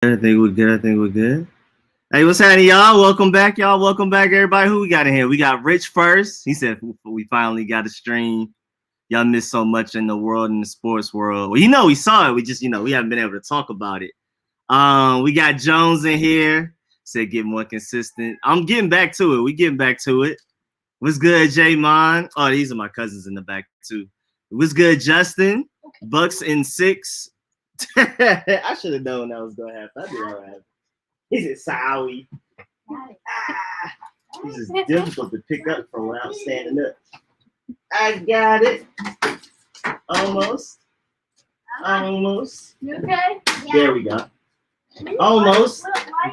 I think we're good. I think we're good. Hey, what's happening, y'all? Welcome back, y'all. Welcome back, everybody. Who we got in here? We got Rich first. He said we finally got a stream. Y'all missed so much in the world, in the sports world. Well, we saw it. We just, we haven't been able to talk about it. We got Jones in here. Said get more consistent. I'm getting back to it. We getting back to it. What's good, J Mon? Oh, these are my cousins in the back too. What's good, Justin? Bucks in 6. I should have known that was gonna happen. I did all right. Is it Sowie? This is difficult to pick up from without standing up. I got it. Almost. You okay? There we go. Almost.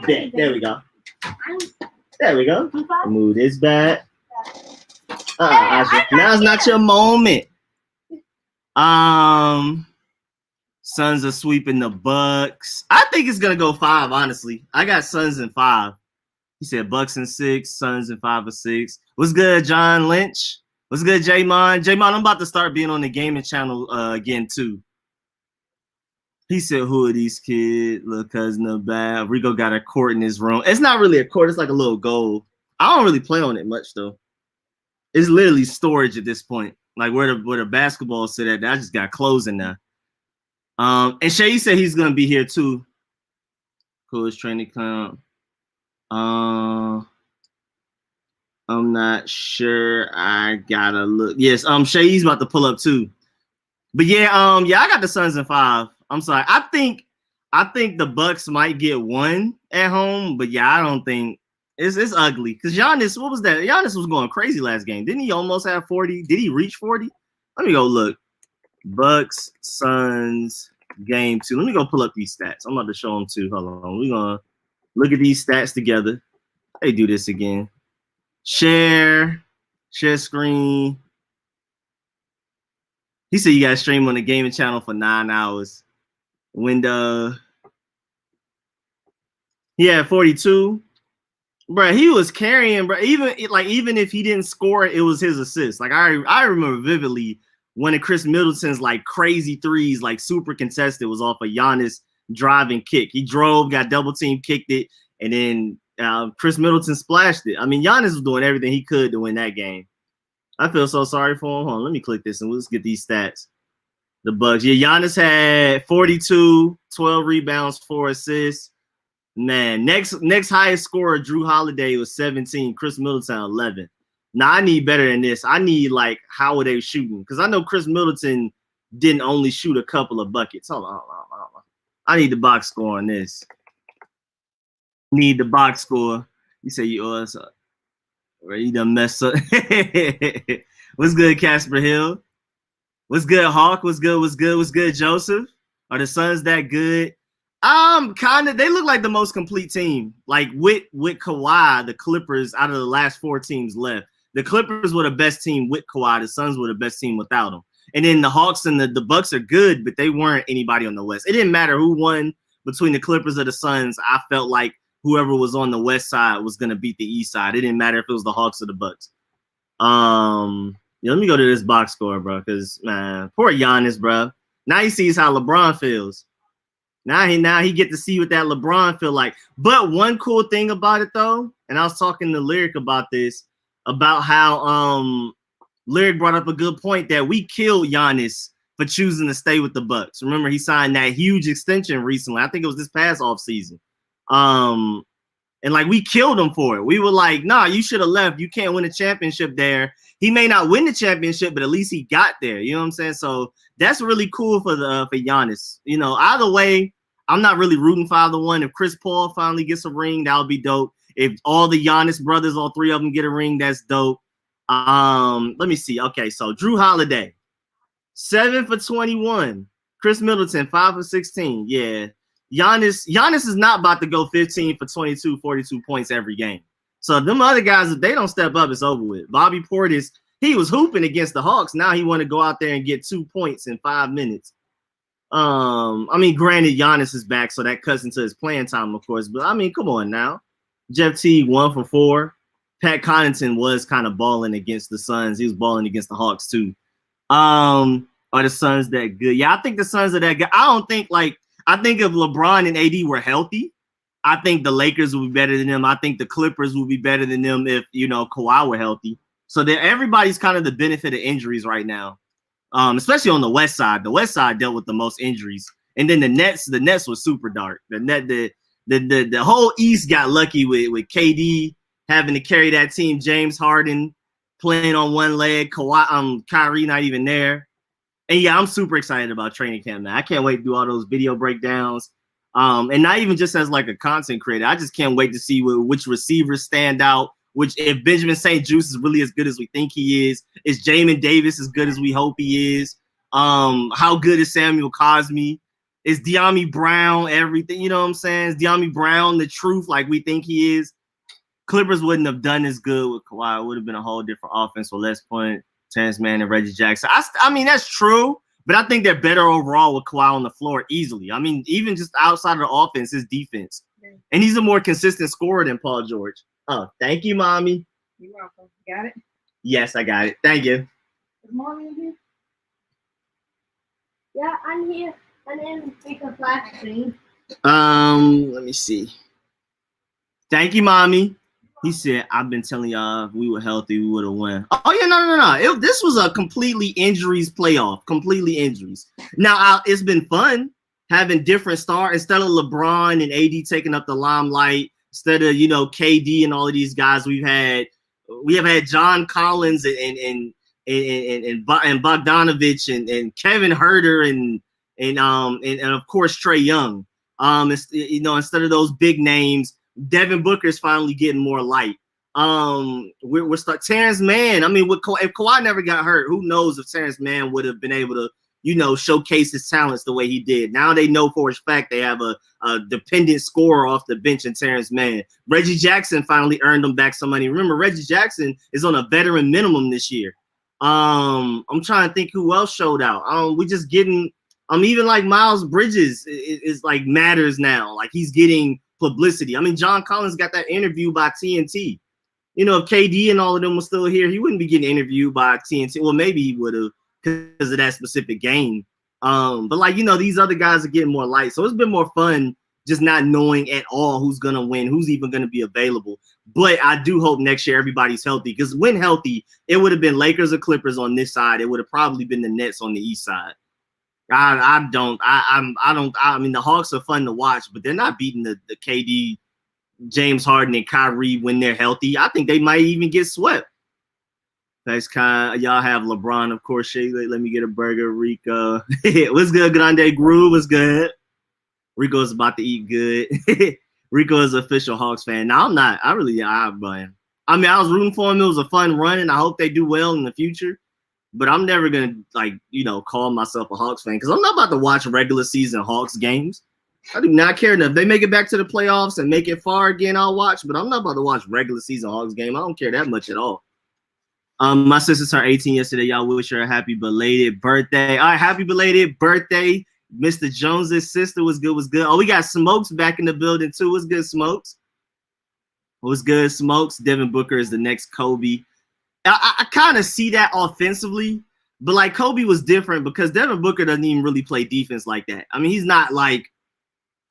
There we go. There we go. Move this back. Now's not your moment. Suns are sweeping the Bucks. I think it's gonna go 5. Honestly, I got Suns in 5. He said Bucks in 6, Suns in 5 or 6. What's good, John Lynch? What's good, J-Mon? J-Mon, I'm about to start being on the gaming channel again too. He said, "Who are these kids? Little cousin of bad." Rico got a court in his room. It's not really a court. It's like a little goal. I don't really play on it much though. It's literally storage at this point. Like where the basketball sit at. I just got clothes in there. And Shay said he's gonna be here too. Coolest training camp. I'm not sure. I gotta look. Yes, Shay's about to pull up too. But yeah, I got the Suns in 5. I'm sorry. I think the Bucks might get 1 at home, but yeah, I don't think it's ugly. Because Giannis, what was that? Giannis was going crazy last game. Didn't he almost have 40? Did he reach 40? Let me go look. Bucks, Suns, game 2. Let me go pull up these stats. I'm about to show them too. Hold on. We're going to look at these stats together. They do this again. Share screen. He said you got to stream on the gaming channel for 9 hours. Window. He had 42. Bro, he was carrying, bro. Even if he didn't score, it was his assist. Like I remember vividly one of Chris Middleton's like crazy threes, like super contested, was off a Giannis driving kick. He drove, got double team, kicked it, and then Chris Middleton splashed it. I mean, Giannis was doing everything he could to win that game. I feel so sorry for him. Hold on, let me click this and let's get these stats. The Bucks. Yeah, Giannis had 42, 12 rebounds, 4 assists. Man, next highest scorer, Drew Holiday, was 17. Chris Middleton, 11. Now, I need better than this. I need, like, how are they shooting? Because I know Chris Middleton didn't only shoot a couple of buckets. Hold on. I need the box score on this. Need the box score. You say you owe us up. You done messed up. What's good, Casper Hill? What's good, Hawk? What's good, Joseph? Are the Suns that good? They look like the most complete team. Like with Kawhi, the Clippers, out of the last 4 teams left, the Clippers were the best team with Kawhi. The Suns were the best team without him. And then the Hawks and the Bucks are good, but they weren't anybody on the West. It didn't matter who won between the Clippers or the Suns. I felt like whoever was on the West side was gonna beat the East side. It didn't matter if it was the Hawks or the Bucks. Let me go to this box score, bro, because man, poor Giannis, bro. Now he sees how LeBron feels. Now he get to see what that LeBron feel like. But one cool thing about it though, and I was talking to Lyric about this, about how Lyric brought up a good point that we killed Giannis for choosing to stay with the Bucks. Remember, he signed that huge extension recently. I think it was this past offseason. And like we killed him for it. We were like, nah, you should have left. You can't win a championship there. He may not win the championship, but at least he got there. You know what I'm saying? So that's really cool for Giannis. You know, either way, I'm not really rooting for either one. If Chris Paul finally gets a ring, that would be dope. If all the Giannis brothers, all 3 of them get a ring, that's dope. Let me see. Okay, so Drew Holiday, 7 for 21. Chris Middleton, 5 for 16. Yeah. Giannis is not about to go 15 for 22, 42 points every game. So them other guys, if they don't step up, it's over with. Bobby Portis, he was hooping against the Hawks. Now he want to go out there and get 2 points in 5 minutes. I mean, granted, Giannis is back, so that cuts into his playing time, of course. But I mean, come on now. Jeff Teague, 1 for 4. Pat Connaughton was kind of balling against the Suns. He was balling against the Hawks too. Are the Suns that good? Yeah, I think the Suns are that good. I don't think like I think if LeBron and AD were healthy, I think the Lakers would be better than them. I think the Clippers would be better than them if, Kawhi were healthy. So that everybody's kind of the benefit of injuries right now, especially on the West side. The West side dealt with the most injuries. And then the Nets was super dark. The whole East got lucky with KD having to carry that team. James Harden playing on one leg. Kyrie not even there. And yeah, I'm super excited about training camp now. I can't wait to do all those video breakdowns. And not even just as like a content creator. I just can't wait to see which receivers stand out. Which if Benjamin St. Juste is really as good as we think he is Jamin Davis as good as we hope he is? How good is Samuel Cosme? Is De'Ami Brown everything? You know what I'm saying? Is De'Ami Brown the truth like we think he is? Clippers wouldn't have done as good with Kawhi. It would have been a whole different offense with less point. Terrence Mann and Reggie Jackson. I mean, that's true, but I think they're better overall with Kawhi on the floor easily. I mean, even just outside of the offense, his defense. And he's a more consistent scorer than Paul George. Oh, thank you, Mommy. You're welcome. Got it? Yes, I got it. Thank you. Is Mommy in here? Yeah, I'm here. And then take a flat screen. Let me see. Thank you, Mommy. He said, I've been telling y'all if we were healthy, we would have won. Oh, yeah, no. This was a completely injuries playoff. Completely injuries. Now, it's been fun having different stars. Instead of LeBron and AD taking up the limelight, instead of, KD and all of these guys, we have had John Collins and Bogdanovich and Kevin Huerter and of course, Trae Young. Instead of those big names, Devin Booker's finally getting more light. We're start Terrence Mann. I mean, if Kawhi never got hurt, who knows if Terrence Mann would have been able to, showcase his talents the way he did. Now they know for a fact they have a dependent scorer off the bench in Terrence Mann. Reggie Jackson finally earned them back some money. Remember, Reggie Jackson is on a veteran minimum this year. I'm trying to think who else showed out. We just getting. Even like Miles Bridges is like matters now. Like he's getting publicity. I mean, John Collins got that interview by TNT. If KD and all of them were still here, he wouldn't be getting interviewed by TNT. Well, maybe he would have because of that specific game. But these other guys are getting more light. So it's been more fun just not knowing at all who's going to win, who's even going to be available. But I do hope next year everybody's healthy because when healthy, it would have been Lakers or Clippers on this side. It would have probably been the Nets on the east side. I mean, the Hawks are fun to watch, but they're not beating the KD, James Harden, and Kyrie when they're healthy. I think they might even get swept. That's y'all have LeBron, of course. Shay, let me get a burger. Rico, what's good? Grande Groove, what's good? Rico's about to eat good. Rico is an official Hawks fan. Now I'm not. I mean, I was rooting for him. It was a fun run, and I hope they do well in the future. But I'm never gonna call myself a Hawks fan because I'm not about to watch regular season Hawks games. I do not care enough. If they make it back to the playoffs and make it far again, I'll watch. But I'm not about to watch regular season Hawks game. I don't care that much at all. My sister turned 18 yesterday. Y'all wish her a happy belated birthday. All right, happy belated birthday, Mr. Jones's sister. Was good. Oh, we got Smokes back in the building too. What's good, Smokes? What's good, Smokes? Devin Booker is the next Kobe. I kind of see that offensively, but Kobe was different because Devin Booker doesn't even really play defense like that. I mean, he's not like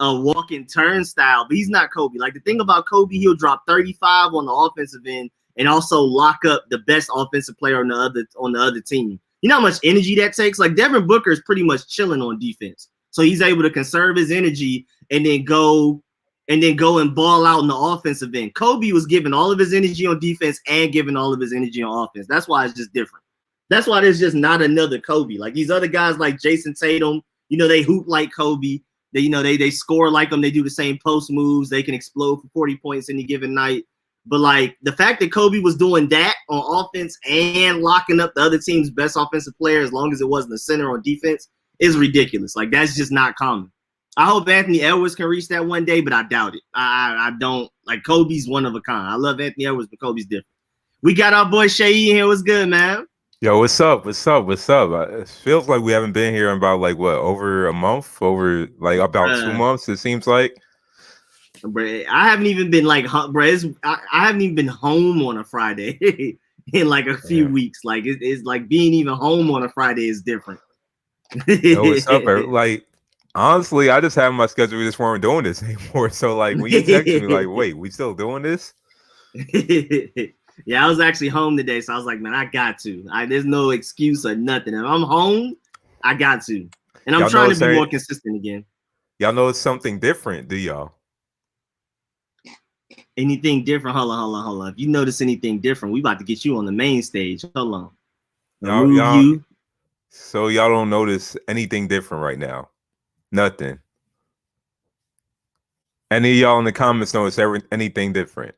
a walking turnstile, but he's not Kobe. The thing about Kobe, he'll drop 35 on the offensive end and also lock up the best offensive player on the other team. You know how much energy that takes? Devin Booker is pretty much chilling on defense, so he's able to conserve his energy and then go and ball out in the offensive end. Kobe was giving all of his energy on defense and giving all of his energy on offense. That's why it's just different. That's why there's just not another Kobe. These other guys like Jason Tatum, they hoop like Kobe. They score like him. They do the same post moves. They can explode for 40 points any given night. But the fact that Kobe was doing that on offense and locking up the other team's best offensive player as long as it wasn't the center on defense is ridiculous. That's just not common. I hope Anthony Edwards can reach that one day, but I doubt it. I don't. Kobe's one of a kind. I love Anthony Edwards, but Kobe's different. We got our boy Seyi in here. What's good, man? Yo, what's up? It feels like we haven't been here in about over a month, about 2 months. It seems like. Bro, I haven't even been I haven't even been home on a Friday in a few weeks. It's being even home on a Friday is different. Yo, what's up? Honestly, I just have my schedule. We just weren't doing this anymore. So like when you text me, like, wait, we still doing this? Yeah, I was actually home today, so I was like, man, I got to. There's no excuse or nothing. If I'm home, I got to. And I'm trying to be more consistent again. Y'all know it's something different, do y'all? Anything different? Hold on. If you notice anything different, we about to get you on the main stage. Hold on. Y'all, so y'all don't notice anything different right now? Nothing. Any of y'all in the comments notice anything different?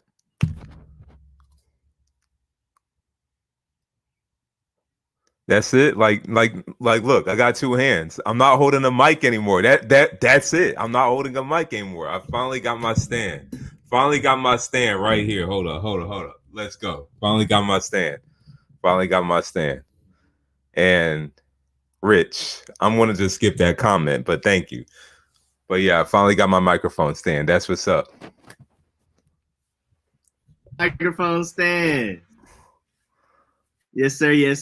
That's it. Like, look, I got two hands. I'm not holding a mic anymore. That's it. I'm not holding a mic anymore. I finally got my stand. Finally got my stand right here. Hold up. Let's go. Finally got my stand. And Rich, I'm gonna just skip that comment, but thank you. But yeah, I finally got my microphone stand. That's what's up. Microphone stand. Yes, sir. Yeah.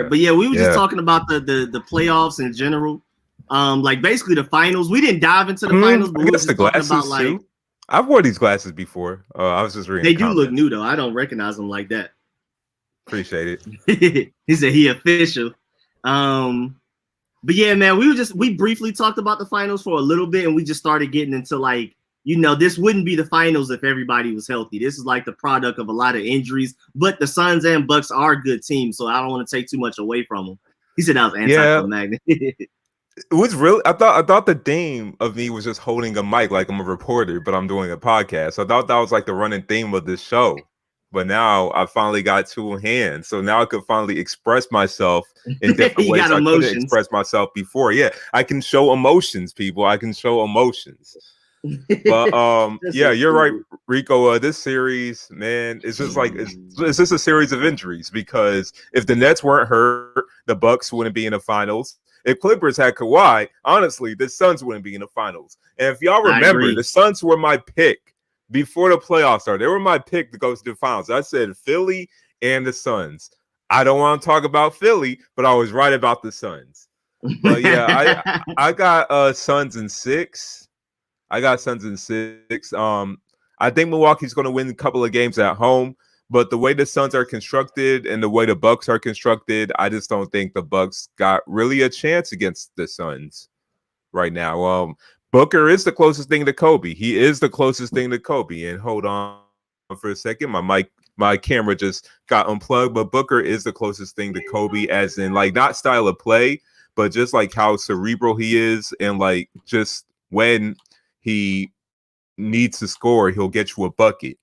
But yeah, we were just talking about the playoffs in general. Like basically the finals. We didn't dive into the finals, but we were just talking about like too. I've worn these glasses before. I was just reading. They do look new though. I don't recognize them like that. Appreciate it. He said he official. But yeah, man, we briefly talked about the finals for a little bit, and we just started getting into like, this wouldn't be the finals if everybody was healthy. This is like the product of a lot of injuries, but the Suns and Bucks are good teams, so I don't want to take too much away from them. He said that was anticlimactic. It was really. I thought the theme of me was just holding a mic like I'm a reporter, but I'm doing a podcast. I thought that was like the running theme of this show. But now I finally got two hands, so now I could finally express myself in different ways I couldn't express myself before. Yeah, I can show emotions, people. I can show emotions. But yeah, you're right, Rico. This series, man, it's just like it's just a series of injuries, because if the Nets weren't hurt, the Bucks wouldn't be in the finals. If Clippers had Kawhi, honestly, the Suns wouldn't be in the finals. And if y'all remember, the Suns were my pick before the playoffs started. They were my pick to go to the finals. I said Philly and the Suns. I don't want to talk about Philly, but I was right about the Suns. But yeah, I got Suns in 6. I think Milwaukee's going to win a couple of games at home, but the way the Suns are constructed and the way the Bucks are constructed, I just don't think the Bucks got really a chance against the Suns right now. Booker is the closest thing to Kobe. He is the closest thing to Kobe. And hold on for a second, my camera just got unplugged. But Booker is the closest thing to Kobe, as in like not style of play, but just like how cerebral he is, and like just when he needs to score, he'll get you a bucket.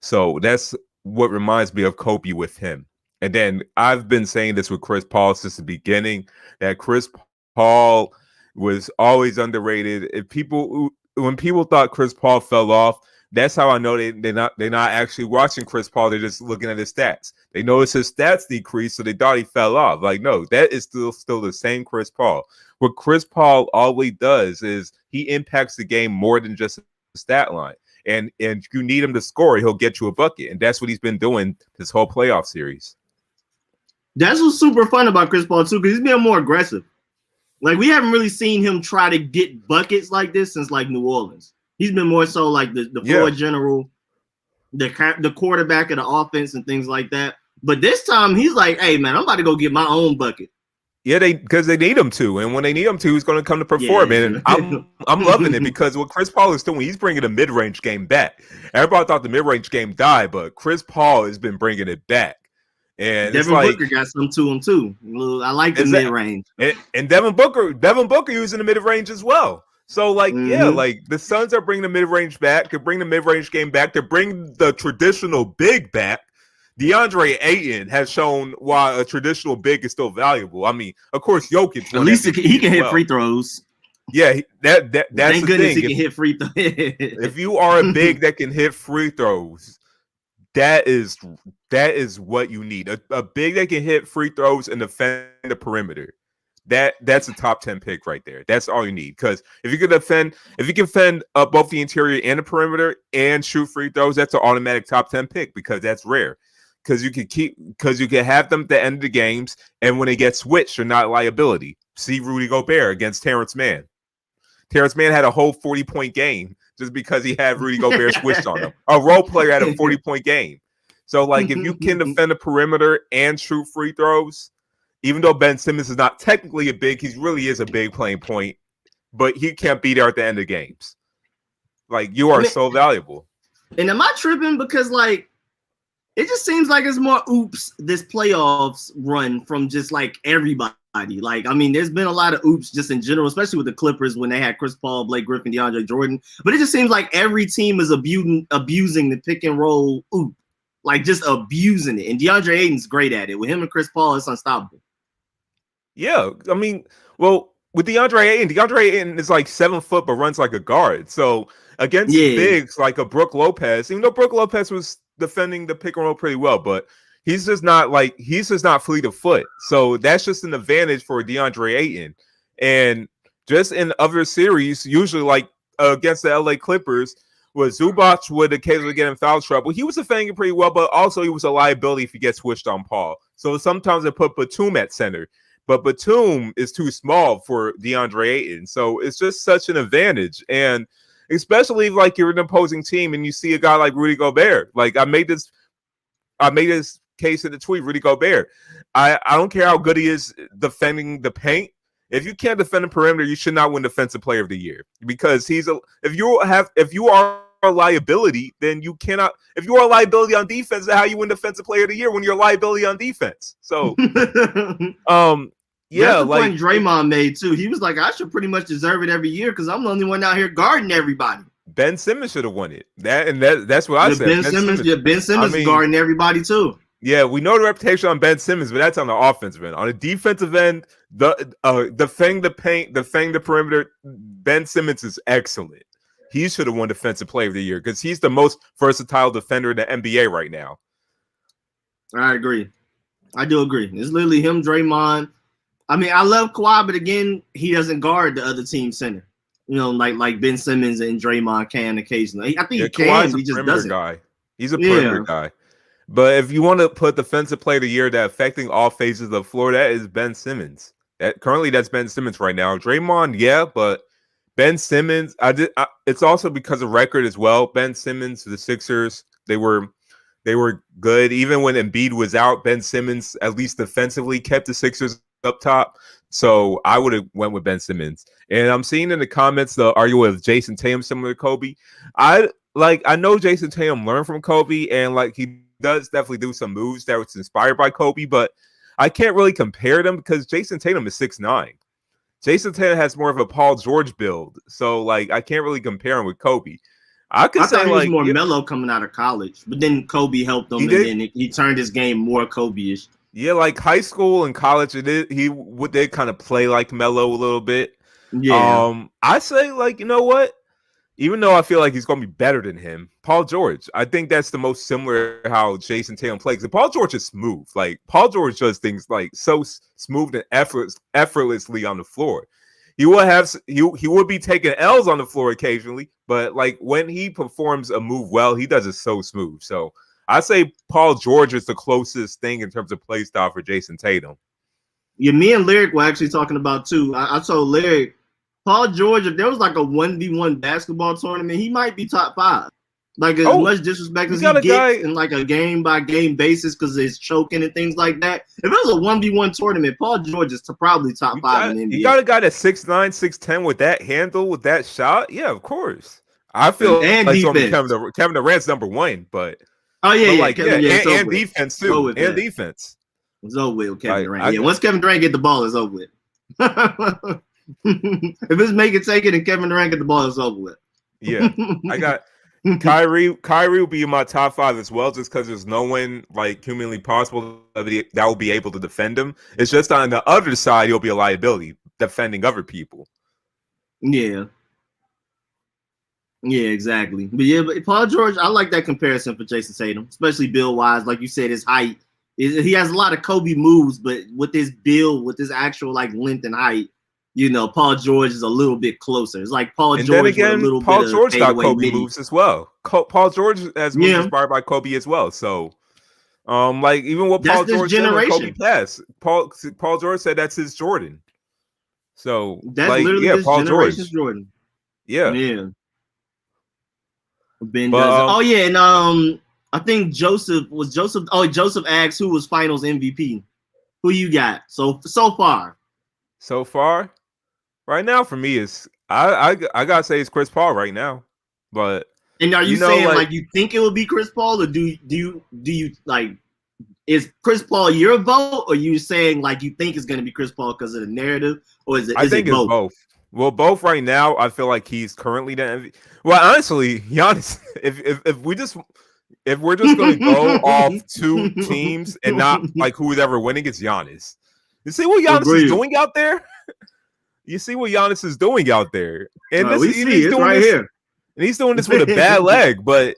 So that's what reminds me of Kobe with him. And then I've been saying this with Chris Paul since the beginning, that Chris Paul was always underrated. When people thought Chris Paul fell off, that's how I know they're not actually watching Chris Paul. They're just looking at his stats. They noticed his stats decreased, so they thought he fell off. Like, no, that is still the same Chris Paul. What Chris Paul always does is he impacts the game more than just a stat line. And you need him to score, he'll get you a bucket. And that's what he's been doing this whole playoff series. That's what's super fun about Chris Paul too, because he's been more aggressive. Like, we haven't really seen him try to get buckets like this since like New Orleans. He's been more so like the floor general, the quarterback of the offense and things like that. But this time he's like, hey man, I'm about to go get my own bucket. Yeah, because they need him to, and when they need him to, he's going to come to perform. Yeah. And I'm loving it, because what Chris Paul is doing, he's bringing the mid-range game back. Everybody thought the mid-range game died, but Chris Paul has been bringing it back. And Devin Booker got some to him too. I like the mid-range. And Devin Booker using the mid-range as well. So like, yeah, like the Suns are bringing the mid-range back, to bring the mid-range game back, to bring the traditional big back. DeAndre Ayton has shown why a traditional big is still valuable. I mean, of course, Jokic. At least he can hit free throws. Yeah, that's Thank goodness the thing. He can hit free throws. If you are a big that can hit free throws, that is what you need. A big that can hit free throws and defend the perimeter. That's a top 10 pick right there. That's all you need. Because if you can defend both the interior and the perimeter and shoot free throws, that's an automatic top 10 pick, because that's rare. Because you can have them at the end of the games, and when they get switched, they're not liability. See Rudy Gobert against Terrence Mann. Terrence Mann had a whole 40-point game just because he had Rudy Gobert switched on him. A role player had a 40-point game. So, like, if you can defend the perimeter and shoot free throws, even though Ben Simmons is not technically a big, he really is a big playing point, but he can't be there at the end of games. Like, you are so valuable. And am I tripping? Because, like, it just seems like it's more oops this playoffs run from just, like, everybody. Like, I mean, there's been a lot of oops just in general, especially with the Clippers when they had Chris Paul, Blake Griffin, DeAndre Jordan. But it just seems like every team is abusing the pick and roll oop. Like, just abusing it. And DeAndre Ayton's great at it. With him and Chris Paul, it's unstoppable. Yeah, I mean, well, with DeAndre Ayton is like 7 foot but runs like a guard. So against bigs like a Brook Lopez, even though Brook Lopez was defending the pick and roll pretty well, but he's just not fleet of foot. So that's just an advantage for DeAndre Ayton. And just in other series, usually like against the LA Clippers, where Zubac would occasionally get in foul trouble, he was defending it pretty well, but also he was a liability if he gets switched on Paul. So sometimes they put Batum at center. But Batum is too small for DeAndre Ayton. So it's just such an advantage. And especially like you're an opposing team and you see a guy like Rudy Gobert. Like I made this case in the tweet, Rudy Gobert. I don't care how good he is defending the paint. If you can't defend the perimeter, you should not win Defensive Player of the Year. Because if you are a liability, then you cannot. If you are a liability on defense, then how you win Defensive Player of the Year when you're a liability on defense? So yeah, that's the like point Draymond made too. He was like, I should pretty much deserve it every year because I'm the only one out here guarding everybody. Ben Simmons should have won it. That's what I said. Ben Simmons is guarding everybody too. Yeah, we know the reputation on Ben Simmons, but that's on the offensive end. On the defensive end, defending the paint, defending the perimeter, Ben Simmons is excellent. He should have won Defensive Player of the Year because he's the most versatile defender in the NBA right now. I agree. I do agree. It's literally him, Draymond. I mean, I love Kawhi, but again, he doesn't guard the other team center. You know, like Ben Simmons and Draymond can occasionally. I think he can. He just doesn't. Guy. He's a perimeter guy. But if you want to put Defensive Player of the Year that affecting all phases of the floor, that is Ben Simmons. Currently, that's Ben Simmons right now. Draymond, yeah, but Ben Simmons. It's also because of record as well. Ben Simmons, the Sixers, they were good even when Embiid was out. Ben Simmons, at least defensively, kept the Sixers up top. So I would have went with Ben Simmons. And I'm seeing in the comments the argument with Jason Tatum similar to Kobe. I know Jason Tatum learned from Kobe, and like he does definitely do some moves that was inspired by Kobe, but I can't really compare them because Jason Tatum is 6'9". Jason Tatum has more of a Paul George build, so like I can't really compare him with Kobe. I thought he was more mellow coming out of college, but then Kobe helped him, and then he turned his game more Kobe-ish. Yeah, like high school and college, he did kind of play like Melo a little bit. Yeah, I say like, you know what? Even though I feel like he's going to be better than him, Paul George, I think that's the most similar how Jason Tatum plays. And Paul George is smooth. Like Paul George does things like so smooth and effortlessly on the floor. He would be taking L's on the floor occasionally, but like when he performs a move well, he does it so smooth. So I say Paul George is the closest thing in terms of play style for Jason Tatum. Yeah, me and Lyric were actually talking about too. I told Lyric, Paul George, if there was like a 1v1 basketball tournament, he might be top 5. Like as much disrespect as he gets in like a game-by-game basis because it's choking and things like that. If it was a 1v1 tournament, Paul George is probably top 5 in the NBA. You got a guy that's 6'9", 6'10" with that handle, with that shot? Yeah, of course. I feel and like Kevin Durant's number 1, but and defense too. And defense. It's over with Kevin Durant. Once Kevin Durant get the ball, it's over with. If it's make it take it and Kevin Durant get the ball, it's over with. Yeah. I got Kyrie will be in my top 5 as well, just because there's no one like humanly possible that will be able to defend him. It's just on the other side, he'll be a liability defending other people. Yeah. Yeah, exactly. But Paul George, I like that comparison for Jason Tatum, especially build-wise. Like you said, his height. He has a lot of Kobe moves, but with his build, with his actual like length and height, you know, Paul George is a little bit closer. It's like Paul George. Then again, Paul George got Kobe moves as well. Paul George has moves inspired by Kobe as well. So, like even what Paul George said when Kobe passed, Paul George said that's his Jordan. So that's literally this Paul generation's Jordan. Yeah. Yeah. Ben But, does it. Oh yeah, and I think Joseph asked who was Finals MVP. Who you got so far? So far, right now for me is I gotta say it's Chris Paul right now. But And are you saying like you think it would be Chris Paul, or do you like is Chris Paul your vote, or you saying like you think it's going to be Chris Paul because of the narrative, or is it? I think it's both. Well, both right now. I feel like he's currently the MVP. Well, honestly, Giannis. If we're just going to go off two teams and not like who's ever winning, it's Giannis. You see what Giannis is doing out there? You see what Giannis is doing out there, and he's doing right here, and he's doing this with a bad leg. But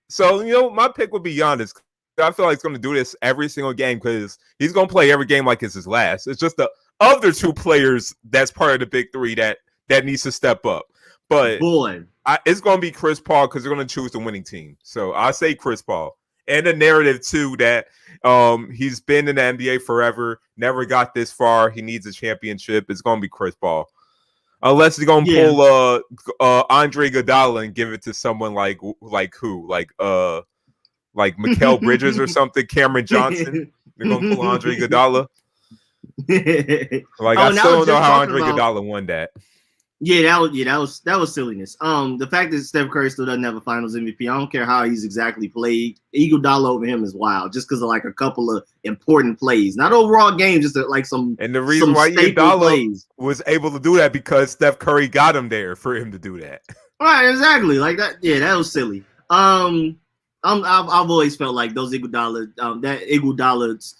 so my pick would be Giannis. I feel like he's going to do this every single game because he's going to play every game like it's his last. It's just the other two players that's part of the big three that needs to step up. But it's going to be Chris Paul because they're going to choose the winning team. So I say Chris Paul. And the narrative, too, that he's been in the NBA forever, never got this far. He needs a championship. It's going to be Chris Paul. Unless he's going to pull Andre Iguodala and give it to someone like who? Like Mikal Bridges or something, Cameron Johnson. They're going to pull Andre Iguodala. I still don't know how Andre Iguodala won that. Yeah, that was silliness. The fact that Steph Curry still doesn't have a Finals MVP, I don't care how he's exactly played. Iguodala over him is wild, just because of like a couple of important plays, not overall games, just like some. And the reason why Iguodala was able to do that because Steph Curry got him there for him to do that. Right, exactly. Like that. Yeah, that was silly. I've always felt like those Iguodala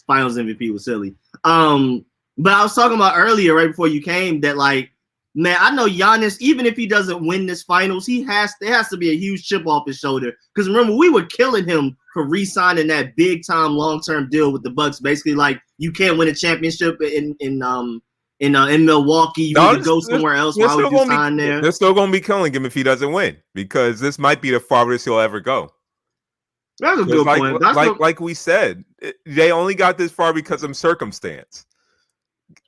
Finals MVP was silly. But I was talking about earlier, right before you came, that like, man, I know Giannis, even if he doesn't win this Finals, there has to be a huge chip off his shoulder. Because remember, we were killing him for re-signing that big time long-term deal with the Bucks. Basically, like you can't win a championship in Milwaukee. You need to go somewhere else. Why would you sign there? They're still going to be killing him if he doesn't win because this might be the farthest he'll ever go. That's a good point. Like we said, they only got this far because of circumstance.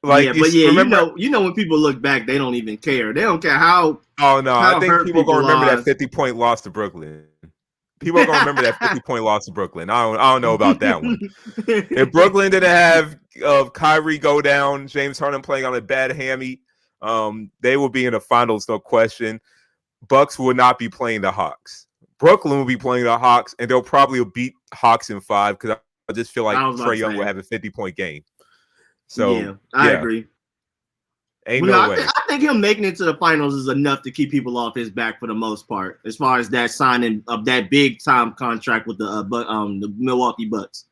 Remember, you know when people look back, they don't even care. They don't care how. Oh no, I think people are gonna remember that 50-point loss to Brooklyn. People are gonna remember that 50-point loss to Brooklyn. I don't know about that one. If Brooklyn didn't have Kyrie go down, James Harden playing on a bad hammy, they will be in the finals, no question. Bucks will not be playing the Hawks. Brooklyn will be playing the Hawks, and they'll probably beat Hawks in 5 because I just feel like Trae Young will have a 50-point game. So yeah, I agree. Ain't no way. I think him making it to the finals is enough to keep people off his back for the most part, as far as that signing of that big time contract with the Milwaukee Bucks.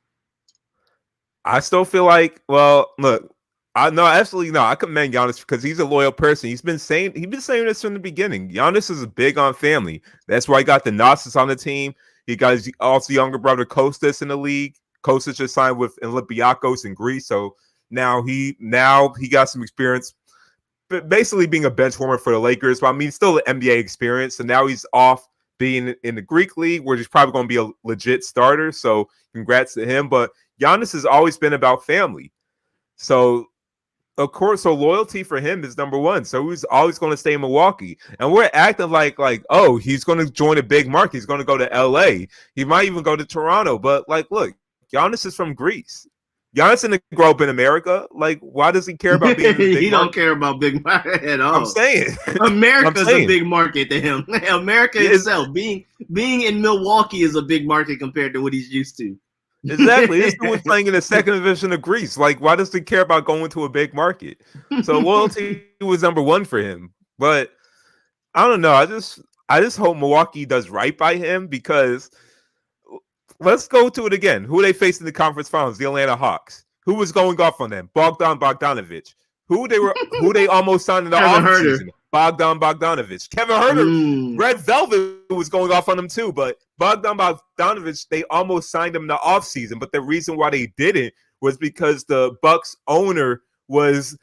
I still feel like, well, look, I commend Giannis because he's a loyal person. He's been saying this from the beginning. Giannis is big on family. That's why he got the Gnosis on the team. He got his also younger brother Kostas in the league. Kostas just signed with Olympiacos in Greece, so now he got some experience, basically being a bench warmer for the Lakers. But I mean, still an NBA experience. So now he's off being in the Greek league, where he's probably going to be a legit starter. So congrats to him. But Giannis has always been about family. So of course, loyalty for him is number one. So he's always going to stay in Milwaukee. And we're acting like, oh, he's going to join a big market. He's going to go to LA. He might even go to Toronto. But look, Giannis is from Greece. Giannis didn't grow up in America. Why does he care about being in a big He don't care about big market at all. I'm saying. America's a big market to him. America itself, being in Milwaukee is a big market compared to what he's used to. Exactly. This dude was playing in the second division of Greece. Why does he care about going to a big market? So loyalty was number one for him. But I don't know. I just hope Milwaukee does right by him because let's go to it again. Who they faced in the conference finals? The Atlanta Hawks. Who was going off on them? Bogdanovich. Who they almost signed in the offseason? Bogdanovich. Kevin Huerter. Red Velvet was going off on him too, but Bogdanovich, they almost signed him in the offseason. But the reason why they didn't was because the Bucks owner was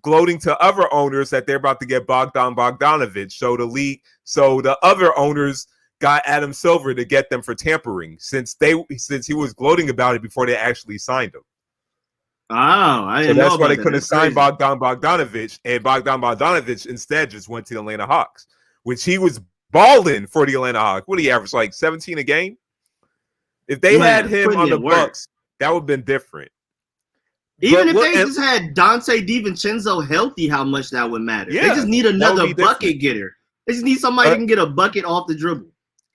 gloating to other owners that they're about to get Bogdanovich. So the other owners got Adam Silver to get them for tampering since he was gloating about it before they actually signed him. Oh, I didn't know that's about why they couldn't sign Bogdanovich, and Bogdanovich instead just went to the Atlanta Hawks. which he was balling for the Atlanta Hawks. What do he average, like 17 a game? If they had him on the Bucks, that would have been different. Even if they just had Dante DiVincenzo healthy, how much that would matter. Yeah, they just need another bucket getter. They just need somebody that can get a bucket off the dribble.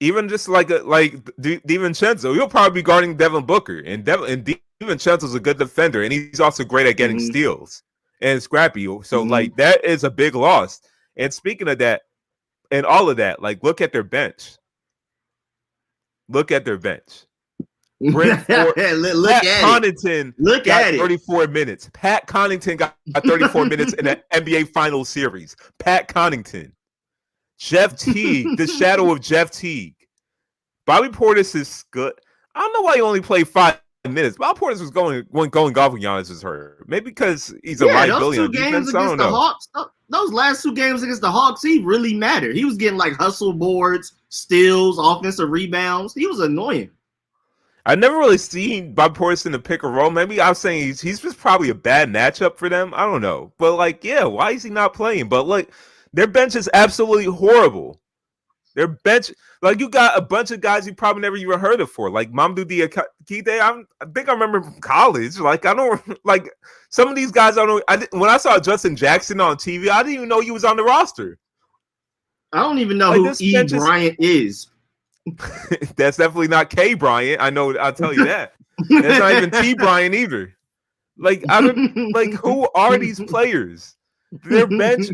Even just like DiVincenzo, he'll probably be guarding Devin Booker, and DiVincenzo's a good defender, and he's also great at getting steals and scrappy. So like that is a big loss. And speaking of that, and all of that, like look at their bench. Look at their bench. Look at Connaughton got 34 minutes. Pat Connaughton got 34 minutes in the NBA Finals series. Pat Connaughton. Jeff Teague, the shadow of Jeff Teague. Bobby Portis is good. I don't know why he only played 5 minutes. Bobby Portis was going golf when Giannis was hurt. Maybe because he's a liability on defense. I don't know. Hawks, those last 2 games against the Hawks, he really mattered. He was getting like hustle boards, steals, offensive rebounds. He was annoying. I never really seen Bobby Portis in the pick and roll. Maybe I was saying he's just probably a bad matchup for them. I don't know. But like, yeah, why is he not playing? But like, their bench is absolutely horrible. Their bench, like you got a bunch of guys you probably never even heard of before, like Mamadou Diakite. I think I remember from college. Like I don't like some of these guys. I don't know. When I saw Justin Jackson on TV, I didn't even know he was on the roster. I don't even know who E. Bryant is. That's definitely not K. Bryant. I know. I'll tell you that. That's not even T. Bryant either. Like I don't like who are these players? Their bench.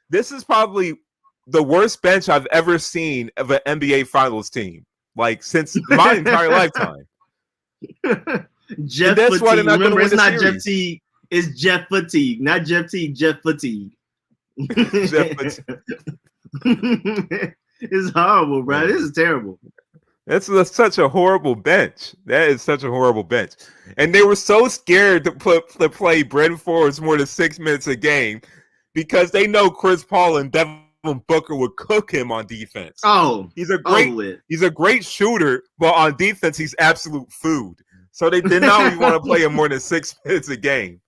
This is probably the worst bench I've ever seen of an NBA Finals team, like since my entire lifetime. Jeff Fatigue. Remember, it's not Jeff Teague. It's Jeff Fatigue, not Jeff Teague. Jeff Fatigue. Jeff Fatigue. It's horrible, bro. This is terrible. That's such a horrible bench. That is such a horrible bench. And they were so scared to play Bryn Forbes more than 6 minutes a game because they know Chris Paul and Devin Booker would cook him on defense. Oh, he's a great shooter, but on defense he's absolute food. So they did not even want to play him more than 6 minutes a game.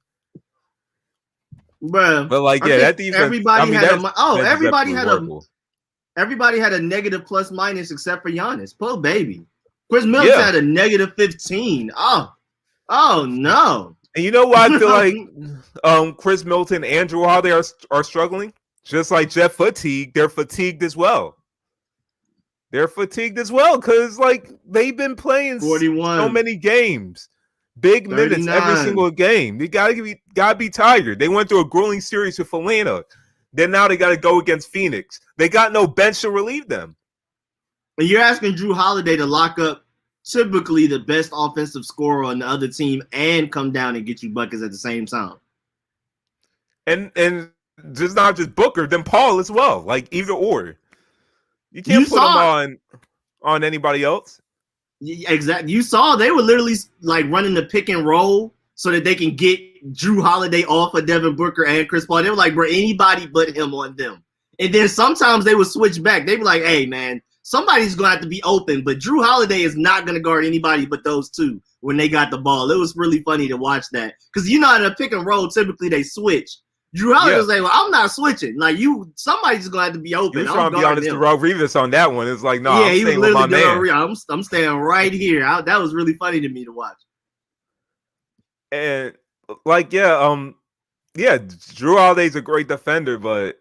Bruh, but like, yeah, that defense. Everybody had a negative plus minus except for Giannis. Poor baby. Chris Middleton had a negative 15. Oh no. And you know why I feel like Chris Middleton and Drew Holiday are struggling? Just like Jeff Fatigue, they're fatigued as well. They're fatigued as well because like they've been playing 41. So many games, big 39. Minutes every single game. They gotta be tired. They went through a grueling series with Atlanta. Then now they got to go against Phoenix. They got no bench to relieve them. And you're asking Drew Holiday to lock up typically the best offensive scorer on the other team and come down and get you buckets at the same time. And just not just Booker, then Paul as well. Like either or. You can't put them on anybody else. Exactly. You saw they were literally like running the pick and roll so that they can get Drew Holiday off of Devin Booker and Chris Paul. They were like, bro, anybody but him on them. And then sometimes they would switch back. They'd be like, hey, man, somebody's going to have to be open. But Drew Holiday is not going to guard anybody but those two when they got the ball. It was really funny to watch that. Because, you know, in a pick and roll, typically they switch. Drew Holiday was like, well, I'm not switching. Like, somebody's going to have to be open. He was trying to be honest to Rob Rivas on that one. It's like, no, I'm staying with my man. I'm staying right here. That was really funny to me to watch. And like, Drew Holiday's a great defender, but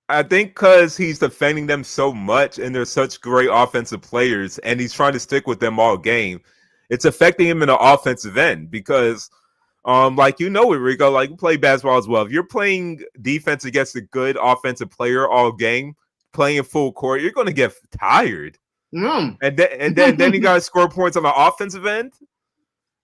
I think because he's defending them so much and they're such great offensive players and he's trying to stick with them all game, it's affecting him in the offensive end because, like, you know, with Rico, like, you play basketball as well. If you're playing defense against a good offensive player all game, playing full court, you're going to get tired. And then you got to score points on the offensive end.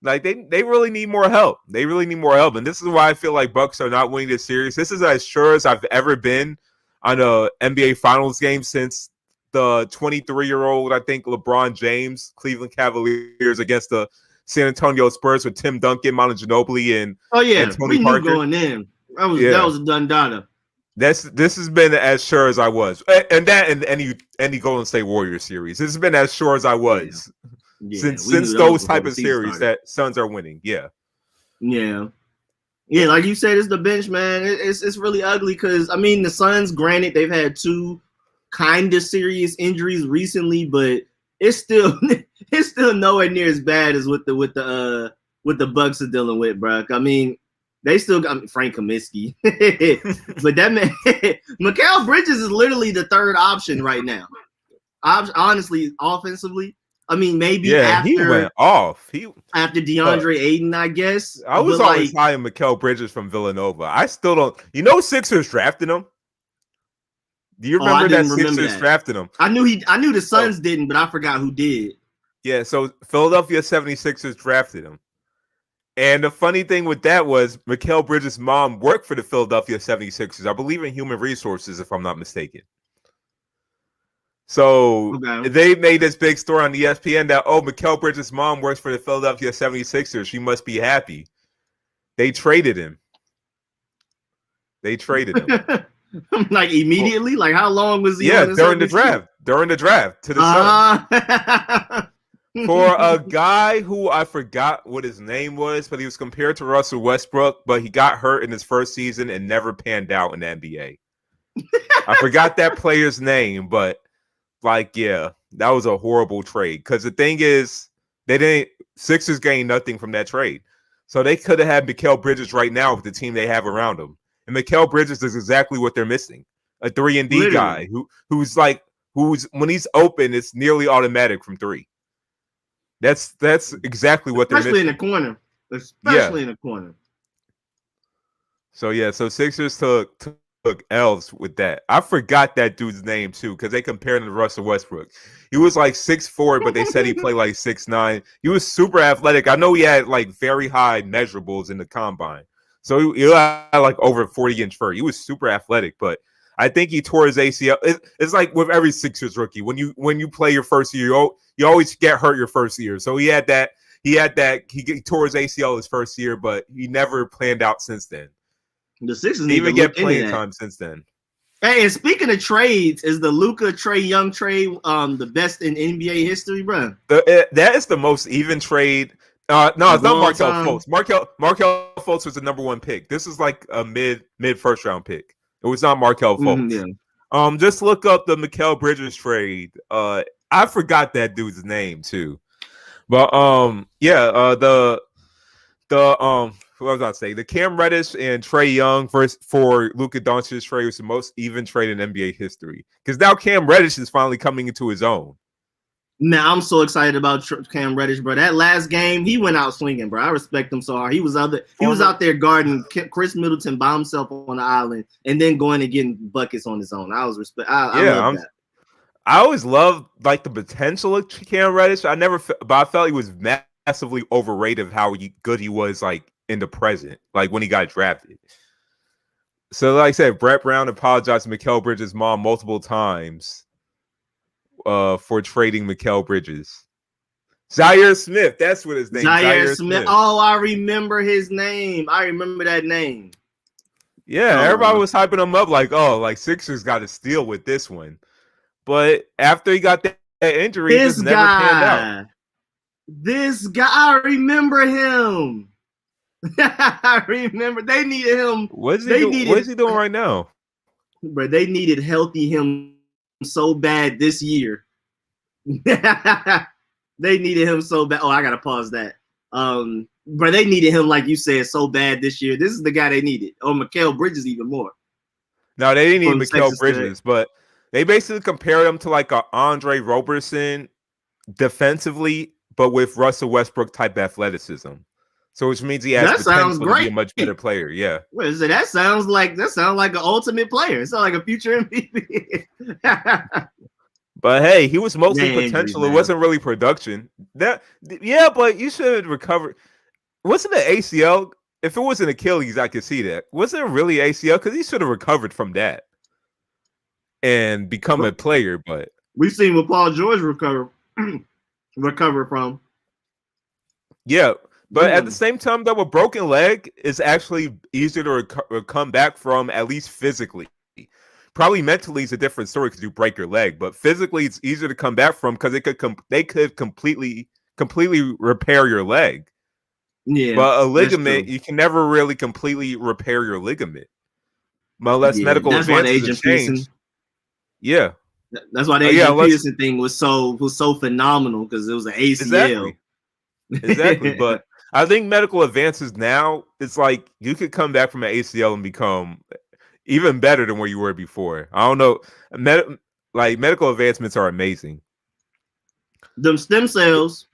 Like they really need more help. They really need more help. And this is why I feel like Bucks are not winning this series. This is as sure as I've ever been on a NBA Finals game since the 23-year-old, I think, LeBron James, Cleveland Cavaliers against the San Antonio Spurs with Tim Duncan, Manu Ginobili, and Tony Parker. Going in. That was a done data. This has been as sure as I was. And that and any Golden State Warriors series. This has been as sure as I was. Since those type of series that Suns are winning, yeah, like you said, it's the bench, man. It's really ugly because I mean the Suns. Granted, they've had 2 kind of serious injuries recently, but it's still nowhere near as bad as what the Bucks are dealing with, bro. I mean, they still got Frank Kaminsky, but that man, Mikal Bridges is literally the third option right now. Honestly, offensively, I mean, maybe he went off. After DeAndre Ayton, I guess. I was always high on Mikal Bridges from Villanova. I still don't. Sixers drafted him. Do you remember that Sixers drafted him? I knew the Suns didn't, but I forgot who did. Yeah, so Philadelphia 76ers drafted him. And the funny thing with that was Mikal Bridges' mom worked for the Philadelphia 76ers. I believe in human resources, if I'm not mistaken. So they made this big story on ESPN that, Mikal Bridges' mom works for the Philadelphia 76ers. She must be happy. They traded him. Like immediately? Like how long was he? Yeah, during the draft. During the draft to the Suns. For a guy who I forgot what his name was, but he was compared to Russell Westbrook, but he got hurt in his first season and never panned out in the NBA. I forgot that player's name, but that was a horrible trade. Because the thing is, Sixers gained nothing from that trade. So they could have had Mikal Bridges right now with the team they have around him. And Mikal Bridges is exactly what they're missing. A 3-and-D guy who's when he's open, it's nearly automatic from three. That's exactly what they're missing. Especially in the corner. So Sixers took L's with that. I forgot that dude's name too, because they compared him to Russell Westbrook. He was like 6'4", but they said he played like 6'9". He was super athletic. I know he had like very high measurables in the combine. So he had like over 40-inch vert. He was super athletic, but I think he tore his ACL. It's like with every Sixers rookie. When you play your first year, you always get hurt your first year. So he had that. He tore his ACL his first year, but he never planned out since then. The Sixers didn't even get playing time since then. Hey, and speaking of trades, is the Luka Trae Young trade the best in NBA history, bro? That is the most even trade. No, it's not Markelle Fultz. Markelle Fultz was the number one pick. This is like a mid first round pick. It was not Markelle Fultz. Just look up the Mikal Bridges trade. I forgot that dude's name too. But what was I saying? The Cam Reddish and Trae Young for Luka Doncic trade was the most even trade in NBA history. Because now Cam Reddish is finally coming into his own. Man, I'm so excited about Cam Reddish, bro. That last game, he went out swinging, bro. I respect him so hard. He was out there guarding Chris Middleton by himself on the island, and then going and getting buckets on his own. I love that. I always loved like the potential of Cam Reddish. But I felt he was massively overrated of how good he was like in the present, like when he got drafted. So, like I said, Brett Brown apologized to Mikal Bridges' mom multiple times for trading Mikal Bridges. Zaire Smith, that's what his name is. Zaire Smith. Oh, I remember his name. I remember that name. Yeah, everybody was hyping him up like, Sixers got to steal with this one. But after he got that injury, he just never panned out. This guy, I remember him. I remember they needed him. What is he doing right now? But they needed healthy him so bad this year. They needed him so bad. Oh, I gotta pause that. But they needed him, like you said, so bad this year. This is the guy they needed. Oh, Mikal Bridges even more. No, they didn't need Mikal Bridges, but they basically compared him to like a Andre Roberson defensively, but with Russell Westbrook type athleticism. So which means he has potential to be a much better player. Yeah. What is it? That sounds like an ultimate player. It sounds like a future MVP. But hey, he was mostly potential. It wasn't really production. But you should recover. Wasn't it ACL? If it was an Achilles, I could see that. Wasn't it really ACL? Because he should have recovered from that and become a player. But we've seen what Paul George recover from. Yeah. But at the same time, though, a broken leg is actually easier to come back from, at least physically. Probably mentally is a different story because you break your leg, but physically it's easier to come back from because they could completely repair your leg. Yeah, but a ligament, you can never really completely repair your ligament unless medical advances have changed. Yeah, That's why the Adrian Peterson thing was so phenomenal, because it was an ACL. Exactly. But I think medical advances now, it's like you could come back from an ACL and become even better than where you were before. I don't know. Medical advancements are amazing. Them stem cells.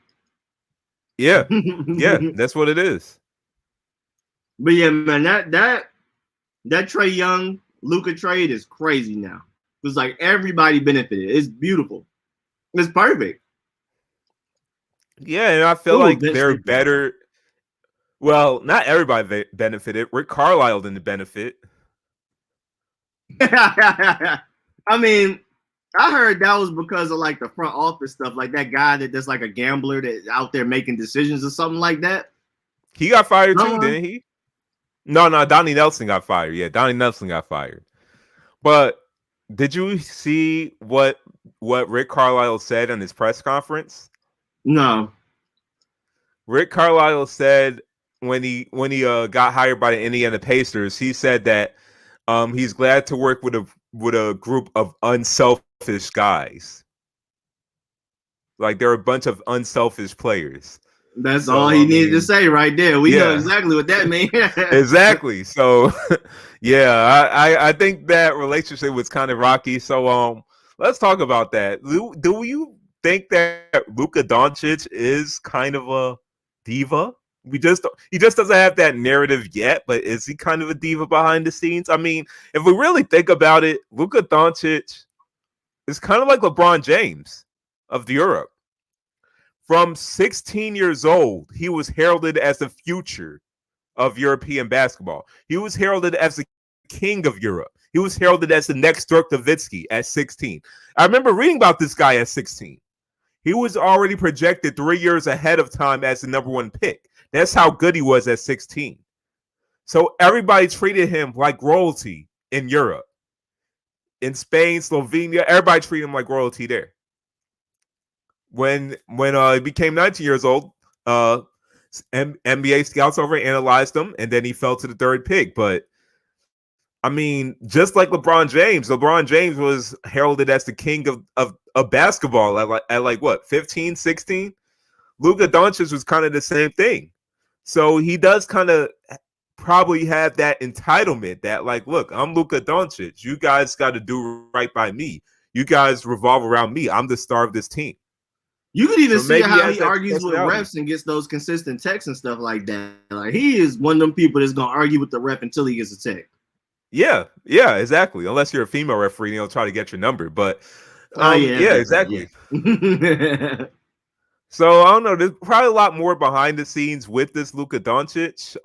Yeah. That's what it is. But yeah, man, that Trae Young Luka trade is crazy now. It's like everybody benefited. It's beautiful. It's perfect. Yeah, and I feel like they're better. Well, not everybody benefited. Rick Carlisle didn't benefit. I mean, I heard that was because of like the front office stuff, like that guy that's like a gambler that's out there making decisions or something like that. He got fired too, didn't he? No, Donnie Nelson got fired. Yeah, Donnie Nelson got fired. But did you see what Rick Carlisle said in his press conference? No. Rick Carlisle said when he got hired by the Indiana Pacers, he said that he's glad to work with a group of unselfish guys. Like they're a bunch of unselfish players. That's all he needed to say right there. We know exactly what that means. Exactly. So, yeah, I think that relationship was kind of rocky. So, let's talk about that. Do you think that Luka Doncic is kind of a diva? He just doesn't have that narrative yet, but is he kind of a diva behind the scenes? I mean, if we really think about it, Luka Doncic is kind of like LeBron James of Europe. From 16 years old, he was heralded as the future of European basketball. He was heralded as the king of Europe. He was heralded as the next Dirk Nowitzki at 16. I remember reading about this guy at 16. He was already projected 3 years ahead of time as the number one pick. That's how good he was at 16. So everybody treated him like royalty in Europe. In Spain, Slovenia, everybody treated him like royalty there. When he became 19 years old, NBA scouts overanalyzed him, and then he fell to the third pick. But I mean, just like LeBron James was heralded as the king of basketball at like what, 15, 16? Luka Doncic was kind of the same thing. So he does kind of probably have that entitlement that, like, look, I'm Luka Doncic. You guys got to do right by me. You guys revolve around me. I'm the star of this team. You could even see how he argues with refs and gets those consistent texts and stuff like that. Like, he is one of them people that's gonna argue with the ref until he gets a text. Yeah, exactly. Unless you're a female referee, they'll try to get your number. But exactly. Yeah. So I don't know. There's probably a lot more behind the scenes with this Luka Doncic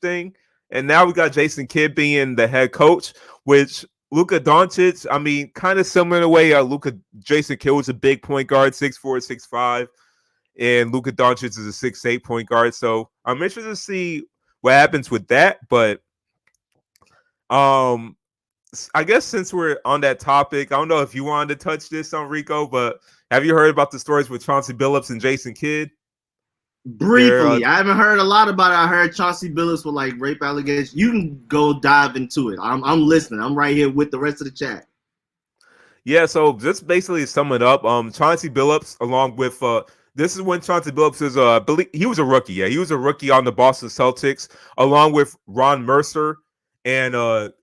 thing. And now we got Jason Kidd being the head coach, which Luka Doncic, I mean, kind of similar in the way Jason Kidd was a big point guard, 6'4", 6'5", and Luka Doncic is a 6'8" point guard. So I'm interested to see what happens with that. But I guess since we're on that topic, I don't know if you wanted to touch this on Rico, but have you heard about the stories with Chauncey Billups and Jason Kidd? Briefly, I haven't heard a lot about it. I heard Chauncey Billups with like rape allegations. You can go dive into it. I'm listening. I'm right here with the rest of the chat. Yeah, so just basically sum it up. Chauncey Billups, along with this is when Chauncey Billups is I believe he was a rookie. Yeah, he was a rookie on the Boston Celtics, along with Ron Mercer and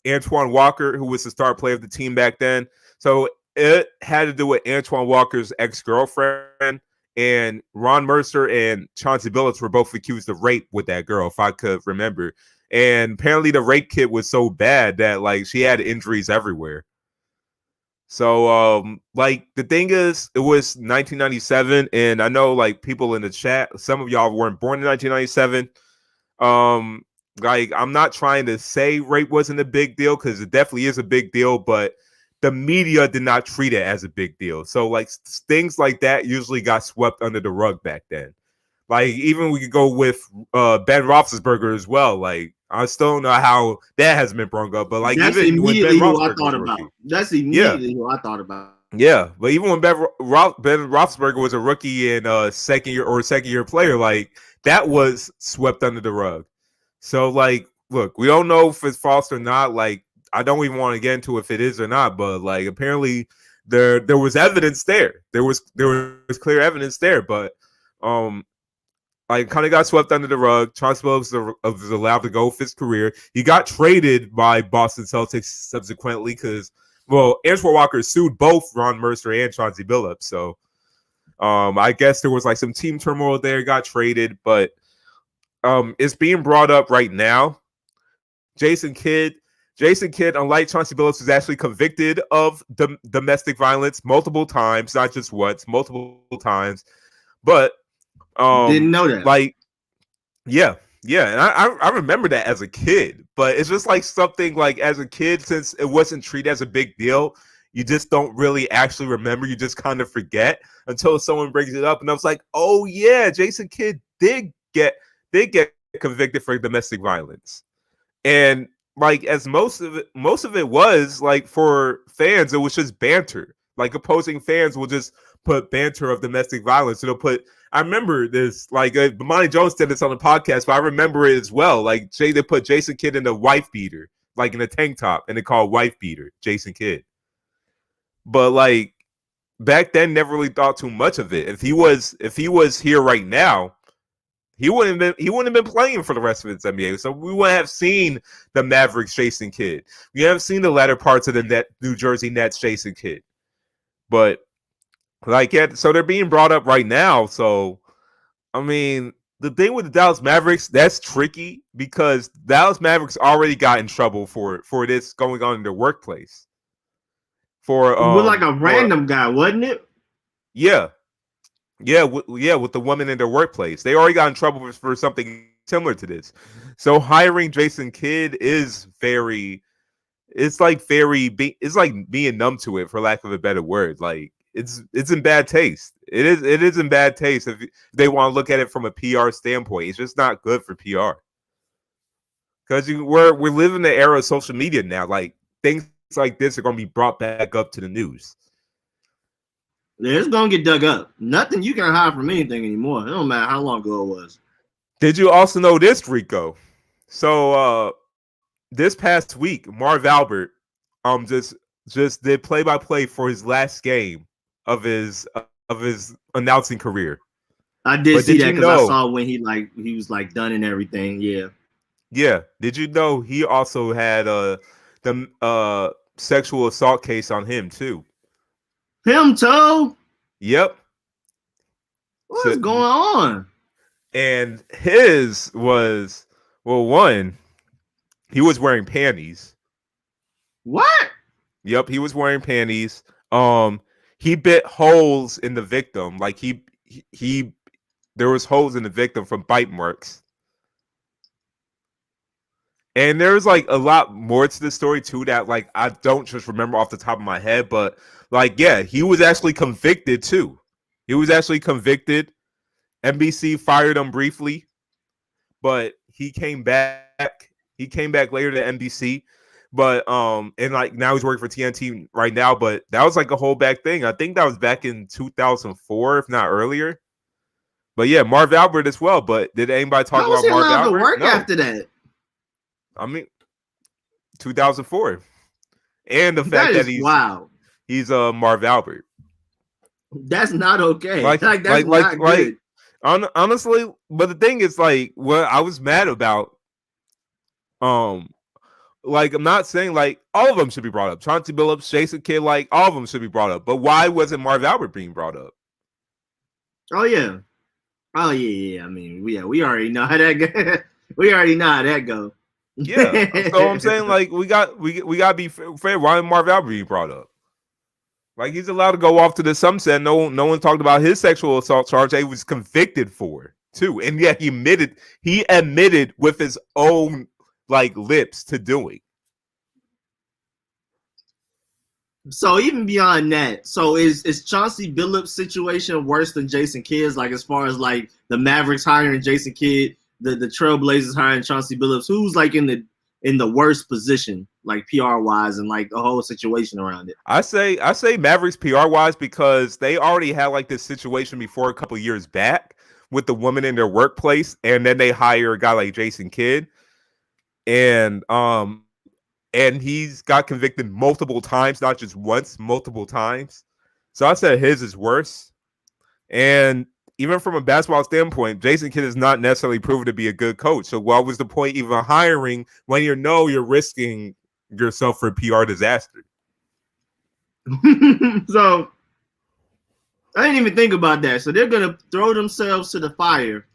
Antoine Walker, who was the star player of the team back then. So it had to do with Antoine Walker's ex-girlfriend, and Ron Mercer and Chauncey Billups were both accused of rape with that girl, if I could remember. And apparently the rape kit was so bad that like she had injuries everywhere. So like the thing is, it was 1997, and I know like people in the chat, some of y'all weren't born in 1997. Like, I'm not trying to say rape wasn't a big deal, because it definitely is a big deal, but the media did not treat it as a big deal. So like things like that usually got swept under the rug back then. Like, even we could go with Ben Roethlisberger as well. Like, I still don't know how that has been brought up, but like that's even when Ben Roethlisberger That's immediately who I thought about. Yeah, but even when Ben Roethlisberger was a rookie and second year player, like that was swept under the rug. So like, look, we don't know if it's false or not. Like, I don't even want to get into if it is or not, but like apparently there was evidence there. There was clear evidence there, but like kind of got swept under the rug. Chauncey Billups was allowed to go with his career. He got traded by Boston Celtics subsequently because, well, Antoine Walker sued both Ron Mercer and Chauncey Billups. So I guess there was like some team turmoil there, got traded, but it's being brought up right now. Jason Kidd, unlike Chauncey Billups, was actually convicted of domestic violence multiple times, not just once, multiple times. But didn't know that. Like, yeah, and I remember that as a kid, but it's just like something like as a kid, since it wasn't treated as a big deal, you just don't really actually remember. You just kind of forget until someone brings it up, and I was like, oh yeah, Jason Kidd did get convicted for domestic violence. And like as most of it was like for fans, it was just banter. Like opposing fans will just put banter of domestic violence. It'll put. I remember this. Like Monty Jones did this on the podcast, but I remember it as well. Like they put Jason Kidd in a wife beater, like in a tank top, and they called wife beater Jason Kidd. But like back then, never really thought too much of it. If he was here right now, he wouldn't have been playing for the rest of his NBA. So we wouldn't have seen the Mavericks chasing Kidd. We haven't seen the latter parts of the New Jersey Nets chasing Kidd. But like, yeah, so they're being brought up right now. So I mean, the thing with the Dallas Mavericks, that's tricky because Dallas Mavericks already got in trouble for this going on in their workplace. For with like a random guy, wasn't it? Yeah. With the woman in their workplace. They already got in trouble for something similar to this. So hiring Jason Kidd is it's like being numb to it, for lack of a better word. Like it's in bad taste. It is in bad taste if they want to look at it from a PR standpoint. It's just not good for PR. Because we're living in the era of social media now. Like things like this are going to be brought back up to the news. Yeah, it's gonna get dug up. Nothing you can hide from anything anymore. It don't matter how long ago it was. Did you also know this, Rico? So this past week, Marv Albert just did play-by-play for his last game of his announcing career. I did see that because I saw when he was like done and everything. Yeah. Did you know he also had the sexual assault case on him too? Him too? Yep. What's going on? And his was, well, one, he was wearing panties. What? Yep, he was wearing panties. He bit holes in the victim. Like he there was holes in the victim from bite marks. And there's like a lot more to the story too that like I don't just remember off the top of my head, but like yeah, he was actually convicted too. He was actually convicted. NBC fired him briefly, but he came back. He came back later to NBC, but and like now he's working for TNT right now. But that was like a whole back thing. I think that was back in 2004, if not earlier. But yeah, Marv Albert as well. But did anybody talk about Marv Albert? To work after that. I mean, 2004, and the fact that he's Marv Albert. That's not okay. That's not good. Honestly, but the thing is, like, what I was mad about, like, I'm not saying like all of them should be brought up. Chauncey Billups, Jason Kidd, like all of them should be brought up. But why wasn't Marv Albert being brought up? Oh yeah. I mean, we already know how that go. We already know how that go. Yeah. So I'm saying, like, we got to be fair. Why isn't Marv Albert being brought up? Like, he's allowed to go off to the sunset. No one talked about his sexual assault charge that he was convicted for too, and yet he admitted with his own like lips to doing. So even beyond that, so is Chauncey Billups' situation worse than Jason Kidd's? Like as far as like the Mavericks hiring Jason Kidd, the Trailblazers hiring Chauncey Billups, who's like in the worst position, like PR wise, and like the whole situation around it? I say Mavericks PR wise because they already had like this situation before a couple of years back with the woman in their workplace, and then they hire a guy like Jason Kidd, and and he's got convicted multiple times, not just once, multiple times. So I said his is worse. And even from a basketball standpoint, Jason Kidd is not necessarily proven to be a good coach. So what was the point even hiring when you're risking yourself for a PR disaster? So I didn't even think about that. So they're gonna throw themselves to the fire,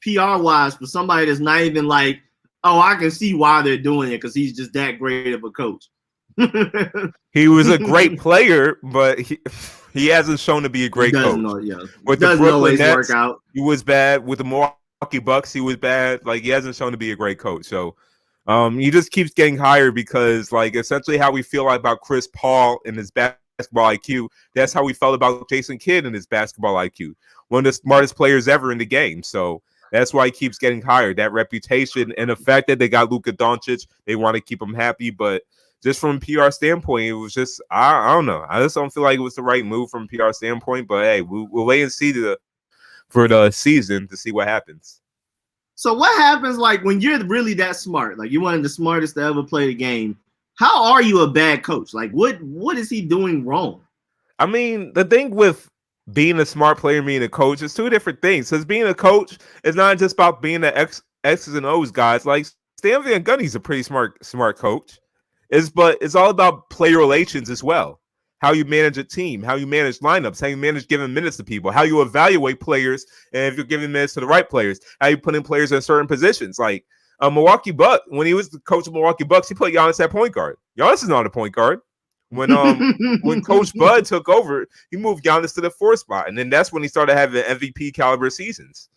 PR wise, for somebody that's not even like, oh, I can see why they're doing it because he's just that great of a coach. He was a great player, but he hasn't shown to be a great coach. With the Brooklyn Nets, he was bad. With the Milwaukee Bucks, he was bad. Like, he hasn't shown to be a great coach. So he just keeps getting hired because, like, essentially how we feel about Chris Paul and his basketball IQ, that's how we felt about Jason Kidd and his basketball IQ. One of the smartest players ever in the game. So that's why he keeps getting hired. That reputation and the fact that they got Luka Doncic, they want to keep him happy. But just from a PR standpoint, it was just, I don't know. I just don't feel like it was the right move from a PR standpoint. But hey, we'll wait and see for the season to see what happens. So what happens, like, when you're really that smart? Like, you're one of the smartest to ever play the game. How are you a bad coach? Like, what is he doing wrong? I mean, the thing with being a smart player and being a coach is two different things. Because being a coach is not just about being the X's and O's guys. Like, Stan Van Gundy's a pretty smart coach. But it's all about player relations as well. How you manage a team, how you manage lineups, how you manage giving minutes to people, how you evaluate players, and if you're giving minutes to the right players, how you put in players in certain positions. Like Milwaukee Bucks, when he was the coach of Milwaukee Bucks, he put Giannis at point guard. Giannis is not a point guard. When Coach Bud took over, he moved Giannis to the 4th spot, and then that's when he started having MVP caliber seasons.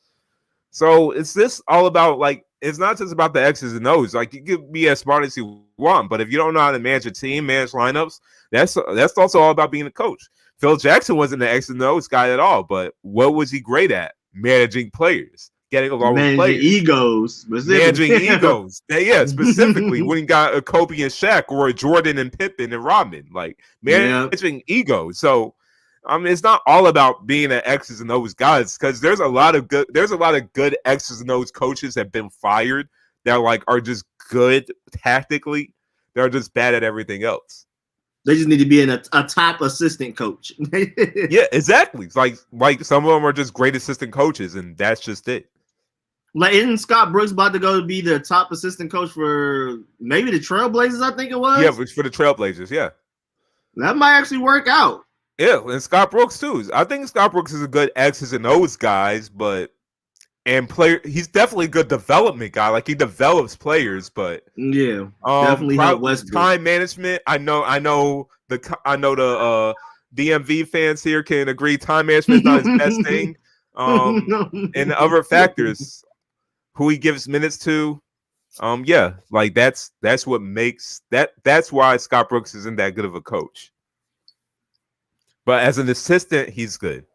So it's this all about, like, it's not just about the X's and O's. Like, you can be as smart as you want, but if you don't know how to manage a team, manage lineups, that's also all about being a coach. Phil Jackson wasn't the X and O's guy at all, but what was he great at? Managing players, getting along with players, managing egos. Yeah, specifically when he got a Kobe and Shaq or a Jordan and Pippen and Rodman, like managing egos. So it's not all about being an X's and O's guys, because there's a lot of good X's and O's coaches that have been fired that are just good tactically. They're just bad at everything else. They just need to be a top assistant coach. Yeah, exactly. It's like some of them are just great assistant coaches, and that's just it. Like, isn't Scott Brooks about to go to be the top assistant coach for maybe the Trailblazers? I think it was. Yeah, for the Trailblazers. Yeah, that might actually work out. Yeah, and Scott Brooks too. I think Scott Brooks is a good X's and O's guys, he's dedefinitely a good development guy. Like, he develops players, but yeah, definitely help Westbrook. Time management. I know the DMV fans here can agree time management is not his best thing. And the other factors, who he gives minutes to. Yeah, like that's what makes that's why Scott Brooks isn't that good of a coach. But as an assistant, he's good.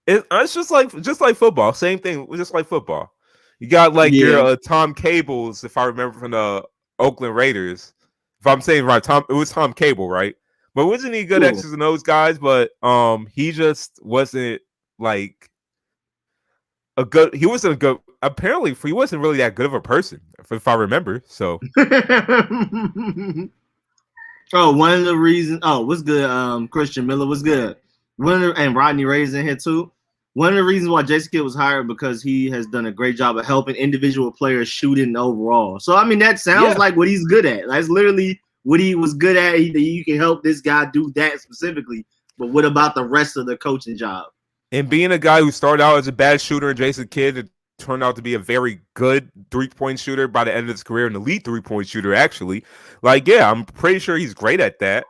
It's just like football. Same thing, just like football. You got your Tom Cables, if I remember, from the Oakland Raiders. If I'm saying right, it was Tom Cable, right? But wasn't he good X's and O's guys? But he just wasn't like a good. He wasn't a good. Apparently, he wasn't really that good of a person, if I remember. So. One of the reasons. What's good? Christian Miller was good. And Rodney Ray's in here too. One of the reasons why Jason Kidd was hired, because he has done a great job of helping individual players shooting overall. So I mean, that sounds like what he's good at. That's literally what he was good at. You can help this guy do that specifically. But what about the rest of the coaching job? And being a guy who started out as a bad shooter, Jason Kidd turned out to be a very good 3-point shooter by the end of his career, an elite 3-point shooter, actually. I'm pretty sure he's great at that.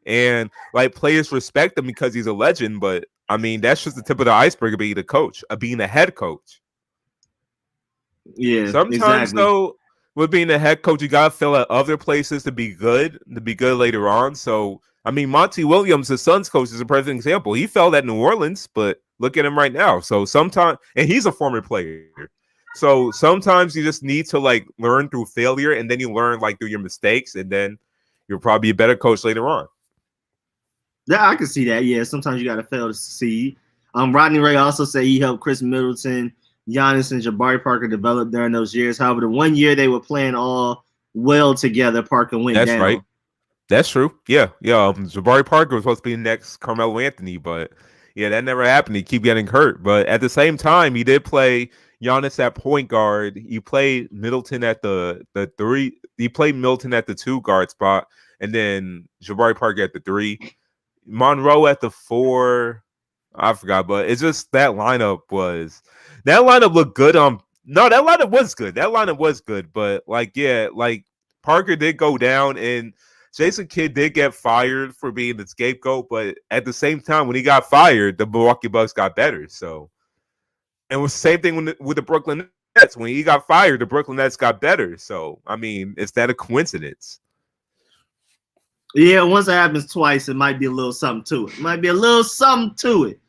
And players respect him because he's a legend, but I mean, that's just the tip of the iceberg of being a coach, of being a head coach. Yeah. Sometimes though, with being a head coach, you gotta fill out other places to be good later on. So I mean, Monty Williams, the Suns coach, is a perfect example. He failed at New Orleans, but look at him right now. So sometimes, and he's a former player. So sometimes you just need to learn through failure, and then you learn through your mistakes, and then you'll probably be a better coach later on. Yeah, I can see that. Yeah, sometimes you got to fail to succeed. Rodney Ray also said he helped Chris Middleton, Giannis, and Jabari Parker develop during those years. However, the one year they were playing all well together. Parker went That's down. right. That's true. Yeah. Jabari Parker was supposed to be the next Carmelo Anthony, but yeah, that never happened. He keep getting hurt. But at the same time, he did play Giannis at point guard. He played Middleton at the three. He played Middleton at the 2 guard spot, and then Jabari Parker at the 3. Monroe at the 4. I forgot, but it's just that lineup looked good. No, that lineup was good. That lineup was good, but like Parker did go down, and Jason Kidd did get fired for being the scapegoat. But at the same time, when he got fired, the Milwaukee Bucks got better. So, and it was the same thing with the Brooklyn Nets. When he got fired, the Brooklyn Nets got better. So, I mean, is that a coincidence? Yeah, once it happens twice, it might be a little something to it.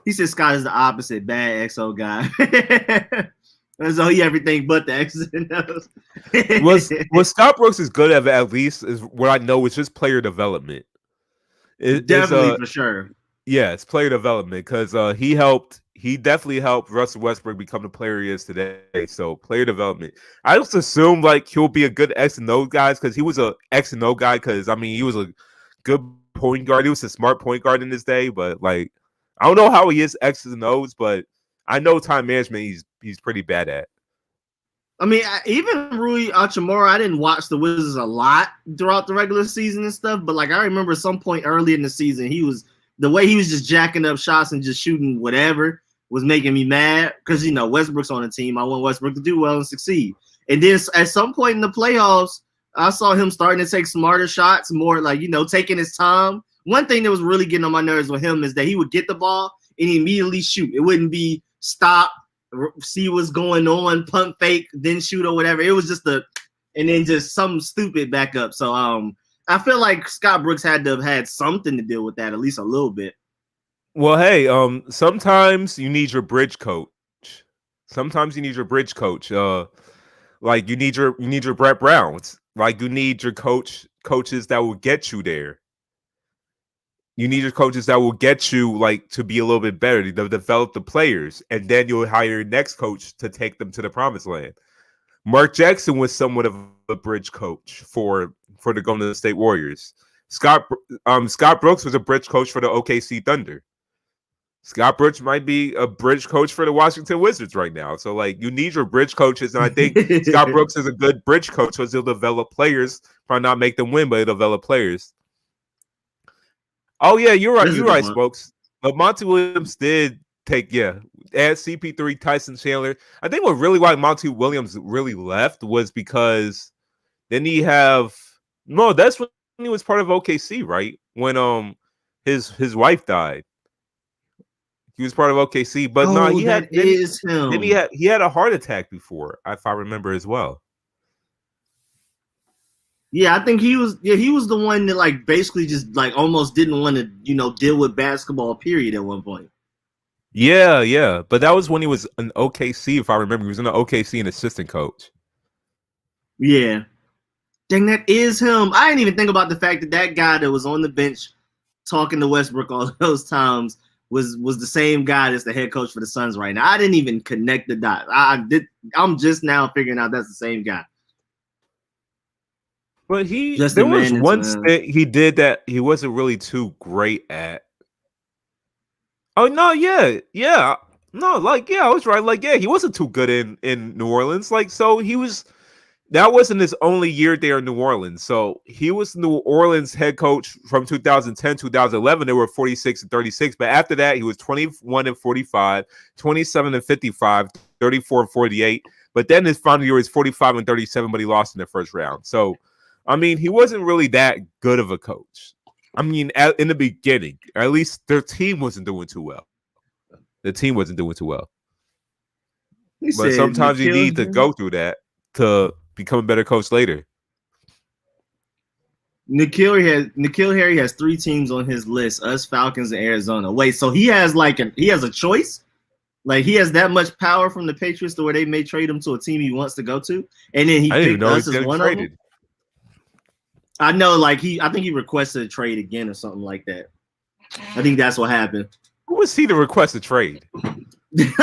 He said Scott is the opposite, bad XO guy. So he everything but the X's and O's. What Scott Brooks is good at least, is what I know, is just player development. Definitely, for sure. Yeah, it's player development, because he definitely helped Russell Westbrook become the player he is today. So player development. I just assume like he'll be a good X and O guy, because he was a X and O guy, because I mean he was a good point guard. He was a smart point guard in his day, but like I don't know how he is X's and O's, but I know time management he's pretty bad at. I mean, even Rui Hachimura, I didn't watch the Wizards a lot throughout the regular season and stuff, but like I remember at some point early in the season, the way he was just jacking up shots and just shooting whatever was making me mad, because Westbrook's on the team. I want Westbrook to do well and succeed. And then at some point in the playoffs, I saw him starting to take smarter shots, more like taking his time. One thing that was really getting on my nerves with him is that he would get the ball and he immediately shoot. It wouldn't be stop, see what's going on, pump fake, then shoot or whatever. It was just and then just something stupid back up. So I feel like Scott Brooks had to have had something to deal with that, at least a little bit. Well, hey, sometimes you need your bridge coach. Like you need your Brett Browns. Like you need your coaches that will get you there. You need your coaches that will get you like to be a little bit better, to develop the players, and then you'll hire your next coach to take them to the promised land. Mark Jackson was somewhat of a bridge coach for the Golden State Warriors. Scott Brooks was a bridge coach for the OKC Thunder. Scott Brooks might be a bridge coach for the Washington Wizards right now. So like you need your bridge coaches, and I think Scott Brooks is a good bridge coach because he'll develop players, probably not make them win, but he'll develop players. Oh yeah, you're right. You're right, Spokes. But Monty Williams did add CP3, Tyson Chandler. I think why Monty Williams really left was because then that's when he was part of OKC, right? When his wife died. He was part of OKC, but he had a heart attack before, if I remember as well. Yeah, I think he was the one that like basically just like almost didn't want to, deal with basketball, period, at one point. Yeah. But that was when he was an OKC, if I remember. He was in the OKC and assistant coach. Yeah. Dang, that is him. I didn't even think about the fact that guy that was on the bench talking to Westbrook all those times was the same guy that's the head coach for the Suns right now. I didn't even connect the dots. I'm just now figuring out that's the same guy. But there was one stint he did that he wasn't really too great at. Oh no, yeah. No, I was right. Like, yeah, he wasn't too good in New Orleans. Like, so that wasn't his only year there in New Orleans. So he was New Orleans head coach from 2010, 2011. They were 46-36. But after that, he was 21-45, 27-55, 34-48. But then his final year was 45-37, but he lost in the first round. So I mean, he wasn't really that good of a coach. I mean, in the beginning, at least their team wasn't doing too well. But sometimes you need to go through that to become a better coach later. N'Keal Harry has 3 teams on his list: us, Falcons, and Arizona. Wait, so he has a choice? Like he has that much power from the Patriots to where they may trade him to a team he wants to go to, and then he picked us as one of them. I know, I think he requested a trade again or something like that. I think that's what happened. Who was he to request a trade? Man,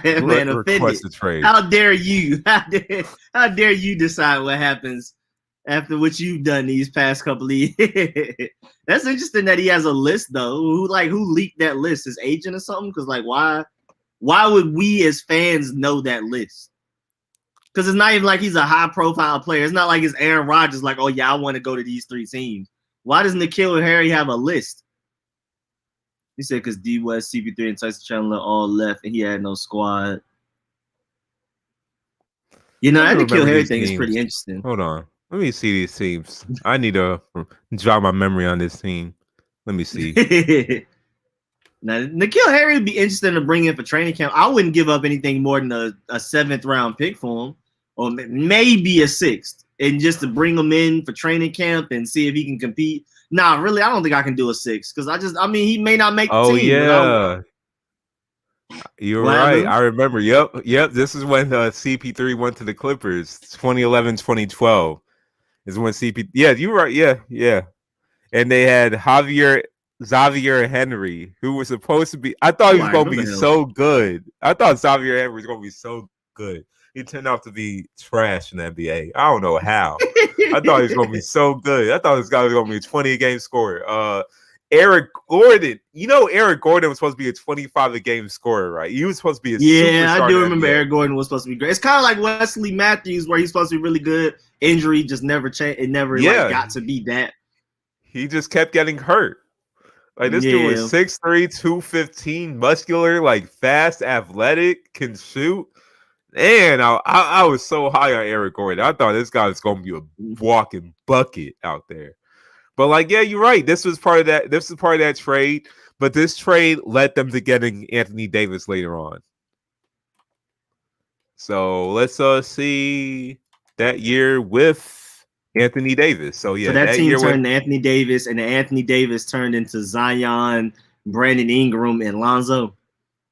offended. Request a trade. How dare you? How dare you decide what happens after what you've done these past couple of years? That's interesting that he has a list though. Who leaked that list? His agent or something? Because like why would we as fans know that list? Because it's not even like he's a high profile player. It's not like it's Aaron Rodgers, like, oh yeah, I want to go to these 3 teams. Why does N'Keal Harry have a list? He said because D West, CP3, and Tyson Chandler all left and he had no squad. You know, that N'Keal Harry thing is pretty interesting. Hold on. Let me see these teams. I need to jog my memory on this team. Let me see. Now, N'Keal Harry would be interesting to bring in for training camp. I wouldn't give up anything more than a 7th round pick for him, or maybe a 6th, and just to bring him in for training camp and see if he can compete. Nah, really, I don't think I can do a 6 because he may not make the team. Oh, yeah. You're right. I remember. Yep. This is when CP3 went to the Clippers, 2011, 2012. Is when CP. Yeah, you're right. Yeah. And they had Xavier Henry, who was supposed to be. I thought he was going to be so good. I thought Xavier Henry was going to be so good. He turned out to be trash in the NBA. I don't know how. I thought he was going to be so good. I thought this guy was going to be a 20-game scorer. Eric Gordon. You know, Eric Gordon was supposed to be a 25-a-game scorer, right? He was supposed to be a superstar. I do remember Eric Gordon was supposed to be great. It's kind of like Wesley Matthews, where he's supposed to be really good. Injury just never changed. It never got to be that. He just kept getting hurt. Like this dude was 6'3", 215, muscular, like fast, athletic, can shoot. And I was so high on Eric Gordon. I thought this guy was going to be a walking bucket out there. But like, yeah, you're right. This was part of that. This was part of that trade. But this trade led them to getting Anthony Davis later on. So let's see that year with Anthony Davis. So yeah, so that team turned to Anthony Davis, and Anthony Davis turned into Zion, Brandon Ingram, and Lonzo.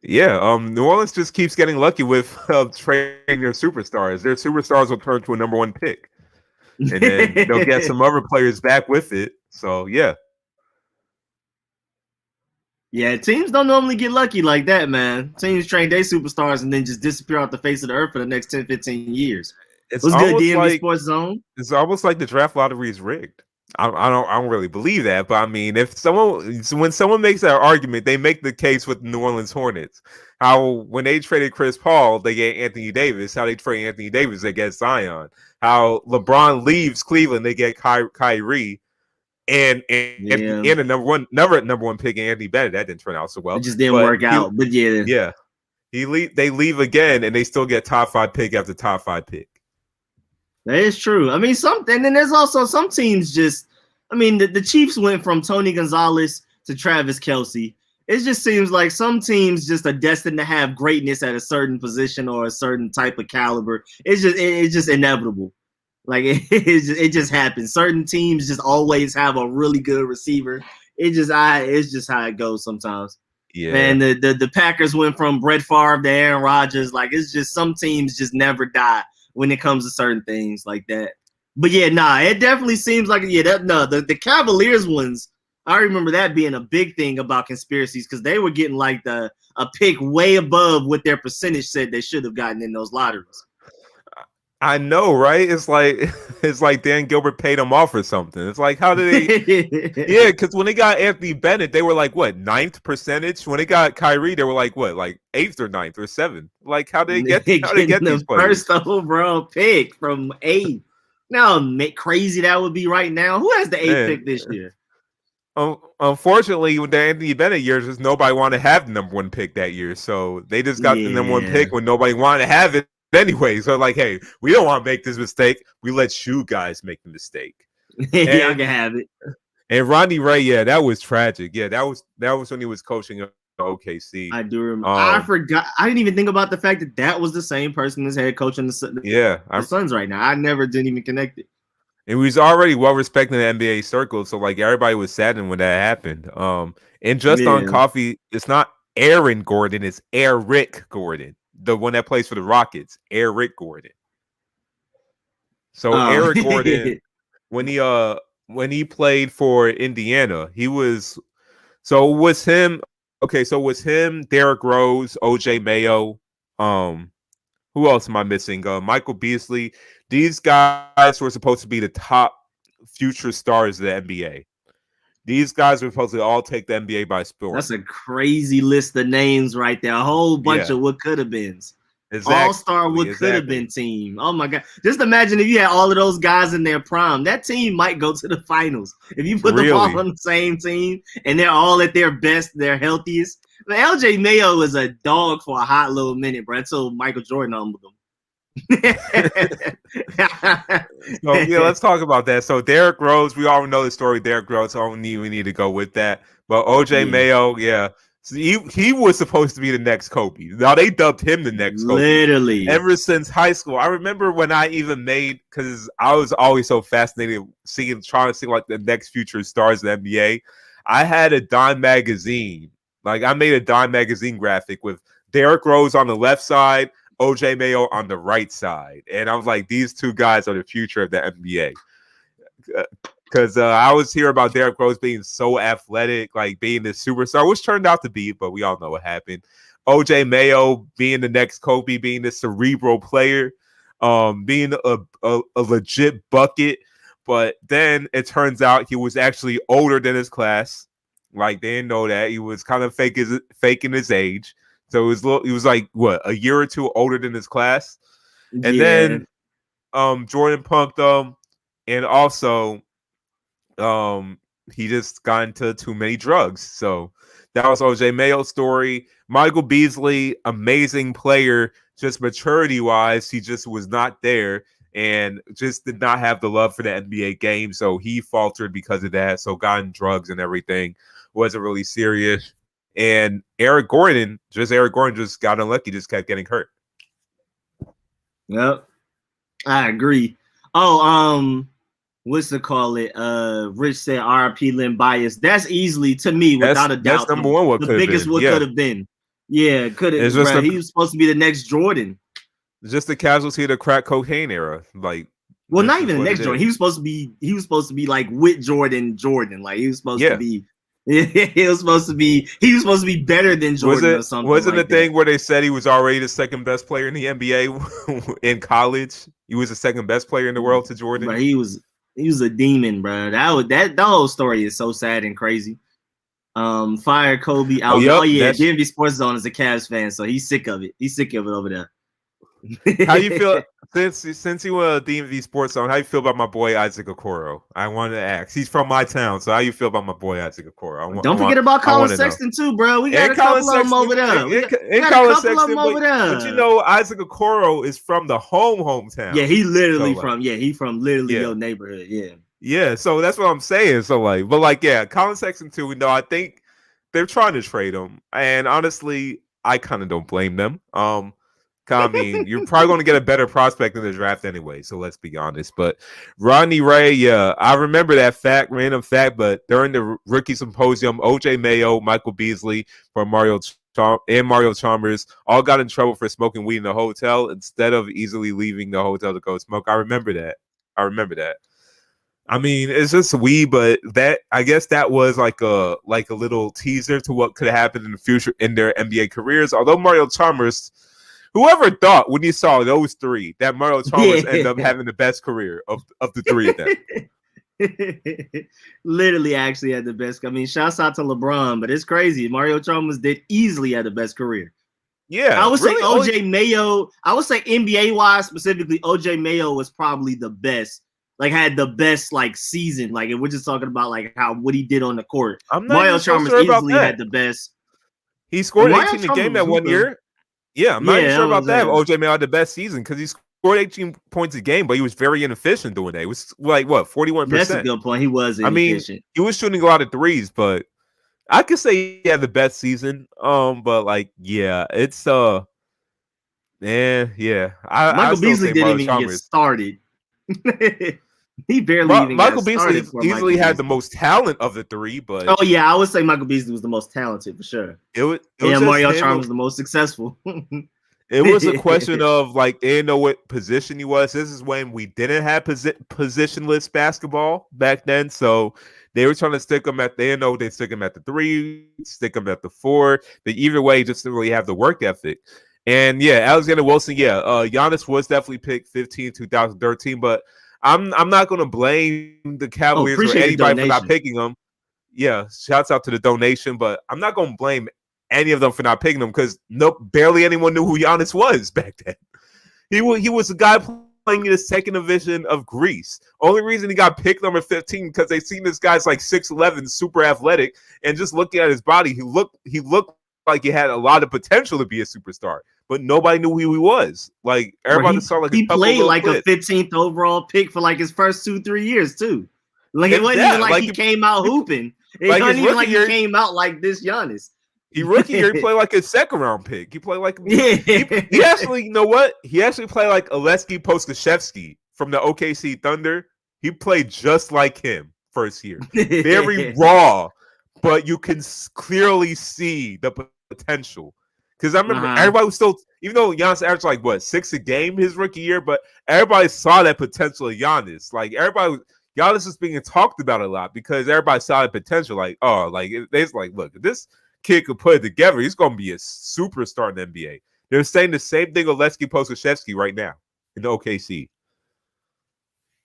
Yeah, New Orleans just keeps getting lucky with trading their superstars. Their superstars will turn to a number 1 pick, and then they'll get some other players back with it. So yeah. Yeah, teams don't normally get lucky like that, man. Teams trade their superstars and then just disappear off the face of the earth for the next 10, 15 years. What's good, DMV Sports Zone? It's almost like the draft lottery is rigged. I don't really believe that, but I mean, when someone makes that argument, they make the case with the New Orleans Hornets. How when they traded Chris Paul, they get Anthony Davis. How they trade Anthony Davis, they get Zion. How LeBron leaves Cleveland, they get Kyrie, and a number one pick, Anthony Bennett. That didn't turn out so well. It just didn't work out. But yeah, they leave again, and they still get top 5 pick after top 5 pick. That is true. I mean, and then there's also some teams the Chiefs went from Tony Gonzalez to Travis Kelce. It just seems like some teams just are destined to have greatness at a certain position or a certain type of caliber. It's just inevitable. Like it just happens. Certain teams just always have a really good receiver. It's just how it goes sometimes. Yeah. And the Packers went from Brett Favre to Aaron Rodgers. Like it's just some teams just never die when it comes to certain things like that. But yeah, it definitely seems like the Cavaliers ones, I remember that being a big thing about conspiracies because they were getting like a pick way above what their percentage said they should have gotten in those lotteries. I know, right? It's like Dan Gilbert paid them off or something. It's like, how did they? Yeah, because when they got Anthony Bennett, they were like what 9th percentage. When they got Kyrie, they were like what 8th or 9th or 7th. Like how they get the first overall pick from 8th? Now, crazy that would be right now. Who has the 8th pick this year? Unfortunately, with the Anthony Bennett years, just nobody wanted to have the number 1 pick that year, so they just got the number 1 pick when nobody wanted to have it. Anyway, so like, hey, we don't want to make this mistake. We let you guys make the mistake. Y'all can have it. And Rodney Ray, that was tragic. Yeah, that was when he was coaching OKC. I do remember. I forgot. I didn't even think about the fact that was the same person as head coach in the Suns right now. I didn't even connect it. And he was already well respected in the NBA circle, so like everybody was saddened when that happened. And just on coffee, it's not Aaron Gordon, it's Eric Gordon. The one that plays for the Rockets, Eric Gordon. So Eric Gordon, when he played for Indiana, it was him, okay, so it was him, Derrick Rose, OJ Mayo. Who else am I missing? Michael Beasley. These guys were supposed to be the top future stars of the NBA. These guys were supposed to all take the NBA by storm. That's a crazy list of names right there. A whole bunch of what could have been. Exactly. All-star what could have been team. Oh my God. Just imagine if you had all of those guys in their prime. That team might go to the finals. If you put them all on the same team and they're all at their best, their healthiest. But LJ Mayo was a dog for a hot little minute, bro, until Michael Jordan humbled him. So yeah, let's talk about that. So Derrick Rose, we all know the story of Derrick Rose, so we need to go with that. But OJ Mayo, yeah. So he was supposed to be the next Kobe. Now they dubbed him the next Kobe. Literally. Ever since high school. I remember when I even made, because I was always so fascinated trying to see like the next future stars of the NBA. I had a Dime magazine. Like I made a Dime magazine graphic with Derrick Rose on the left side, OJ Mayo on the right side. And I was like, these two guys are the future of the NBA. Because I always hear about Derrick Rose being so athletic, like being this superstar, which turned out to be, but we all know what happened. OJ Mayo being the next Kobe, being the cerebral player, being a legit bucket. But then it turns out he was actually older than his class. Like they didn't know that. He was kind of faking his age. So he was like, what, a year or two older than his class? And then Jordan punked him. And also, he just got into too many drugs. So that was OJ Mayo's story. Michael Beasley, amazing player, just maturity-wise, he just was not there and just did not have the love for the NBA game. So he faltered because of that. So got in drugs and everything. Wasn't really serious. And Eric Gordon just got unlucky, just kept getting hurt. Yep. I agree. Oh, what's to call it? Rich said RP Len Bias. That's easily, to me, without a doubt, that's number one. What the biggest been. what could have been. Yeah, could have. He was supposed to be the next Jordan. Just the casualty of the crack cocaine era. Like, well, not even the next Jordan. He was supposed to be like with Jordan. Like he was supposed to be. He was supposed to be better than Jordan or something. Wasn't like the thing where they said he was already the second best player in the NBA in college? He was the second best player in the world to Jordan. But he was a demon, bro. The whole story is so sad and crazy. Fire Kobe out. Oh yeah, DMV Sports Zone is a Cavs fan, so he's sick of it. He's sick of it over there. How you feel since you were a DMV Sports Zone? How you feel about my boy Isaac Okoro? I wanted to ask. He's from my town, so how you feel about my boy Isaac Okoro? Don't forget about Colin Sexton too, bro. We got a couple of them over there. But you know, Isaac Okoro is from the hometown. Yeah, he literally from your neighborhood. Yeah. Yeah, so that's what I'm saying. So Colin Sexton too. I think they're trying to trade him, and honestly, I kind of don't blame them. I mean, you're probably going to get a better prospect in the draft anyway, so let's be honest. But Rodney Ray, yeah, I remember that random fact, but during the rookie symposium, OJ Mayo, Michael Beasley, Mario Chalmers all got in trouble for smoking weed in the hotel instead of easily leaving the hotel to go smoke. I remember that. I mean, it's just weed, but I guess that was like a little teaser to what could happen in the future in their NBA careers. Although Mario Chalmers, whoever thought when you saw those three that Mario Chalmers ended up having the best career of the three of them? Literally, actually had the best. I mean, shouts out to LeBron, but it's crazy. Mario Chalmers did easily have the best career. Yeah, I would say OJ Mayo. I would say NBA wise specifically, OJ Mayo was probably the best. Like had the best season. Like if we're just talking about what he did on the court. Mario Chalmers easily had the best. He scored 18 a game that 1 year. Yeah, I'm not even sure about that. OJ Mayo had the best season because he scored 18 points a game, but he was very inefficient doing that. It was 41%. That's a good point. He was inefficient. I mean, he was shooting a lot of threes, but I could say he had the best season. But it's Michael Beasley didn't even get started. He barely even Michael Beasley easily had the most talent of the three, but I would say Michael Beasley was the most talented for sure. Mario Chalmers was the most successful. It was a question of they didn't know what position he was. This is when we didn't have positionless basketball back then, so They were trying to stick him at they stick him at the 3, stick him at the 4. But either way, he just didn't really have the work ethic. And yeah, Alexander Wilson, Giannis was definitely picked 15, 2013, but I'm not going to blame the Cavaliers or anybody for not picking him. Yeah, shouts out to the donation, but I'm not going to blame any of them for not picking him because barely anyone knew who Giannis was back then. He was a guy playing in the second division of Greece. Only reason he got picked number 15 because they seen this guy's like 6'11", super athletic, and just looking at his body, he looked like he had a lot of potential to be a superstar, but nobody knew who he was. Like everybody saw like he played like a 15th overall pick for like his first 2-3 years too. Like it wasn't even like he came out hooping. It wasn't even like he came out like this Giannis. He rookie year, he played like a second round pick. He played like he actually, you know what? He actually played like Oleksiy Pokusevski from the OKC Thunder. He played just like him first year. Very raw, but you can clearly see the potential. Because I remember everybody was still, even though Giannis averaged like 6 a game his rookie year, but everybody saw that potential of Giannis. Like Giannis is being talked about a lot because everybody saw the potential. Like, it's like, look, this kid could put it together. He's going to be a superstar in the NBA. They're saying the same thing of Oleksiy Pokusevski right now in the OKC.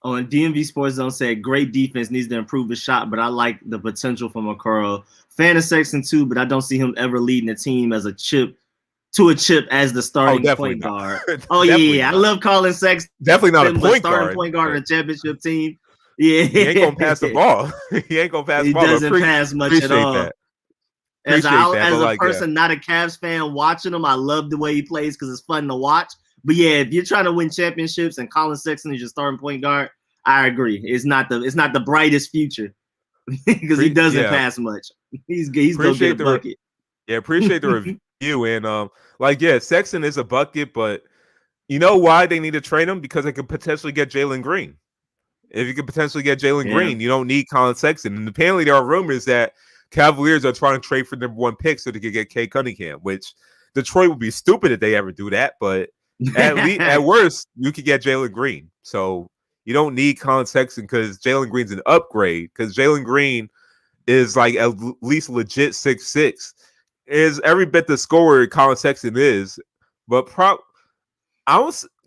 Oh, and DMV Sports Zone said great defense needs to improve his shot, but I like the potential from Okoro. Fan of Sexton too, but I don't see him ever leading a team as a chip as the starting point guard. Oh yeah, I love calling Sexton. Definitely not a point guard on a championship team. Yeah, he ain't gonna pass the ball. He ain't gonna pass the ball. He doesn't pass much at all. That. As a person, not a Cavs fan, watching him, I love the way he plays because it's fun to watch. But yeah, if you're trying to win championships and Colin Sexton is your starting point guard, I agree. It's not the brightest future because he doesn't pass much. He's gonna get a bucket. Appreciate the review. And Sexton is a bucket, but you know why they need to trade him? Because they could potentially get Jalen Green. If you could potentially get Jalen Green, you don't need Colin Sexton. And apparently there are rumors that Cavaliers are trying to trade for number 1 pick so they could get Kay Cunningham, which Detroit would be stupid if they ever do that. But at worst, you could get Jalen Green. So you don't need Colin Sexton because Jalen Green's an upgrade. Because Jalen Green is like at least legit 6'6", is every bit the scorer Colin Sexton is. But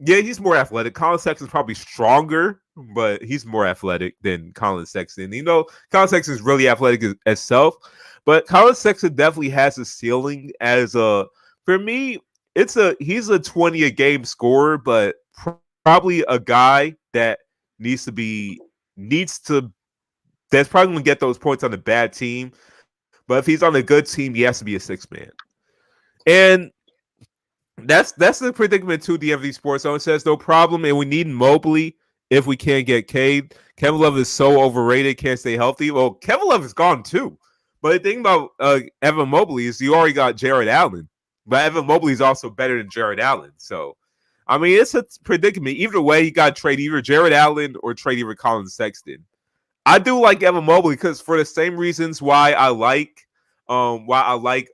he's more athletic. Colin Sexton's probably stronger, but he's more athletic than Colin Sexton. You know, Colin Sexton is really athletic itself, but Colin Sexton definitely has a ceiling for me, he's a 20 a game scorer, but probably a guy that that's probably going to get those points on a bad team. But if he's on a good team, he has to be a 6-man. And that's the predicament too. DMV Sports Zone says no problem, and we need Mobley if we can't get Cade. Kevin Love is so overrated, can't stay healthy. Well, Kevin Love is gone too. But the thing about Evan Mobley is you already got Jared Allen, but Evan Mobley is also better than Jared Allen. So, I mean, it's a predicament. Either way, you got to trade either Jared Allen or trade either Colin Sexton. I do like Evan Mobley because for the same reasons why I like DeAndre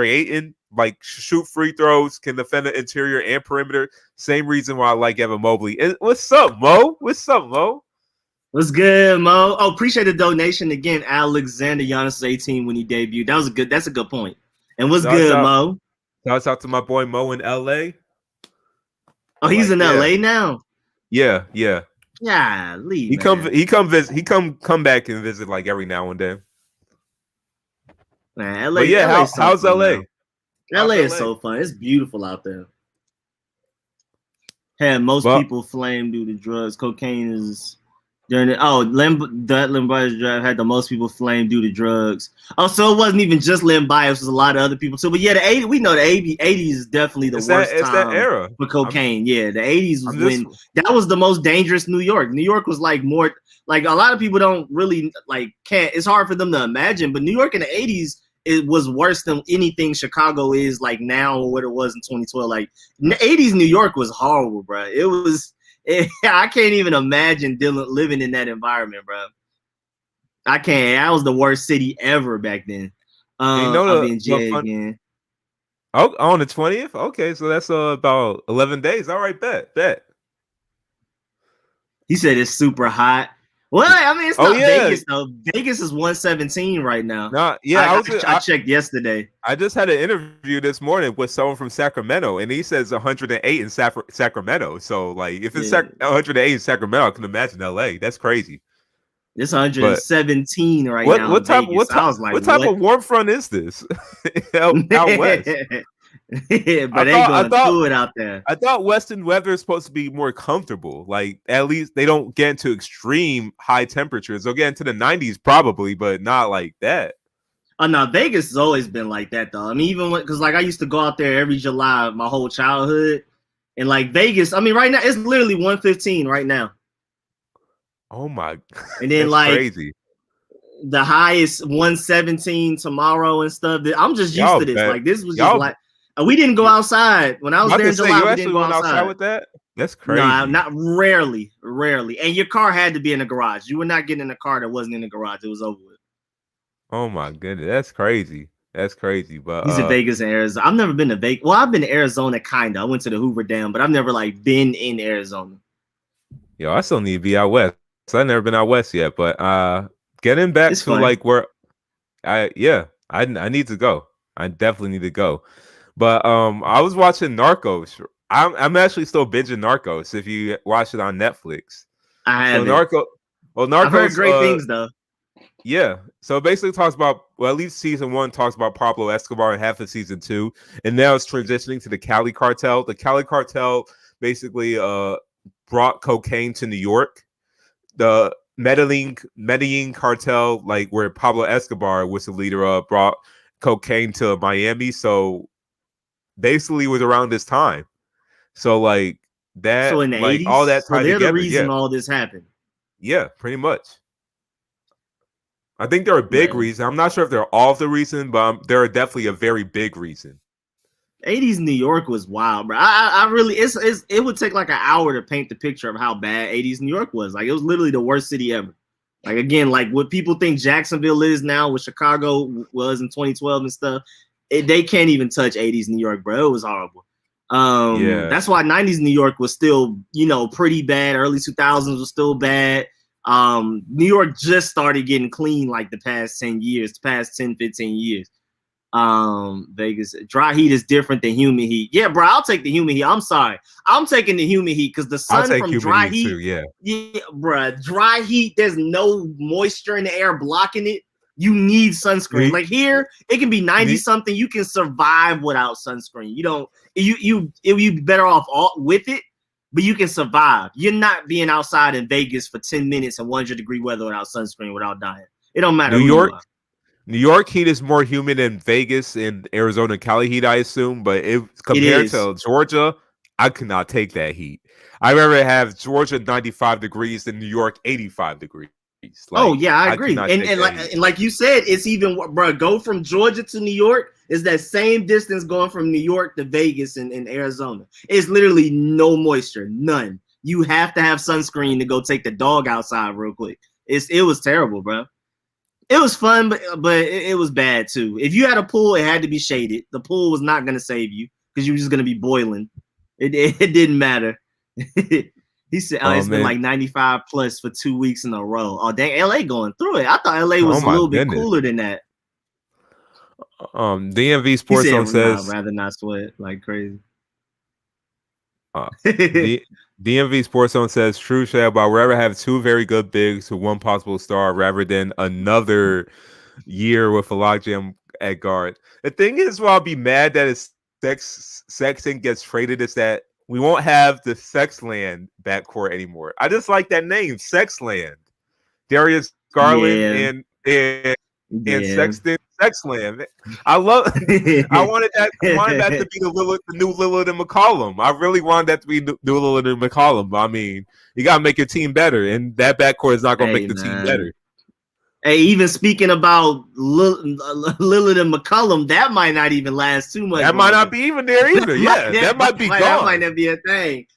Ayton. Like shoot free throws, can defend the interior and perimeter. Same reason why I like Evan Mobley. And what's up, Mo? What's good, Mo? Oh, appreciate the donation again. Alexander Giannis 18 when he debuted. That's a good point. And what's good, Mo? Shouts out to my boy Mo in LA. Oh, he's in LA now. Yeah. Yeah, leave. He come back and visit like every now and then. Man, LA. But yeah, how's LA? LA is so fun. It's beautiful out there. Had most people flame due to drugs. Cocaine is during it. Oh, Len Bias draft had the most people flame due to drugs. Oh, so it wasn't even just Len Bias. It was a lot of other people too. But yeah, the 80s, we know the 80s is definitely the worst time that era for cocaine. The 80s was when that was the most dangerous New York. New York was like more like a lot of people don't really can't. It's hard for them to imagine. But New York in the 80s. It was worse than anything Chicago is like now or what it was in 2012. Like in the 80s, New York was horrible, bro. I can't even imagine living in that environment, bro. I can't. That was the worst city ever back then. I'll be in jail again. Oh, on the 20th? Okay, so that's about 11 days. All right, bet. He said it's super hot. Well, I mean, it's Oh, not yeah. Vegas though. Vegas is 117 right now. No, yeah, I checked yesterday. I just had an interview this morning with someone from Sacramento, and he says 108 in Sacramento. So, like, if it's 108 in Sacramento, I can imagine LA. That's crazy. It's 117 right now. What type of warm front is this? out west. Yeah, but they going through it out there. I thought Western weather is supposed to be more comfortable. Like, at least they don't get into extreme high temperatures. They'll get into the 90s probably, but not like that. Oh no, Vegas has always been like that though. I mean, even because like I used to go out there every July my whole childhood, and like Vegas, I mean, right now it's literally 115 right now. Oh my! And then like crazy. The highest 117 tomorrow and stuff. I'm just used to this. Like this was just like. We didn't go outside when I was there in July. We didn't go outside with that. That's crazy. No, not rarely. And your car had to be in the garage. You were not getting in a car that wasn't in the garage. It was over with. Oh my goodness, that's crazy. But he's in Vegas and Arizona. I've never been to Vegas. Well, I've been to Arizona kinda. I went to the Hoover Dam, but I've never like been in Arizona. Yo, I still need to be out west. So I've never been out west yet. But getting back to like where I need to go. I definitely need to go. But I was watching Narcos. I'm actually still binging Narcos. If you watch it on Netflix, I have. Narcos. I've heard great things though. Yeah. So it basically talks about, well, at least season 1 talks about Pablo Escobar and half of season 2, and now it's transitioning to the Cali Cartel. The Cali Cartel basically brought cocaine to New York. The Medellin Cartel, like where Pablo Escobar was the leader of, brought cocaine to Miami. So basically was around this time. So like that, so in the like 80s, all that time they're together, the reason all this happened. Yeah, pretty much. I think they're a big reason. I'm not sure if they're all the reason, but they're definitely a very big reason. 80s New York was wild, bro. I really, it would take like an hour to paint the picture of how bad 80s New York was. Like it was literally the worst city ever. Like again, like what people think Jacksonville is now, what Chicago was in 2012 and stuff. They can't even touch 80s New York, bro. It was horrible. That's why 90s New York was still, pretty bad. Early 2000s was still bad. New York just started getting clean like the past 10 years, the past 10, 15 years. Vegas, dry heat is different than humid heat. Yeah, bro, I'll take the humid heat. I'm sorry. I'm taking the humid heat because the sun from dry heat, too, yeah, bro, dry heat, there's no moisture in the air blocking it. You need sunscreen. Like here, it can be 90 something. You can survive without sunscreen. You'd be better off with it, but you can survive. You're not being outside in Vegas for 10 minutes in 100-degree weather without sunscreen, without dying. It don't matter. New York heat is more humid than Vegas and Arizona, Cali heat, I assume. But compared to Georgia, I could not take that heat. I'd rather have Georgia 95 degrees than New York 85 degrees. Like, I agree. And like you said, it's even, bro, go from Georgia to New York is that same distance going from New York to Vegas and Arizona. It's literally no moisture, none. You have to have sunscreen to go take the dog outside real quick. It was terrible, bro. It was fun, but it was bad too. If you had a pool, it had to be shaded. The pool was not going to save you because you were just going to be boiling. It didn't matter. He said, it's been like 95 plus for 2 weeks in a row. Oh, dang, LA going through it. I thought LA was a little bit cooler than that. DMV Sports Zone says, I'd rather not sweat like crazy. DMV Sports Zone says, true, Shab, I'd rather have 2 very good bigs to 1 possible star rather than another year with a logjam at guard. The thing is, why I'll be mad that it's Sexton gets traded is that we won't have the Sexland backcourt anymore. I just like that name, Sexland. Darius Garland and Sexton, Sexland. I wanted that to be the new Lillard and McCollum. I really wanted that to be new Lillard and McCollum. I mean, you gotta make your team better, and that backcourt is not gonna make the team better. Hey, even speaking about Lillard and McCollum, that might not even last too much. That might not be even there either. that might be gone. That might not be a thing.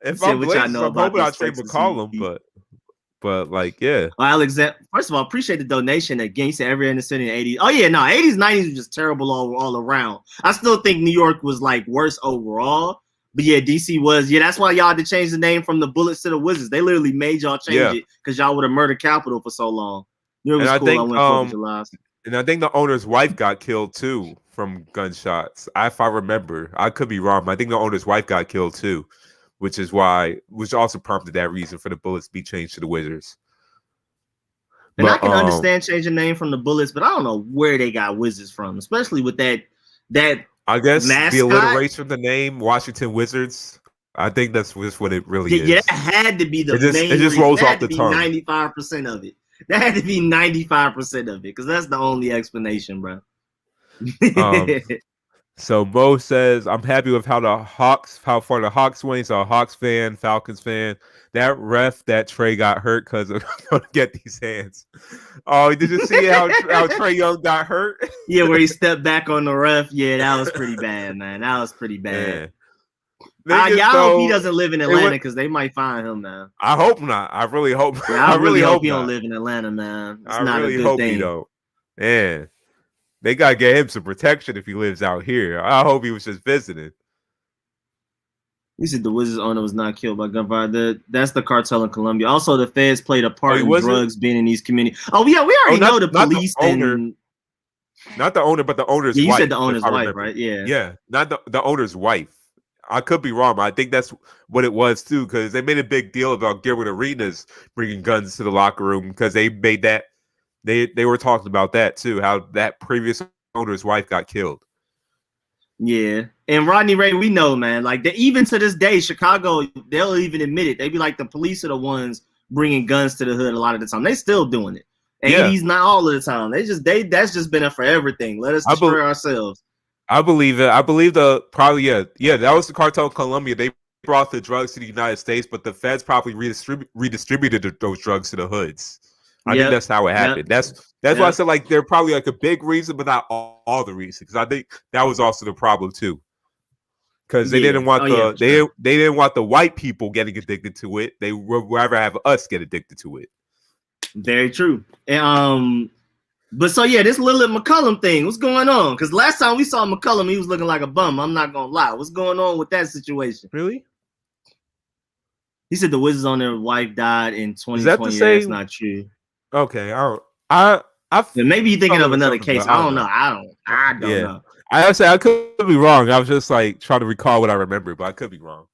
If I'm Blazers, I'm hoping I'll trade McCollum, but like, yeah. Well, Alexander, first of all, appreciate the donation again. He said every in the city in the 80s. Oh, yeah, no, 80s, 90s was just terrible all around. I still think New York was like worse overall, But yeah, DC was. Yeah, that's why y'all had to change the name from the Bullets to the Wizards. They literally made y'all change it because y'all would have murdered Capital for so long. You know, it was And cool. I went 4th of July. And I think the owner's wife got killed too from gunshots. If I remember, I could be wrong. But I think the owner's wife got killed too, which also prompted that reason for the Bullets to be changed to the Wizards. And I can understand changing the name from the Bullets, but I don't know where they got Wizards from, especially with that I guess mascot. The alliteration of the name Washington Wizards. I think that's just what it really is. Yeah, that had to be the main. It just rolls off the tongue. 95% of it. That had to be 95% of it, because that's the only explanation, bro. So Mo says, I'm happy with how far the Hawks went. So a Hawks fan, Falcons fan. That ref, that Trey got hurt because of going to get these hands. Oh, did you see how Trey Young got hurt? Yeah, where he stepped back on the ref. Yeah, that was pretty bad, man. That was pretty bad. I hope he doesn't live in Atlanta because they might find him, man. I hope not. I really hope. Yeah, I really hope he don't live in Atlanta, man. It's not really a good hope thing. He don't. Man, they gotta get him some protection if he lives out here. I hope he was just visiting. You said the Wizards owner was not killed by gunfire. That's the cartel in Colombia. Also, the feds played a part in drugs being in these communities. Oh yeah, we already know the police not the owner, but the owner's wife. You said the owner's wife, right? Yeah. Yeah, not the owner's wife. I could be wrong, but I think that's what it was too, because they made a big deal about Gilbert Arenas bringing guns to the locker room because they made that they were talking about that too, how that previous owner's wife got killed. Yeah, and Rodney Ray, we know, man. Like even to this day, Chicago, they'll even admit it. They be like the police are the ones bringing guns to the hood a lot of the time. They still doing it. 80s, not all of the time. That's just been a forever thing. Let us destroy ourselves. I believe it. I believe that was the cartel in Colombia. They brought the drugs to the United States, but the feds probably redistributed those drugs to the hoods. I think that's how it happened. That's why I said like they're probably like a big reason, but not all the reason. Because I think that was also the problem too. Because they didn't want they didn't want the white people getting addicted to it. They would rather have us get addicted to it. Very true. And but so yeah, this Lillard McCollum thing, what's going on? Because last time we saw McCollum, he was looking like a bum. I'm not gonna lie. What's going on with that situation? Really? He said the Wizards on their wife died in 2020. That's not true. Okay, maybe you're thinking of another case. I don't know. I don't know. I could be wrong. I was just like trying to recall what I remember, but I could be wrong.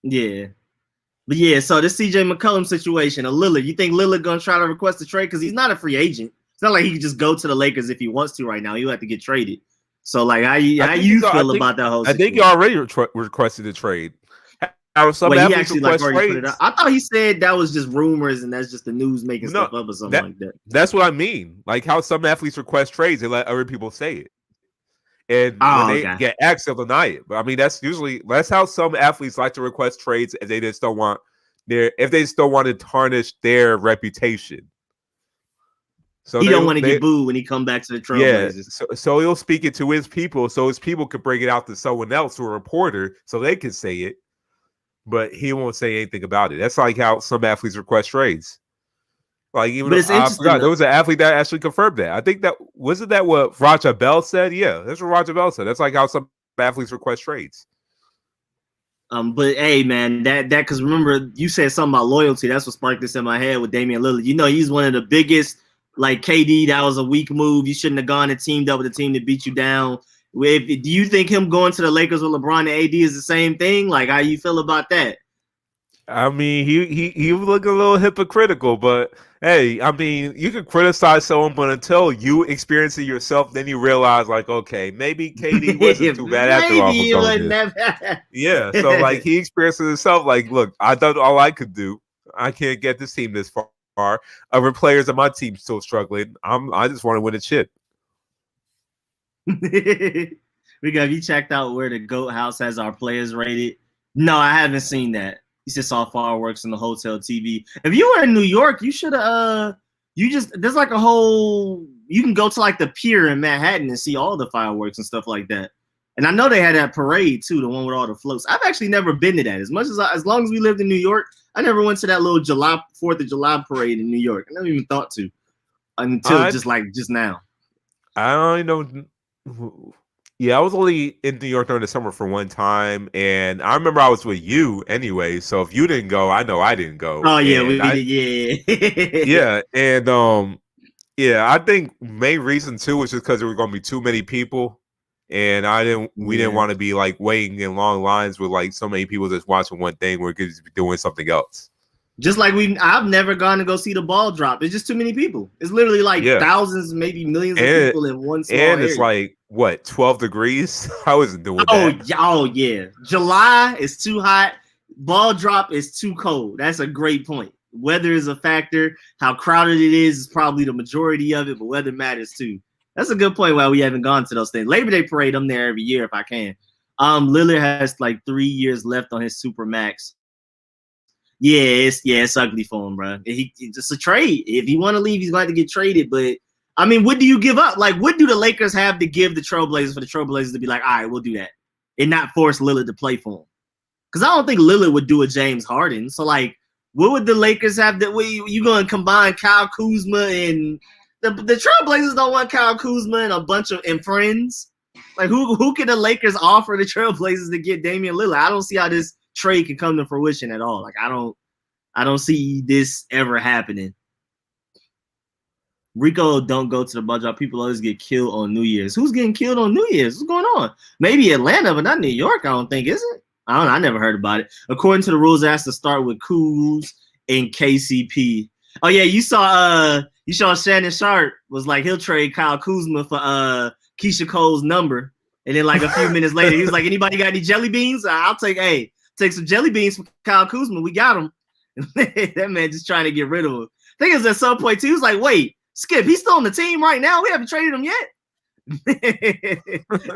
Yeah. But yeah, so this CJ McCollum situation, Lillard, you think Lillard gonna try to request a trade? Because he's not a free agent. It's not like he can just go to the Lakers if he wants to right now. He'll have to get traded. So like, how you feel about that whole situation? I think he already requested a trade. He actually already put it out. I thought he said that was just rumors and that's just the news making stuff up or something like that. That's what I mean. Like how some athletes request trades, they let other people say it. And when they get asked, they'll deny it. But I mean, that's how some athletes like to request trades, and they just don't want to tarnish their reputation. So he don't want to get booed when he come back to the Trailblazers. Yeah, so he'll speak it to his people, so his people could bring it out to someone else, or a reporter, so they can say it. But he won't say anything about it. That's like how some athletes request trades. Like even I forgot, there was an athlete that actually confirmed that. I think that wasn't that what Raja Bell said. Yeah, that's what Raja Bell said. That's like how some athletes request trades. But hey, man, that because remember you said something about loyalty. That's what sparked this in my head with Damian Lillard. You know, he's one of the biggest. Like KD, that was a weak move. You shouldn't have gone and teamed up with a team that beat you down. Do you think him going to the Lakers with LeBron and AD is the same thing? Like, how you feel about that? I mean, he was looking a little hypocritical, but hey, I mean, you can criticize someone, but until you experience it yourself, then you realize, like, okay, maybe KD wasn't too bad after all. Yeah, so like he experienced it himself. Like, look, I done all I could do. I can't get this team this far. Other players on my team still struggling. I just want to win a chip. Have you checked out where the Goat House has our players rated? No, I haven't seen that. You just saw fireworks in the hotel TV. If you were in New York, you should there's like a whole, you can go to like the pier in Manhattan and see all the fireworks and stuff like that. And I know they had that parade too, the one with all the floats. I've actually never been to that. As long as we lived in New York, I never went to that little 4th of July parade in New York. I never even thought to until just now. I don't know. Yeah, I was only in New York during the summer for one time, and I remember I was with you anyway. So if you didn't go, I know I didn't go. Oh yeah, we And did. Yeah. yeah, and yeah, I think main reason too was just because there were going to be too many people, and we didn't want to be like waiting in long lines with like so many people just watching one thing. We could just be doing something else. Just like I've never gone to go see the ball drop. It's just too many people. It's literally like thousands, maybe millions of people in one small area. And it's like what, 12 degrees? I wasn't doing that. Oh yeah. July is too hot. Ball drop is too cold. That's a great point. Weather is a factor. How crowded it is probably the majority of it, but weather matters too. That's a good point why we haven't gone to those things. Labor Day parade, I'm there every year if I can. Lillard has like 3 years left on his super max. Yeah, it's ugly for him, bro. It's a trade. If he want to leave, he's going to get traded. But I mean, what do you give up? Like, what do the Lakers have to give the Trailblazers for the Trailblazers to be like, all right, we'll do that, and not force Lillard to play for him? Because I don't think Lillard would do a James Harden. So like, what would the Lakers have that? You going to combine Kyle Kuzma and the Trailblazers don't want Kyle Kuzma and a bunch of friends. Like, who can the Lakers offer the Trailblazers to get Damian Lillard? I don't see how this trade can come to fruition at all. Like, I don't see this ever happening. Rico, don't go to the ball drop. People always get killed on New Year's. Who's getting killed on New Year's? What's going on? Maybe Atlanta, but not New York. I don't think, is it? I don't know. I never heard about it. According to the rules, it has to start with Kuz and KCP. Oh yeah, you saw Shannon Sharp was like he'll trade Kyle Kuzma for Keisha Cole's number, and then like a few minutes later, he was like, "Anybody got any jelly beans? I'll take some jelly beans from Kyle Kuzma. We got him." That man just trying to get rid of him. I think it was at some point too. He was like, "Wait, Skip, he's still on the team right now. We haven't traded him yet."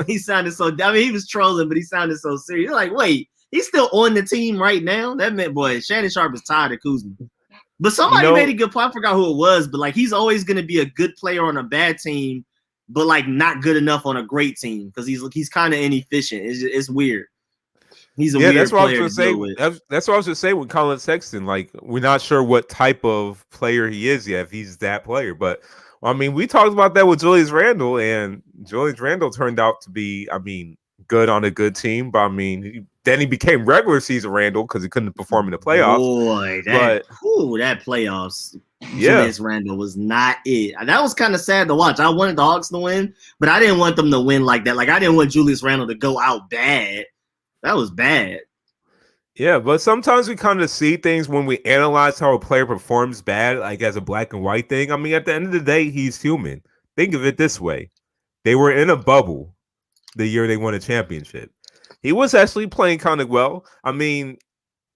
He sounded so. I mean, he was trolling, but he sounded so serious. You're like, "Wait, he's still on the team right now?" That meant, boy, Shannon Sharp is tired of Kuzma. But somebody made a good point. I forgot who it was, but like he's always going to be a good player on a bad team, but like not good enough on a great team because he's kind of inefficient. It's weird. He's a weird that's what player I was going to say. That's what I was going to say with Colin Sexton. Like, we're not sure what type of player he is yet, if he's that player. But I mean, we talked about that with Julius Randle, and Julius Randle turned out to be, I mean, good on a good team. But I mean, then he became regular season Randle because he couldn't perform in the playoffs. Boy, that playoffs. Julius Randle was not it. That was kind of sad to watch. I wanted the Hawks to win, but I didn't want them to win like that. Like, I didn't want Julius Randle to go out bad. That was bad. Yeah, but sometimes we kind of see things when we analyze how a player performs bad, like as a black and white thing. I mean, at the end of the day, he's human. Think of it this way. They were in a bubble the year they won a championship. He was actually playing kind of well. I mean,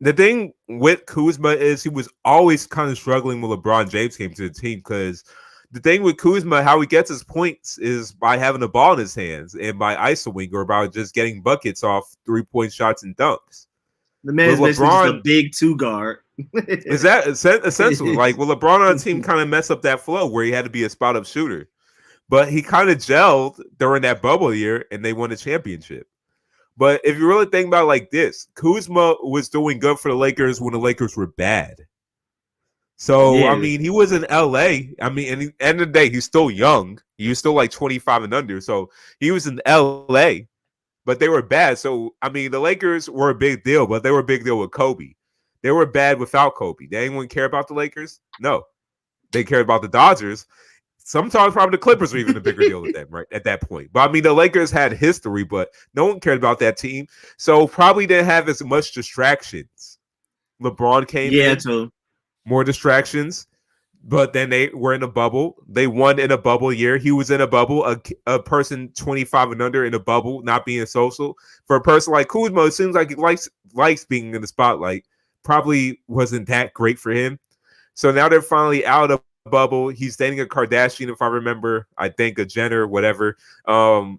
the thing with Kuzma is he was always kind of struggling when LeBron James came to the team because the thing with Kuzma, how he gets his points is by having the ball in his hands and by isoing or by just getting buckets off 3-point shots and dunks. The man is basically just a big two guard. Is that essentially like, well, LeBron on the team kind of messed up that flow where he had to be a spot up shooter, but he kind of gelled during that bubble year and they won the championship. But if you really think about it like this, Kuzma was doing good for the Lakers when the Lakers were bad. So, I mean, he was in LA. I mean, at the end of the day, he's still young. He was still like 25 and under. So he was in LA, but they were bad. So, I mean, the Lakers were a big deal, but they were a big deal with Kobe. They were bad without Kobe. Did anyone care about the Lakers? No. They cared about the Dodgers. Sometimes probably the Clippers were even a bigger deal with them right at that point. But I mean, the Lakers had history, but no one cared about that team. So probably didn't have as much distractions. LeBron came in. Too. More distractions, but then they were in a bubble. They won in a bubble year. He was in a bubble, a person 25 and under in a bubble, not being social. For a person like Kuzma, it seems like he likes being in the spotlight. Probably wasn't that great for him. So now they're finally out of the bubble. He's dating a Kardashian, if I remember. I think a Jenner, whatever. And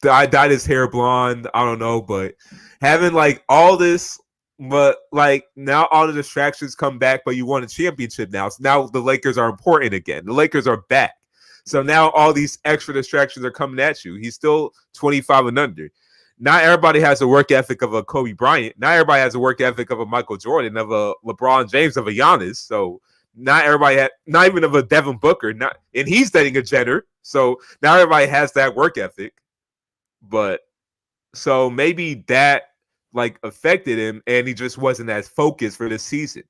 I dyed his hair blonde. I don't know, but having like all this. But like now all the distractions come back, but you won a championship now. So now the Lakers are important again. The Lakers are back. So now all these extra distractions are coming at you. He's still 25 and under. Not everybody has a work ethic of a Kobe Bryant. Not everybody has a work ethic of a Michael Jordan, of a LeBron James, of a Giannis. So not everybody had, not even of a Devin Booker, and he's dating a Jenner, so now everybody has that work ethic. But so maybe that like affected him, and he just wasn't as focused for this season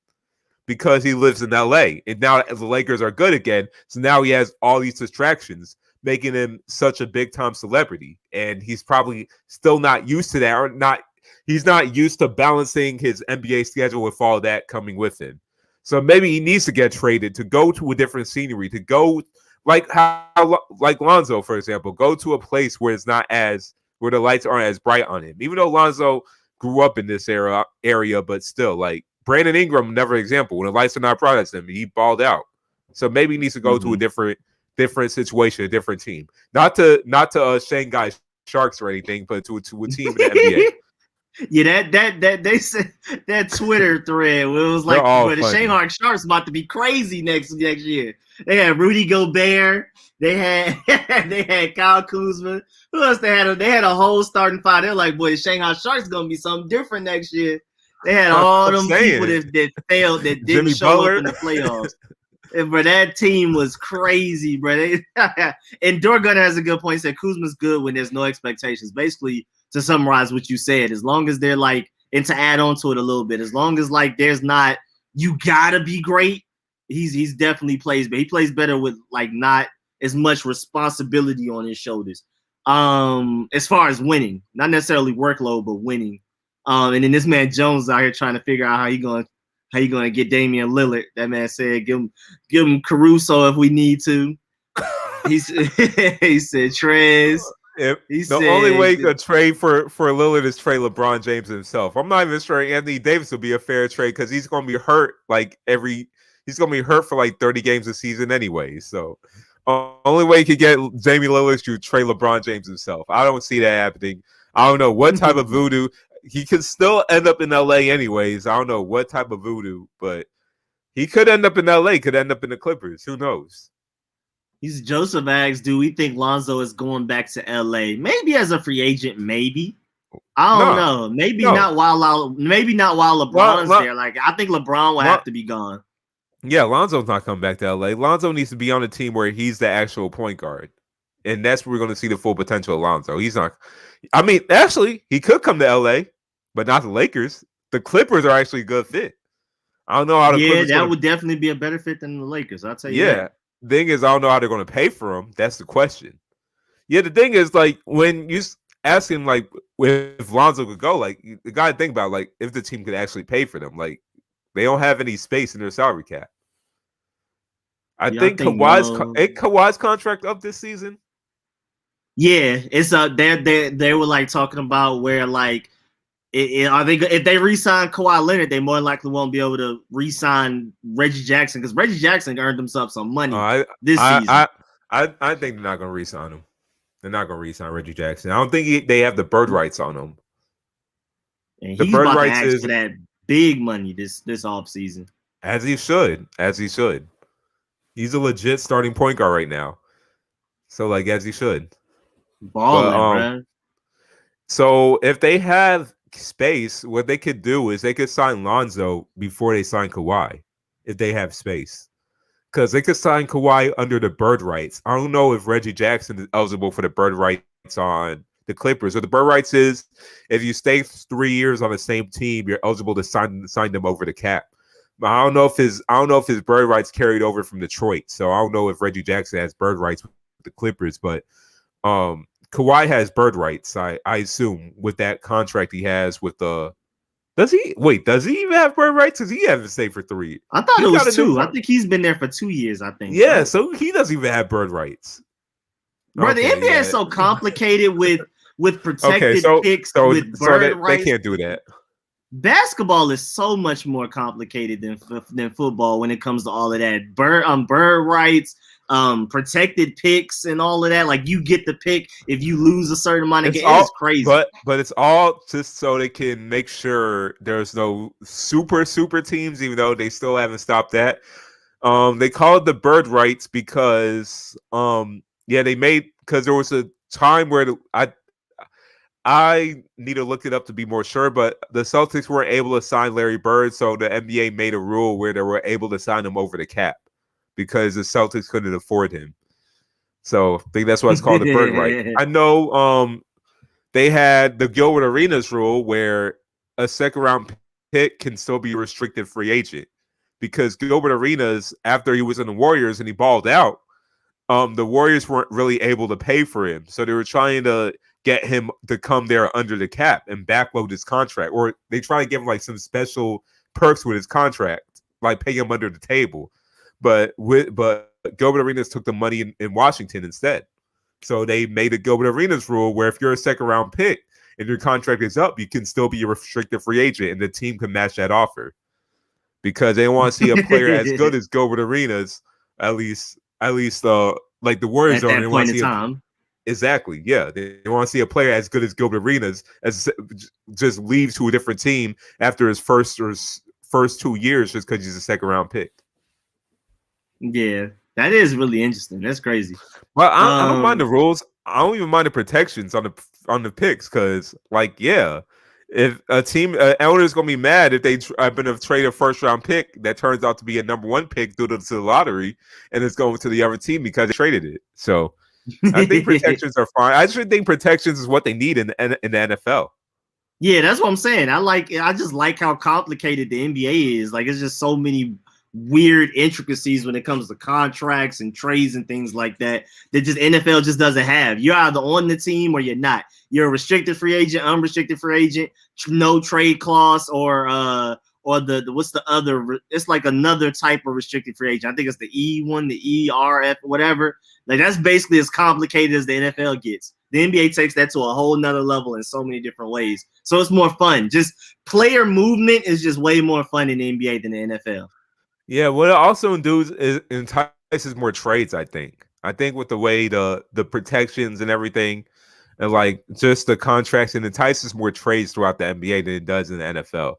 because he lives in LA, and now the Lakers are good again, so now he has all these distractions, making him such a big time celebrity, and he's probably still not used to that, or not. He's not used to balancing his NBA schedule with all that coming with him. So maybe he needs to get traded to go to a different scenery, to go like Lonzo, for example, go to a place where it's not as where the lights aren't as bright on him. Even though Lonzo grew up in this area, but still, like Brandon Ingram, another example, when the lights are not bright on him, he balled out. So maybe he needs to go to a different situation, a different team. Not to Shanghai Sharks or anything, but to a team in the NBA. Yeah, that they said that Twitter thread where it was like where the Shanghai Sharks about to be crazy next year. They had Rudy Gobert, they had Kyle Kuzma. Who else they had? They had a whole starting five. They're like, boy, the Shanghai Sharks gonna be something different next year. They had all them people that failed, that didn't show up in the playoffs. But that team was crazy, bro. And Dorgun has a good point. He said Kuzma's good when there's no expectations. Basically, to summarize what you said, as long as they're like, and to add on to it a little bit, as long as like there's not, you gotta be great, he's definitely plays, but he plays better with like not as much responsibility on his shoulders. As far as winning, not necessarily workload, but winning. And then this man Jones out here trying to figure out how you gonna get Damian Lillard. That man said give him Caruso if we need to. He said Trez. The only way to trade for Lillard is trade LeBron James himself. I'm not even sure Anthony Davis will be a fair trade because he's going to be hurt he's going to be hurt for like 30 games a season anyway. So only way you could get Damian Lillard is to trade LeBron James himself. I don't see that happening. I don't know what type of voodoo. He could still end up in LA anyways. I don't know what type of voodoo, but he could end up in LA, could end up in the Clippers. Who knows? He's Joseph asks, do we think Lonzo is going back to LA? Maybe as a free agent, maybe. I don't know. Maybe not while LeBron's there. Like I think LeBron will have to be gone. Yeah, Lonzo's not coming back to LA. Lonzo needs to be on a team where he's the actual point guard. And that's where we're going to see the full potential of Lonzo. He's not. I mean, actually, he could come to LA, but not the Lakers. The Clippers are actually a good fit. I don't know how the Clippers would definitely be a better fit than the Lakers. I'll tell you that. Thing is, I don't know how they're going to pay for him. That's the question. Yeah, the thing is, like, when you ask him, like, if Lonzo could go, like, you got to think about, like, if the team could actually pay for them. Like, they don't have any space in their salary cap. I think Kawhi's contract up this season. Yeah, it's they were like talking about where like I think if they re-sign Kawhi Leonard, they more likely won't be able to re-sign Reggie Jackson because Reggie Jackson earned himself some money this season. I think they're not going to re-sign him. They're not going to re-sign Reggie Jackson. I don't think they have the bird rights on him. And the bird rights is for that big money this offseason. As he should. He's a legit starting point guard right now. So like as he should. Balling, man. So if they have space, what they could do is they could sign Lonzo before they sign Kawhi, if they have space. Because they could sign Kawhi under the bird rights. I don't know if Reggie Jackson is eligible for the bird rights on the Clippers. So the bird rights is if you stay 3 years on the same team, you're eligible to sign them over the cap. But I don't know if his bird rights carried over from Detroit. So I don't know if Reggie Jackson has bird rights with the Clippers, but Kawhi has bird rights, I assume, with that contract he has with the. Does he even have bird rights? Because he hasn't stayed for 3 years. I thought it was 2. I think he's been there for 2 years. I think. Yeah, right? So he doesn't even have bird rights. Bro, the NBA is so complicated with protected picks. With bird rights. They can't do that. Basketball is so much more complicated than football when it comes to all of that. Bird rights. Protected picks and all of that. Like you get the pick if you lose a certain amount of games. It's crazy. But it's all just so they can make sure there's no super teams, even though they still haven't stopped that. They call it the bird rights because there was a time where I need to look it up to be more sure, but the Celtics weren't able to sign Larry Bird, so the NBA made a rule where they were able to sign him over the cap because the Celtics couldn't afford him. So I think that's why it's called the Bird right. I know they had the Gilbert Arenas rule where a second round pick can still be a restricted free agent because Gilbert Arenas, after he was in the Warriors and he balled out, the Warriors weren't really able to pay for him. So they were trying to get him to come there under the cap and backload his contract, or they try to give him like some special perks with his contract, like pay him under the table. But Gilbert Arenas took the money in Washington instead. So they made a Gilbert Arenas rule where if you're a second round pick and your contract is up, you can still be a restricted free agent and the team can match that offer because they want to see a player as good as Gilbert Arenas, at least like the Warriors at are. that point in time. Exactly. Yeah. They want to see a player as good as Gilbert Arenas as just leaves to a different team after his first 2 years just because he's a second round pick. Yeah, that is really interesting. That's crazy. Well, I don't mind the rules. I don't even mind the protections on the picks because, like, yeah, if a team owner is gonna be mad if they happen to trade a first round pick that turns out to be a number 1 pick due to the lottery and it's going to the other team because they traded it. So I think protections are fine. I just think protections is what they need in the NFL. Yeah, that's what I'm saying. I just like how complicated the NBA is. Like, it's just so many weird intricacies when it comes to contracts and trades and things like that just NFL just doesn't have. You're either on the team or you're not. You're a restricted free agent, unrestricted free agent, no trade clause, or the what's the other? It's like another type of restricted free agent. I think it's the E1, the ERF, whatever. Like, that's basically as complicated as the NFL gets. The NBA takes that to a whole nother level in so many different ways. So it's more fun. Just player movement is just way more fun in the NBA than the NFL. Yeah, what it also does is entices more trades, I think. I think with the way the protections and everything, and like just the contracts, it entices more trades throughout the NBA than it does in the NFL.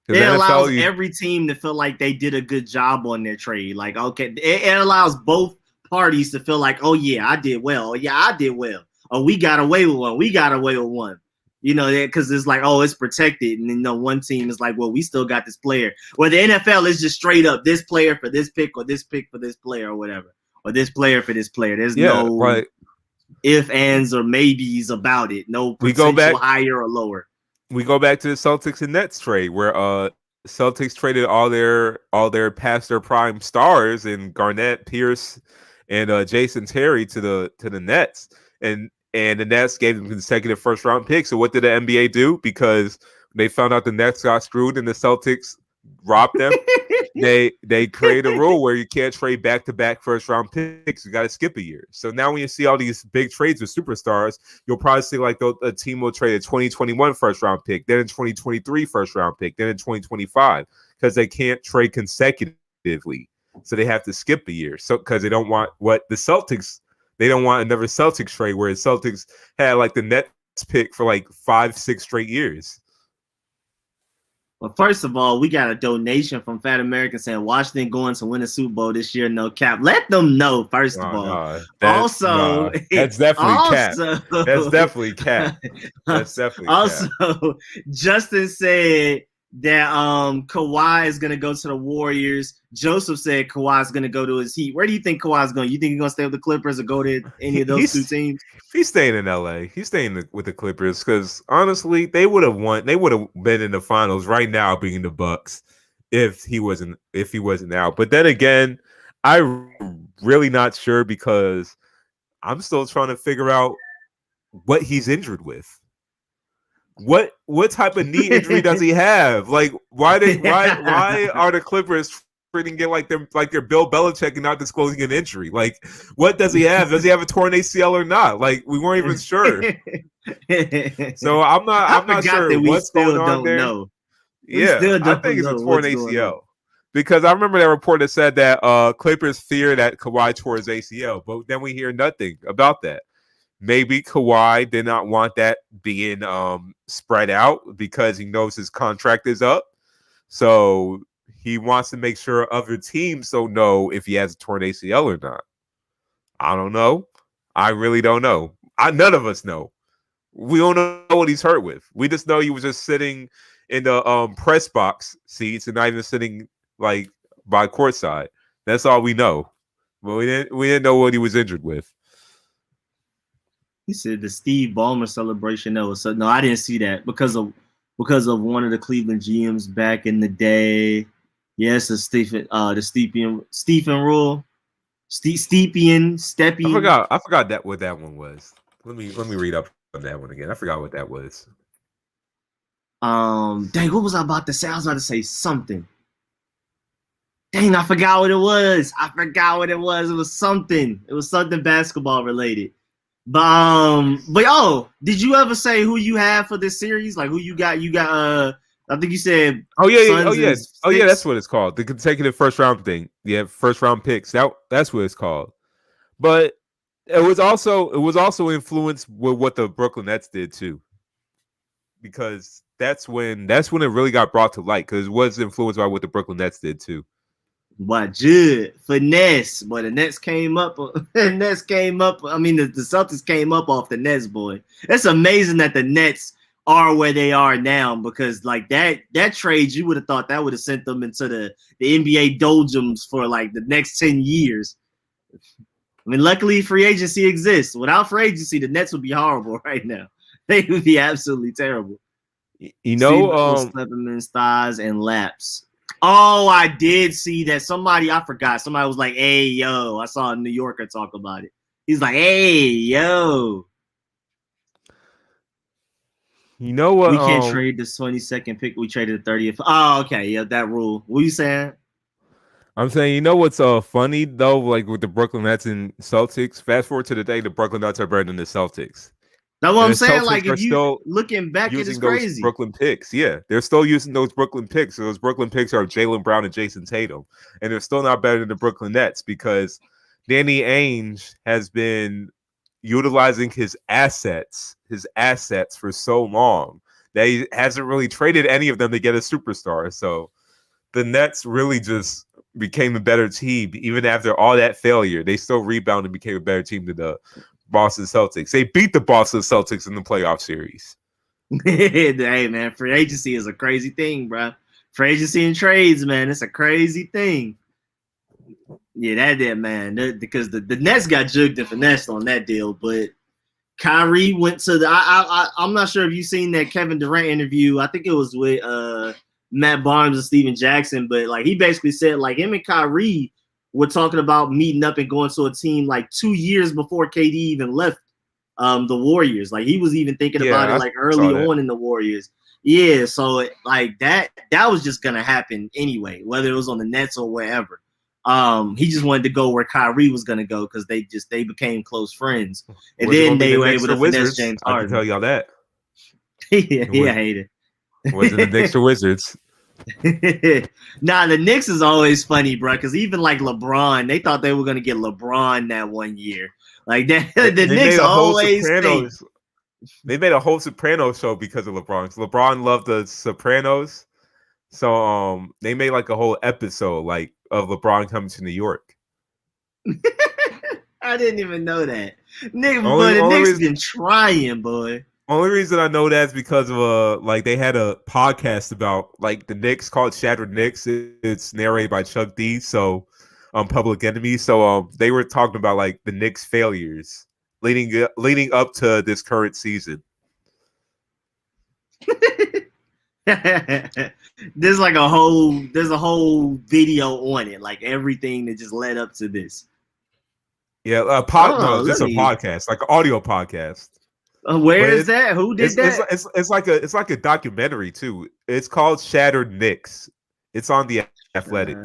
It allows every team to feel like they did a good job on their trade. Like, okay, it allows both parties to feel like, oh yeah, I did well. Oh, yeah, I did well. Oh, we got away with one. We got away with one. You know, because it's like, oh, it's protected. And then one team is like, well, we still got this player. Where the NFL is just straight up this player for this pick or this pick for this player or whatever. Or this player for this player. There's no if, ands, or maybes about it. No potential higher or lower. We go back to the Celtics and Nets trade where Celtics traded all their past their prime stars in Garnett, Pierce, and Jason Terry to the Nets. And the Nets gave them consecutive first-round picks. So what did the NBA do? Because they found out the Nets got screwed and the Celtics robbed them, they create a rule where you can't trade back-to-back first-round picks. You got to skip a year. So now when you see all these big trades with superstars, you'll probably see like a team will trade a 2021 first-round pick, then a 2023 first-round pick, then a 2025 because they can't trade consecutively. So they have to skip a year. So because they don't want what the Celtics. They don't want another Celtics trade where the Celtics had like the Nets pick for like 5-6 straight years. Well, first of all, we got a donation from Fat American saying Washington going to win a Super Bowl this year, no cap. Let them know, first of all. That's definitely cap. That's definitely cap. That's definitely also, cap. Justin said that Kawhi is gonna go to the Warriors. Joseph said Kawhi is gonna go to his Heat. Where do you think Kawhi is going? You think he's gonna stay with the Clippers or go to any of those two teams? He's staying in LA. He's staying with the Clippers because honestly, they would have won. They would have been in the finals right now, being the Bucks, if he wasn't out. But then again, I'm really not sure because I'm still trying to figure out what he's injured with. What type of knee injury does he have? Like, why are the Clippers treating it like they're Bill Belichick and not disclosing an injury? Like, what does he have? Does he have a torn ACL or not? Like, we weren't even sure. So I'm not sure what's going on there. Know. Yeah, I think it's a torn ACL because I remember that report that said that Clippers fear that Kawhi tore his ACL, but then we hear nothing about that. Maybe Kawhi did not want that being spread out because he knows his contract is up. So he wants to make sure other teams don't know if he has a torn ACL or not. I don't know. I really don't know. None of us know. We don't know what he's hurt with. We just know he was just sitting in the press box seats and not even sitting like by courtside. That's all we know. But we didn't know what he was injured with. He said the Steve Ballmer celebration. No, I didn't see that because of one of the Cleveland GMs back in the day. Yes, the Stephen rule. Stepien. I forgot that what that one was. Let me read up on that one again. I forgot what that was. Dang, what was I about to say? I was about to say something. Dang, I forgot what it was. It was something. It was something basketball related. But did you ever say who you have for this series? Like who you got? You got I think you said that's what it's called. The consecutive first round thing. Yeah, first round picks. That's what it's called. But it was also influenced with what the Brooklyn Nets did too. Because that's when it really got brought to light, because it was influenced by what the Brooklyn Nets did too. But Judd, finesse, boy. The Nets came up. I mean, the Celtics came up off the Nets, boy. It's amazing that the Nets are where they are now, because like that trade, you would have thought that would have sent them into the NBA doldrums for like the next 10 years. I mean, luckily free agency exists. Without free agency, the Nets would be horrible right now. They would be absolutely terrible. Slipperman's thighs and laps. Oh, I did see that. I forgot. Somebody was like, "Hey, yo!" I saw a New Yorker talk about it. He's like, "Hey, yo!" You know what? We can't trade the 22nd pick. We traded the 30th. Oh, okay. Yeah, that rule. What are you saying? I'm saying, you know what's funny though? Like with the Brooklyn Nets and Celtics. Fast forward to the day, the Brooklyn Nets are better than the Celtics. That's what I'm saying. Like, if you looking back, it is crazy. Those Brooklyn picks, yeah, they're still using those Brooklyn picks. So those Brooklyn picks are Jaylen Brown and Jason Tatum, and they're still not better than the Brooklyn Nets because Danny Ainge has been utilizing his assets for so long that he hasn't really traded any of them to get a superstar. So the Nets really just became a better team, even after all that failure. They still rebounded and became a better team than the Boston Celtics. They beat the Boston Celtics in the playoff series. Hey, man, free agency is a crazy thing, bro. Free agency and trades, man, it's a crazy thing. Yeah, that did, man. Because the Nets got jugged and finessed on that deal, but Kyrie went to the. I'm not sure if you've seen that Kevin Durant interview. I think it was with Matt Barnes and Steven Jackson, but like he basically said, like him and Kyrie were talking about meeting up and going to a team like 2 years before KD even left the Warriors. Like he was even thinking about it like early on in the Warriors. Yeah, so like that was just gonna happen anyway, whether it was on the Nets or wherever. He just wanted to go where Kyrie was gonna go because they became close friends, and then they were able to finesse James Harden. I can tell y'all that. I hate it. Was it the Knicks or Wizards? Nah, the Knicks is always funny, bro. Because even like LeBron, they thought they were gonna get LeBron that one year. Like that, the Knicks always think. They made a whole Sopranos show because of LeBron. LeBron loved the Sopranos, so they made like a whole episode like of LeBron coming to New York. I didn't even know that. The Knicks been trying, boy. Only reason I know that is because of like they had a podcast about like the Knicks called Shattered Knicks. It's narrated by Chuck D. So Public Enemy. So they were talking about like the Knicks failures leading up to this current season. There's a whole video on it, like everything that just led up to this. Yeah, just a podcast, like an audio podcast. Where is that? Who did that? It's like a documentary too. It's called Shattered Knicks. It's on the Athletic.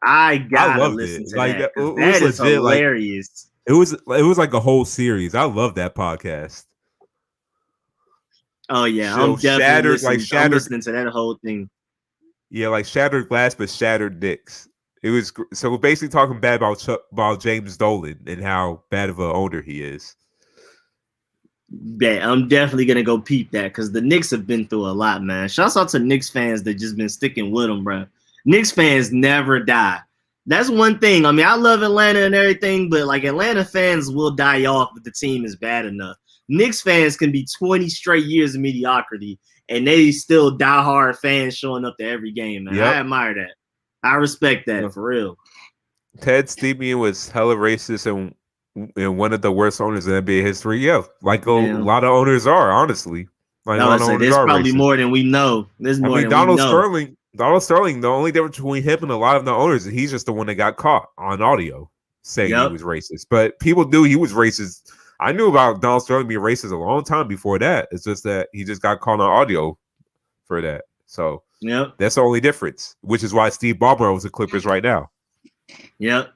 I loved listen it. To like that. That is legit, hilarious. Like, it was like a whole series. I love that podcast. Oh yeah, I'm definitely listening to that whole thing. Yeah, like Shattered Glass, but Shattered Knicks. It was so we're basically talking bad about James Dolan and how bad of an owner he is. Yeah, I'm definitely gonna go peep that because the Knicks have been through a lot, man. Shouts out to Knicks fans that just been sticking with them, bro. Knicks fans never die. That's one thing. I mean, I love Atlanta and everything, but like Atlanta fans will die off if the team is bad enough. Knicks fans can be 20 straight years of mediocrity, and they still diehard fans showing up to every game, man. Yep. I admire that. I respect that, for real. Ted Stevens was hella racist and one of the worst owners in NBA history. Yeah, like a lot of owners are, honestly. Like, there's probably racist. More than we know. There's more than Donald we know. Sterling, the only difference between him and a lot of the owners is he's just the one that got caught on audio saying he was racist. But people knew he was racist. I knew about Donald Sterling being racist a long time before that. It's just that he just got caught on audio for that. So that's the only difference, which is why Steve Ballmer owns the Clippers right now. Yep.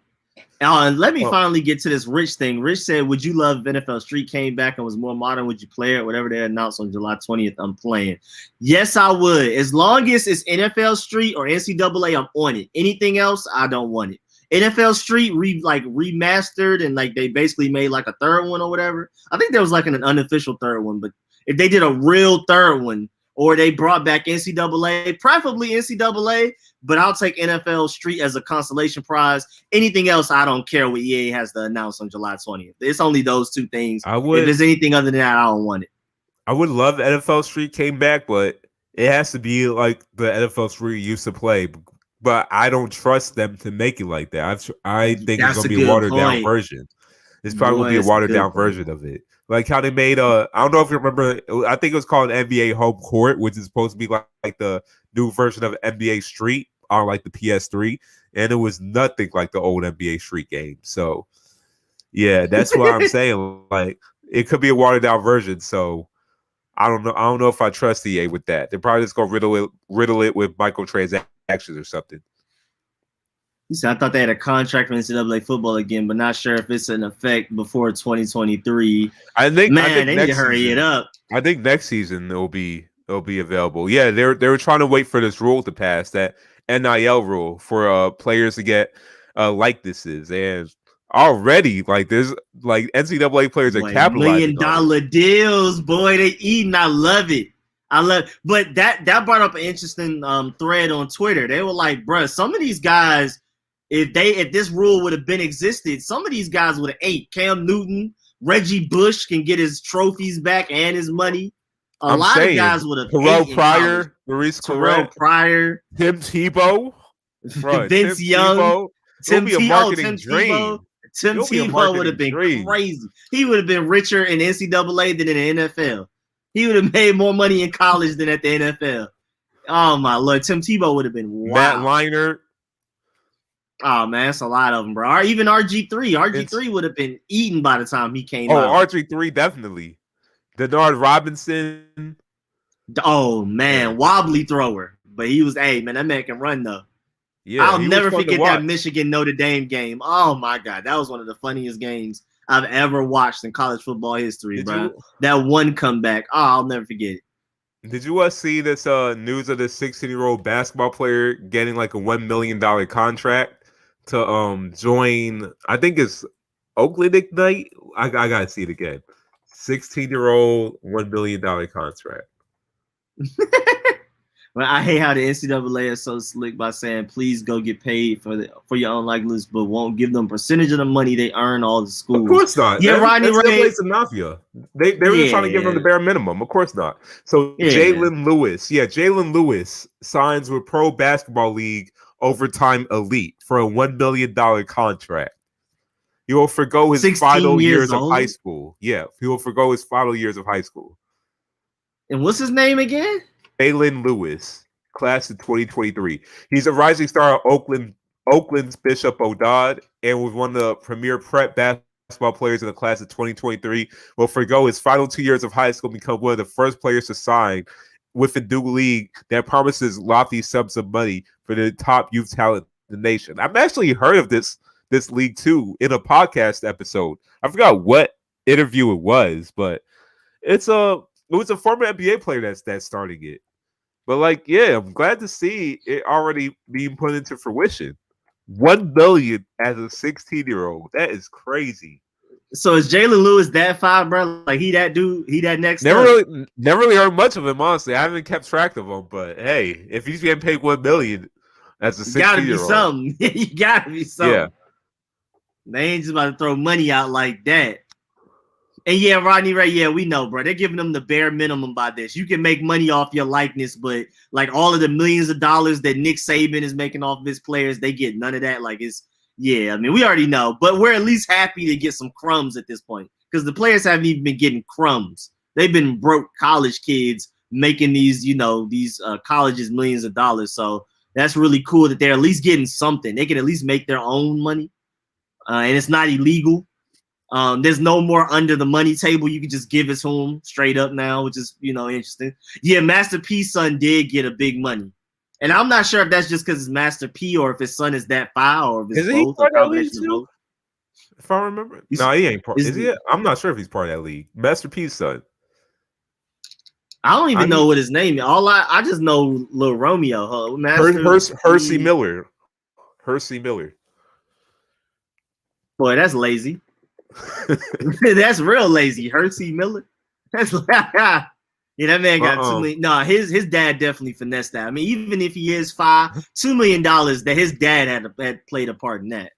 And let me finally get to this Rich thing. Rich said, would you love if NFL Street came back and was more modern? Would you play it? Whatever they announced on July 20th, I'm playing. Yes, I would. As long as it's NFL Street or NCAA, I'm on it. Anything else, I don't want it. NFL Street remastered and like they basically made like a third one or whatever. I think there was like an unofficial third one, but if they did a real third one or they brought back NCAA, preferably NCAA, but I'll take NFL Street as a consolation prize. Anything else, I don't care what EA has to announce on July 20th. It's only those two things. If there's anything other than that, I don't want it. I would love NFL Street came back, but it has to be like the NFL Street used to play. But I don't trust them to make it like that. I think it's going to be a watered down version. It's probably going to be a watered down version of it. Like how they made I don't know if you remember, I think it was called NBA Home Court, which is supposed to be like the new version of NBA Street on like the PS3, and it was nothing like the old NBA Street game. So yeah, that's what I'm saying. Like it could be a watered down version. So I don't know if I trust EA with that. They're probably just gonna riddle it with microtransactions or something. He said, I thought they had a contract with NCAA football again, but not sure if it's in effect before 2023. I think they need to hurry it up. I think next season it'll be available. Yeah, they were trying to wait for this rule to pass, that NIL rule for players to get likenesses, and already like there's like NCAA players are capitalizing $1 million deals, boy. They eating. I love it. But that brought up an interesting thread on Twitter. They were like, bruh, some of these guys, if this rule would have been existed, some of these guys would have ate. Cam Newton, Reggie Bush can get his trophies back and his money. A lot of guys would have. Terrell Pryor, Maurice Terrell Pryor, Tim Tebow, Vince Young, Tim Tebow. Tim Tebow would have been crazy. He would have been richer in NCAA than in the NFL. He would have made more money in college than at the NFL. Oh my Lord, Tim Tebow would have been wild. Matt Leinart. Oh man, that's a lot of them, bro. Or even RG3. RG3 would have been eaten by the time he came out. Oh, RG3 definitely. Denard Robinson. Oh man, wobbly thrower. But he was, man, that man can run though. Yeah, I'll never forget that Michigan Notre Dame game. Oh my God, that was one of the funniest games I've ever watched in college football history, bro. That one comeback. Oh, I'll never forget it. Did you see this news of this 16-year-old basketball player getting like a $1 million contract to join? I think it's Oakland Ignite. I gotta see it again. 16-year-old $1 million contract. Well, I hate how the NCAA is so slick by saying, please go get paid for your own likeness, but won't give them a percentage of the money they earn all the schools. Of course not. Yeah, Rodney Ray. It's a mafia. They were just trying to give them the bare minimum. Of course not. So Jalen Lewis signs with Pro Basketball League Overtime Elite for a $1 million contract. He will forgo his final years of high school. Yeah, he will forgo his final years of high school. And what's his name again? Jalen Lewis, class of 2023. He's a rising star at Oakland's Bishop O'Dodd, and was one of the premier prep basketball players in the class of 2023. Will forgo his final 2 years of high school and become one of the first players to sign with a new league that promises lofty sums of money for the top youth talent in the nation. I've actually heard of this league too in a podcast episode. I forgot what interview it was, but it was a former NBA player that's starting it. But like, yeah, I'm glad to see it already being put into fruition. $1 billion as a 16-year-old. That is crazy. So is Jalen Lewis that fire, bro? Like he that dude? He that next? Never really heard much of him, honestly. I haven't kept track of him, but hey, if he's getting paid $1 billion as a 16-year-old, gotta be something. You gotta be something. Yeah, they ain't just about to throw money out like that. And yeah, Rodney Ray, yeah, we know, bro. They're giving them the bare minimum by this. You can make money off your likeness, but like all of the millions of dollars that Nick Saban is making off of his players, they get none of that. Like I mean, we already know, but we're at least happy to get some crumbs at this point because the players haven't even been getting crumbs. They've been broke college kids making these colleges millions of dollars. So that's really cool that they're at least getting something. They can at least make their own money, and it's not illegal. There's no more under the money table. You can just give it to him straight up now, which is, interesting. Yeah, Master P's son did get a big money. And I'm not sure if that's just because it's Master P or if his son is that foul or if it's both. Part of that league too? If I remember. No, he ain't part. Is he? I'm not sure if he's part of that league. Master P's son. I don't even know what his name is. I just know Lil Romeo. Hersey Miller. Hersey Miller. Boy, that's lazy. That's real lazy. Hersey Miller. That's that man got $2 million. No, his dad definitely finessed that. I mean, even if he is $2 million, that his dad had played a part in that.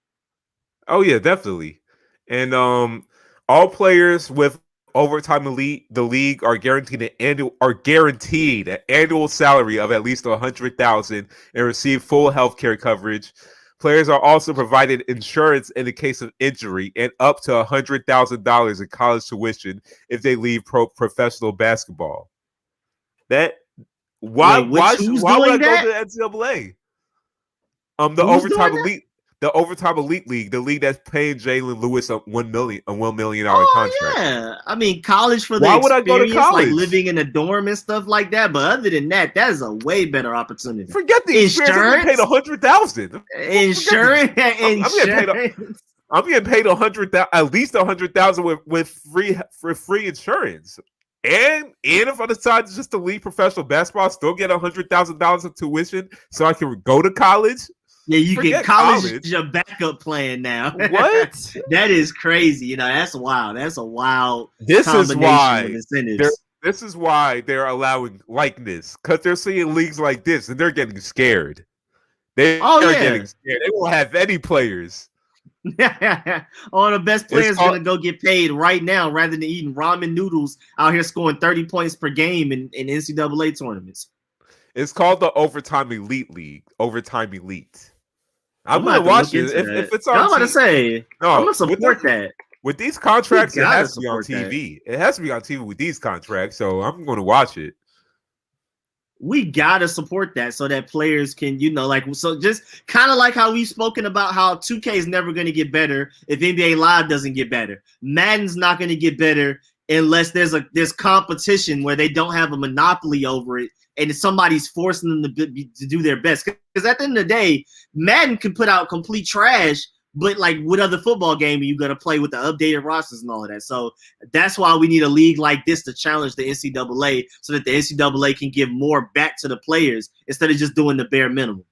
Oh yeah, definitely. And all players with overtime elite the league are guaranteed an annual salary of at least $100,000 and receive full health care coverage. Players are also provided insurance in the case of injury and up to $100,000 in college tuition if they leave professional basketball. Why would I go to the NCAA? The overtime elite league, the league that's paying Jalen Lewis a $1 million contract. Yeah, I mean college for the Why experience, would I go to college? Like living in a dorm and stuff like that. But other than that, that is a way better opportunity. Forget the insurance. I'm getting paid $100,000. Insurance. I'm getting paid $100,000, at least $100,000 with free insurance. And if I decide just to leave professional basketball, I still get $100,000 of tuition so I can go to college. Yeah, you get college your backup plan now. What? That is crazy. That's wild. That's a wild. This is why they're allowing likeness, because they're seeing leagues like this and they're getting scared. They're getting scared. They won't have any players. All the best players gonna go get paid right now rather than eating ramen noodles out here scoring 30 points per game in NCAA tournaments. It's called the Overtime Elite League. Overtime Elite. I'm gonna watch it if it's on. I'm about to say, I'm gonna support that. With these contracts, it has to be on TV. It has to be on TV with these contracts, so I'm going to watch it. We gotta support that so that players can, so just kind of like how we've spoken about how 2K is never going to get better if NBA Live doesn't get better. Madden's not going to get better unless there's competition where they don't have a monopoly over it and somebody's forcing them to do their best. Because at the end of the day, Madden can put out complete trash, but like what other football game are you going to play with the updated rosters and all of that? So that's why we need a league like this to challenge the NCAA so that the NCAA can give more back to the players instead of just doing the bare minimum.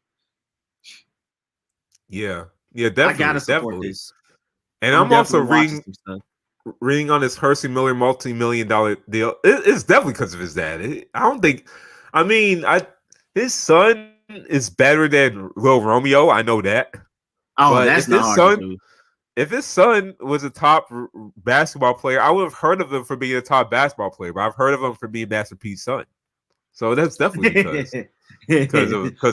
Yeah, definitely. I gotta support this. And I'm also reading on this Hersey Miller multi-million-dollar deal. It's definitely because of his dad. His son is better than Lil Romeo. I know that. Oh, but that's not hard to do. If his son was a top basketball player, I would have heard of him for being a top basketball player, but I've heard of him for being Master P's son. So that's definitely because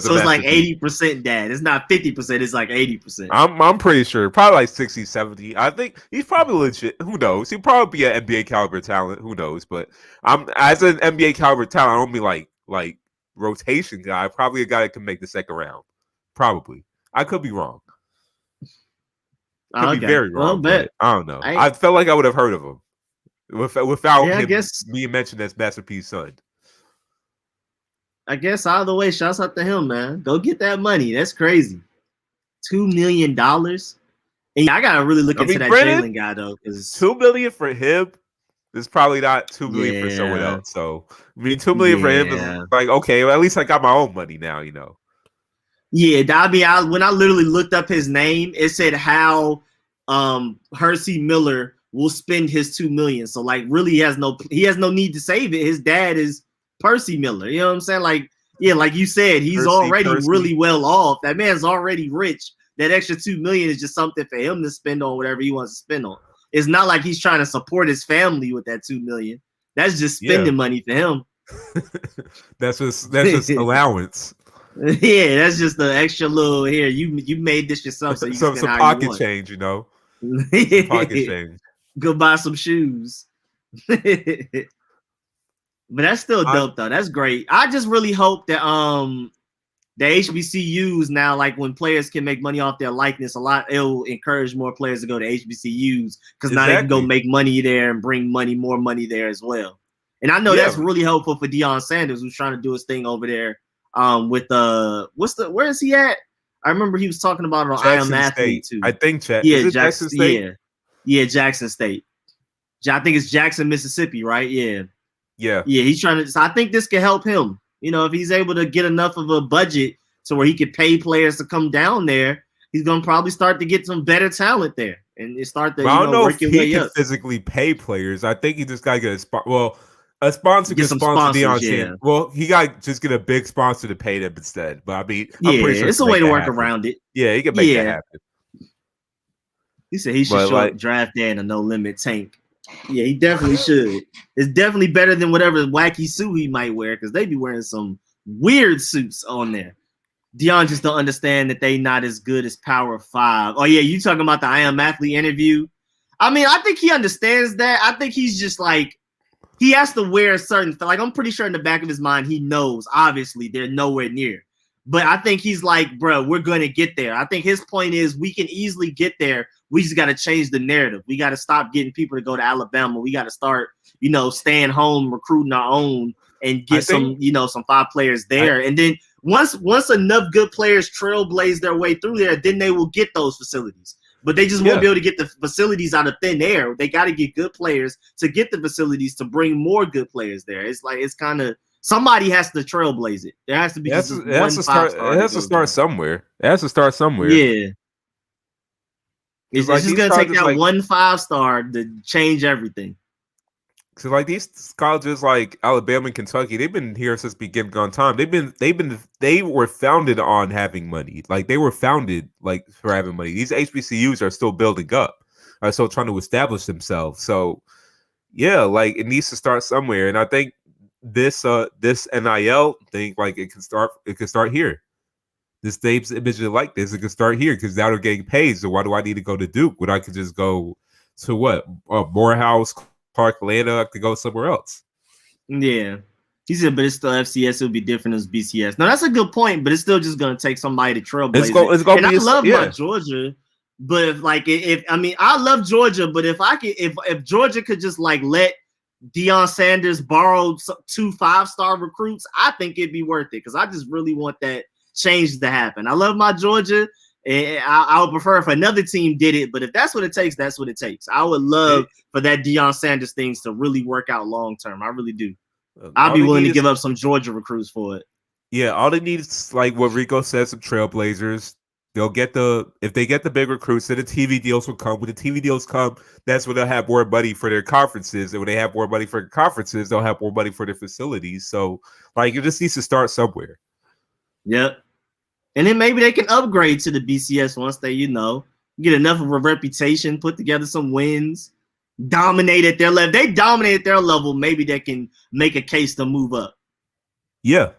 so it's like 80% dad. It's not 50%, it's like 80%. I'm pretty sure. Probably like 60, 70. I think he's probably legit. Who knows? He'd probably be an NBA caliber talent. Who knows? But as an NBA caliber talent, I don't mean like rotation guy. Probably a guy that can make the second round. Probably. I could be wrong. Could be very wrong. But I don't know. I felt like I would have heard of him without him being mentioned as Master P's son. I guess either way, shouts out to him, man. Go get that money. That's crazy. $2 million. And I gotta really look into that Jalen guy though, because $2 million for him is probably not $2 million for someone else. So $2 million for him is like, okay, well, at least I got my own money now, Yeah, when I literally looked up his name, it said how Hersey Miller will spend his $2 million. So like really he has no need to save it. His dad is Percy Miller. You know what I'm saying? Like, yeah, like you said, he's already really well off. That man's already rich. That extra $2 million is just something for him to spend on whatever he wants to spend on. It's not like he's trying to support his family with that $2 million. That's just spending money for him. that's just allowance. Yeah, that's just the extra little here. You made this yourself, so you some pocket change, you know. Some pocket change. Go buy some shoes. But that's still dope though. That's great. I just really hope that the HBCUs now, like when players can make money off their likeness, it'll encourage more players to go to HBCUs because now they can go make money there and bring more money there as well. And I know that's really helpful for Deion Sanders, who's trying to do his thing over there. With where is he at? I remember he was talking about it on I Am Athlete too. I think Jackson State. Yeah, Jackson State. I think it's Jackson, Mississippi, right? Yeah. He's trying to. So I think this can help him. You know, if he's able to get enough of a budget to where he could pay players to come down there, he's gonna probably start to get some better talent there and start to. I don't know if he can physically pay players. I think he just gotta get a sponsor can sponsor Deion Sanders. Well, he got just get a big sponsor to pay them instead. But I mean, I'm pretty sure it's a way to work around it. Yeah, he can make that happen. He said he should show up draft day in a no limit tank. Yeah, he definitely should. It's definitely better than whatever wacky suit he might wear because they be wearing some weird suits on there. Deion just don't understand that they not as good as Power 5. Oh yeah, you talking about the I Am Athlete interview? I mean, I think he understands that. I think he's just like. He has to wear a certain, like, I'm pretty sure in the back of his mind, he knows, obviously, they're nowhere near. But I think he's like, bro, we're going to get there. I think his point is we can easily get there. We just got to change the narrative. We got to stop getting people to go to Alabama. We got to start, staying home, recruiting our own and get some 5 players there. And then once enough good players trailblaze their way through there, then they will get those facilities. But they just won't be able to get the facilities out of thin air. They got to get good players to get the facilities to bring more good players there. It's like it's kind of somebody has to trailblaze it. There has to be. It has to start somewhere. It has to start somewhere. Yeah. It's just gonna take that 1 5-star to change everything. So like these colleges like Alabama and Kentucky, they've been here since beginning on time. They were founded on having money. Like they were founded like for having money. These HBCUs are still building up, are still trying to establish themselves. So yeah, like it needs to start somewhere. And I think this NIL thing, like it can start here. This Dave's image like this, it can start here because now they're getting paid. So why do I need to go to Duke when I could just go to what? Morehouse, Clark, Atlanta, I could go somewhere else. Yeah. He said, but it's still FCS. It would be different as BCS. Now, that's a good point, but it's still just going to take somebody to trailblaze it. And I love my Georgia, but I love Georgia, but if Georgia could just like let Deion Sanders borrow 2 5-star recruits, I think it'd be worth it because I just really want that change to happen. I love my Georgia. I would prefer if another team did it, but if that's what it takes, that's what it takes. I would love for that Deion Sanders things to really work out long term. I really do. I'd be willing to give up some Georgia recruits for it. Yeah, all they need is like what Rico said, some trailblazers. They'll get if they get the big recruits, then the TV deals will come. When the TV deals come, that's when they'll have more money for their conferences. And when they have more money for their conferences, they'll have more money for their facilities. So like it just needs to start somewhere. Yep. And then maybe they can upgrade to the BCS once they, get enough of a reputation, put together some wins, dominate at their level. They dominate at their level. Maybe they can make a case to move up. Yeah.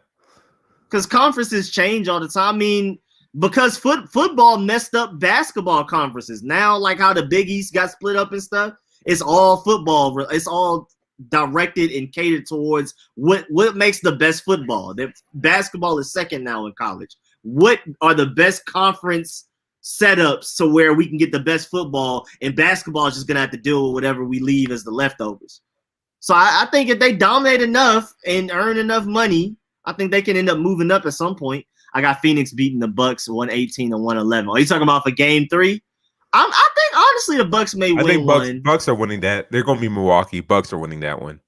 Because conferences change all the time. I mean, because football messed up basketball conferences. Now, like how the Big East got split up and stuff, it's all football. It's all directed and catered towards what makes the best football. That basketball is second now in college. What are the best conference setups to where we can get the best football, and basketball is just going to have to deal with whatever we leave as the leftovers. So I think if they dominate enough and earn enough money, I think they can end up moving up at some point. I got Phoenix beating the Bucks 118 to 111. Are you talking about for game 3? I think honestly the Bucks may win one. Bucks are winning that. They're going to be Milwaukee. Bucks are winning that one.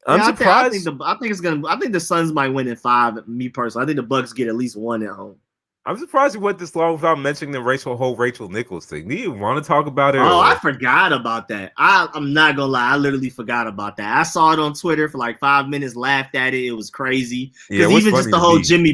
I'm surprised. I think the Suns might win in 5. Me personally, I think the Bucks get at least 1 at home. I'm surprised you went this long without mentioning the Rachel Nichols thing. Do you want to talk about it? Oh, I forgot about that. I'm not gonna lie, I literally forgot about that. I saw it on Twitter for like 5 minutes, laughed at it. It was crazy because even just the whole Jimmy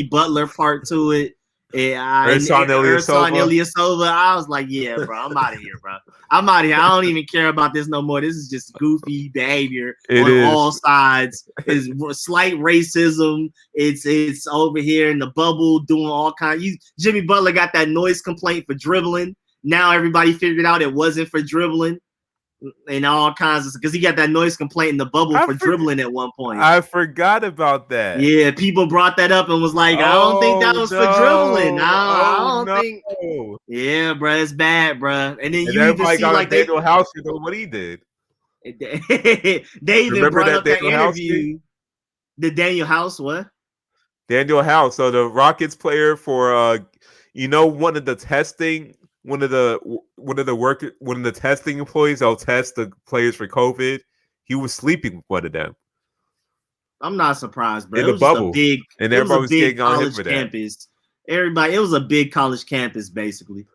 Butler part to it, Ersan Ilyasova. I was like, yeah, bro, I'm out of here, bro. I'm out of here. I don't even care about this no more. This is just goofy behavior all sides. It's slight racism. It's over here in the bubble doing all kinds. Jimmy Butler got that noise complaint for dribbling. Now everybody figured out it wasn't for dribbling. And all kinds of, because he got that noise complaint in the bubble for dribbling at one point. I forgot about that. Yeah, people brought that up and was like, I don't think that was for dribbling. I don't think. Yeah, bro, it's bad, bro. And then you even see like Daniel House, you know what he did. They even brought up that interview. The Daniel House, what? Daniel House, so the Rockets player for one of the testing. One of the testing employees that'll test the players for COVID. He was sleeping with one of them. I'm not surprised, bro. In the bubble, and everybody was getting on him for that. Campus. It was a big college campus, basically.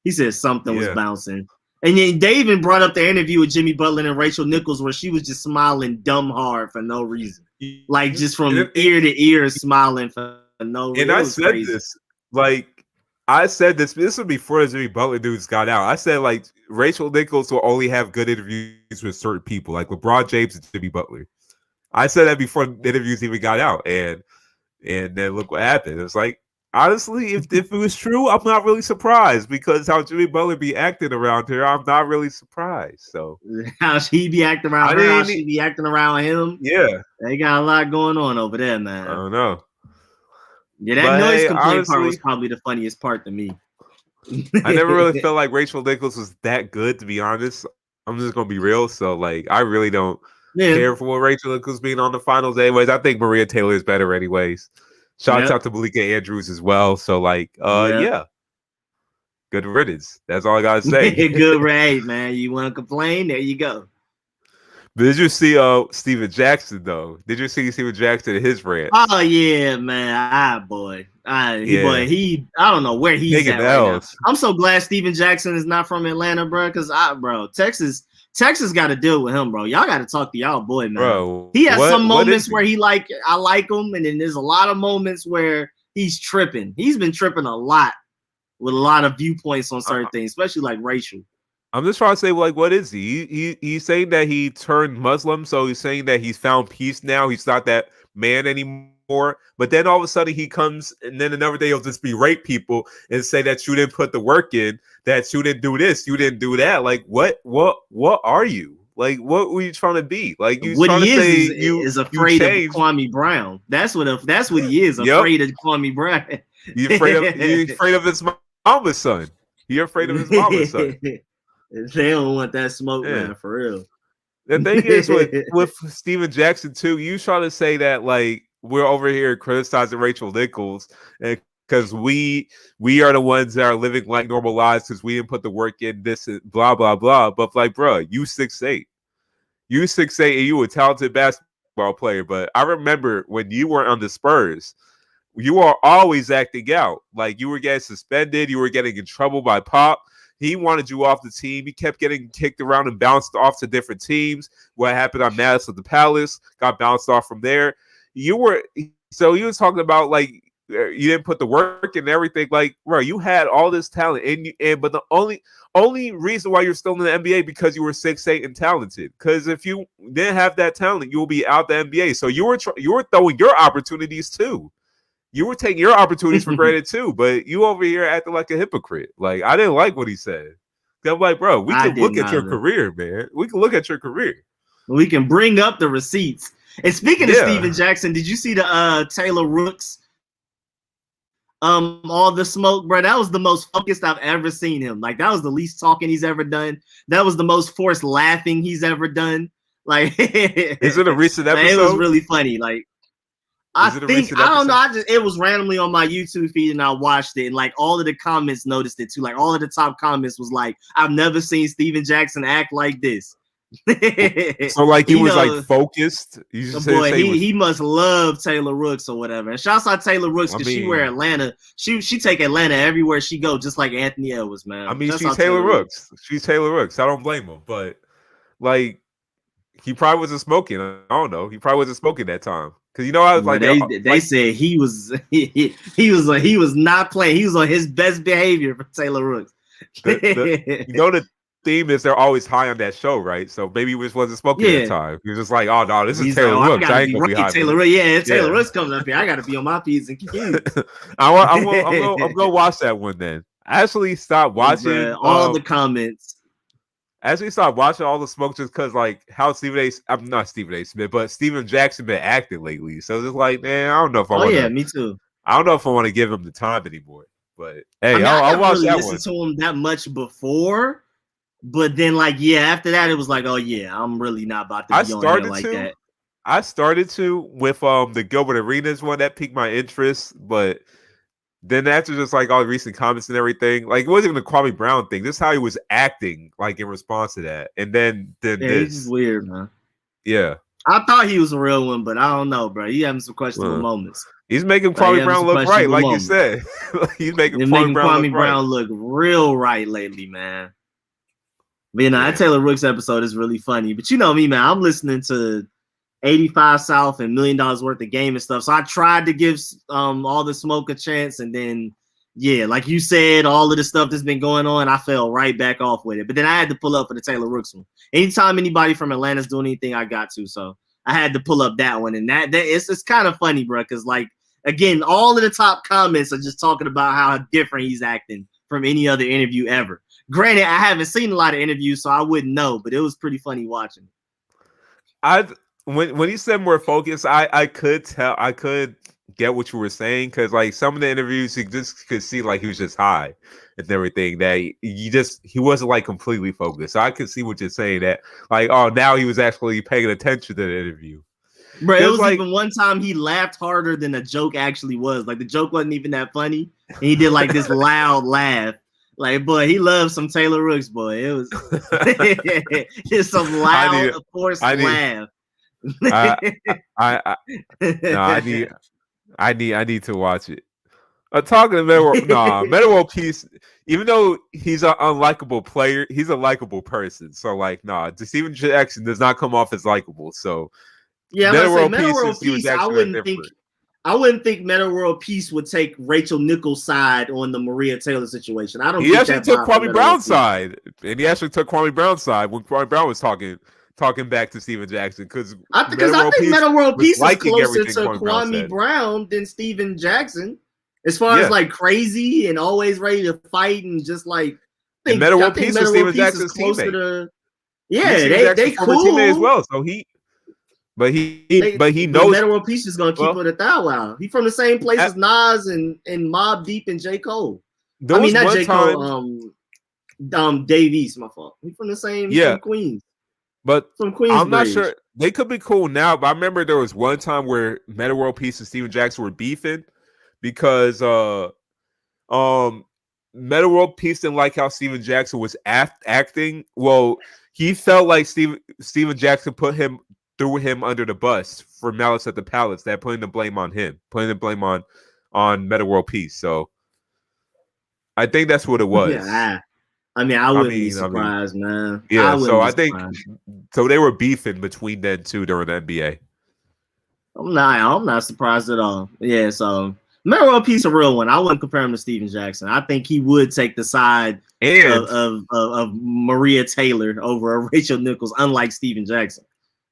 He said something was bouncing, and then they even brought up the interview with Jimmy Butler and Rachel Nichols, where she was just smiling dumb hard for no reason, like just from ear to ear, smiling for no reason. And I said this, like. I said this was before the Jimmy Butler dudes got out. I said, like, Rachel Nichols will only have good interviews with certain people, like LeBron James and Jimmy Butler. I said that before the interviews even got out. And then look what happened. It's like, honestly, if it was true, I'm not really surprised because how Jimmy Butler be acting around her, I'm not really surprised. So how she be acting around her, how she be acting around him. Yeah. They got a lot going on over there, man. I don't know. Yeah, that noise complaint part was probably the funniest part to me. I never really felt like Rachel Nichols was that good, to be honest. I'm just gonna be real. So, like, I really don't care for Rachel Nichols being on the finals. Anyways, I think Maria Taylor is better. Anyways, shouts out to Malika Andrews as well. So, like, good riddance. That's all I gotta say. Good right, man. You want to complain? There you go. But did you see Steven Jackson though? Did you see Steven Jackson and his rant? Oh yeah, man. Boy. I don't know where he's at right now. I'm so glad Steven Jackson is not from Atlanta, bro. Because Texas got to deal with him, bro. Y'all got to talk to y'all boy, man. Bro, he has some moments where I like him, and then there's a lot of moments where he's tripping. He's been tripping a lot with a lot of viewpoints on certain things, especially like racial. I'm just trying to say, like, what is he? He's saying that he turned Muslim, so he's saying that he's found peace now. He's not that man anymore. But then all of a sudden he comes, and then another day he'll just berate people and say that you didn't put the work in, that you didn't do this, you didn't do that. Like, what are you? Like, what were you trying to be? Like, you what trying he to say is afraid of Kwame Brown. That's what he is, afraid of Kwame Brown. You're afraid of his mama's son. You're afraid of his mama's son. They don't want that smoke, man, for real. The thing is with Steven Jackson too, you trying to say that like we're over here criticizing Rachel Nichols and because we are the ones that are living like normal lives because we didn't put the work in this and blah blah blah. But like, bro, you 6'8", and you a talented basketball player. But I remember when you were on the Spurs, you were always acting out. Like you were getting suspended, you were getting in trouble by Pop. He wanted you off the team. He kept getting kicked around and bounced off to different teams. What happened on Madison at the Palace got bounced off from there. He was talking about like you didn't put the work and everything. Like, bro, you had all this talent, but the only reason why you're still in the NBA because you were 6'8" and talented. Because if you didn't have that talent, you will be out the NBA. So you were throwing your opportunities too. You were taking your opportunities for granted too, but you over here acting like a hypocrite. Like, I didn't like what he said. I'm like, bro, we can look at your career, man. We can look at your career. We can bring up the receipts. And speaking of Steven Jackson, did you see the Taylor Rooks? All the smoke, bro. That was the most focused I've ever seen him. Like, that was the least talking he's ever done. That was the most forced laughing he's ever done. Like, is it a recent episode? It was really funny. Like, I don't know. It was randomly on my YouTube feed and I watched it, and like all of the comments noticed it too. Like all of the top comments was like, "I've never seen Steven Jackson act like this." So like he was like focused. Boy, he must love Taylor Rooks or whatever. And shouts out Taylor Rooks because she wear Atlanta. She take Atlanta everywhere she go, just like Anthony Edwards, man. I mean, she's Taylor Rooks. She's Taylor Rooks. I don't blame him, but like he probably wasn't smoking. I don't know. He probably wasn't smoking that time. Because I was But like, they said he was not playing. He was on his best behavior for Taylor Rooks. The theme is they're always high on that show, right? So maybe he just wasn't smoking at the time. He was just like, oh no, this is Taylor Rooks. I ain't gonna be high. Taylor Rooks, yeah, Taylor Rooks coming up here. I gotta be on my P's and Q's. I'm gonna watch that one then. I actually stopped watching all the comments. I actually stopped watching all the smoke just because like how I'm not Stephen A. Smith, but Steven Jackson been acting lately. So it's like, man, I don't know if I want to. Yeah, me too. I don't know if I want to give him the time anymore. But hey, I'll watch really that listen one. to him that much before, but then after that, it was like, oh yeah, I'm really not about to be on here like that. I started to with the Gilbert Arenas one that piqued my interest, but then after just like all the recent comments and everything, like it wasn't even the Kwame Brown thing. This is how he was acting like in response to that, and then this. It's just weird, man. Yeah, I thought he was a real one, but I don't know, bro. He having some questionable moments. He's making Kwame Brown look right, like you said. He's making Kwame Brown look real right lately, man. But that Taylor Rooks episode is really funny. But you know me, man. I'm listening to 85 South and $1 Million Worth of Game and stuff. So I tried to give all the smoke a chance, and then like you said, all of the stuff that's been going on, I fell right back off with it. But then I had to pull up for the Taylor Rooks one. Anytime anybody from Atlanta's doing anything, I got to. So I had to pull up that one, and that it's kind of funny, bro, because like again, all of the top comments are just talking about how different he's acting from any other interview ever. Granted, I haven't seen a lot of interviews, so I wouldn't know, but it was pretty funny watching. When he said more focus, I could tell, I could get what you were saying, because like some of the interviews you just could see like he was just high and everything, that he wasn't like completely focused. So I could see what you're saying, that like, oh, now he was actually paying attention to the interview. Bro, it was like, even one time he laughed harder than the joke actually was. Like the joke wasn't even that funny, and he did like this loud laugh. Like, boy, he loves some Taylor Rooks, boy. It was it's some loud, forced laugh. I need to watch it. Talking to Metta World Peace, even though he's an unlikable player, he's a likable person. So like, Steven Jackson does not come off as likable. So Metta World Peace, I wouldn't think Metta World Peace would take Rachel Nichols' side on the Maria Taylor situation. I don't. He actually took Kwame Brown's side, and he actually took Kwame Brown's side when Kwame Brown was talking back to Steven Jackson, because I think Metta World Peace is closer to Kwame Brown than Steven Jackson, as far as like crazy and always ready to fight and just like. Metta World Peace was Steven Jackson's teammate. They cool teammate as well. So he knows Metta World Peace is gonna keep it at that while. He from the same place as Nas and Mobb Deep and J. Cole. I mean, not J. Cole. Dave East, my fault. He from the same from Queens. But from Queensbridge. I'm not sure. They could be cool now, but I remember there was one time where Metta World Peace and Steven Jackson were beefing because Metta World Peace didn't like how Steven Jackson was acting. Well, he felt like Steven Jackson threw him under the bus for Malice at the Palace, that putting the blame on him, putting the blame on Metta World Peace. So I think that's what it was. Yeah, I wouldn't be surprised, man. Yeah, so I think so they were beefing between them two during the NBA. I'm not surprised at all. Yeah, so Metta World Peace a real one. I wouldn't compare him to Steven Jackson. I think he would take the side of Maria Taylor over Rachel Nichols, unlike Steven Jackson.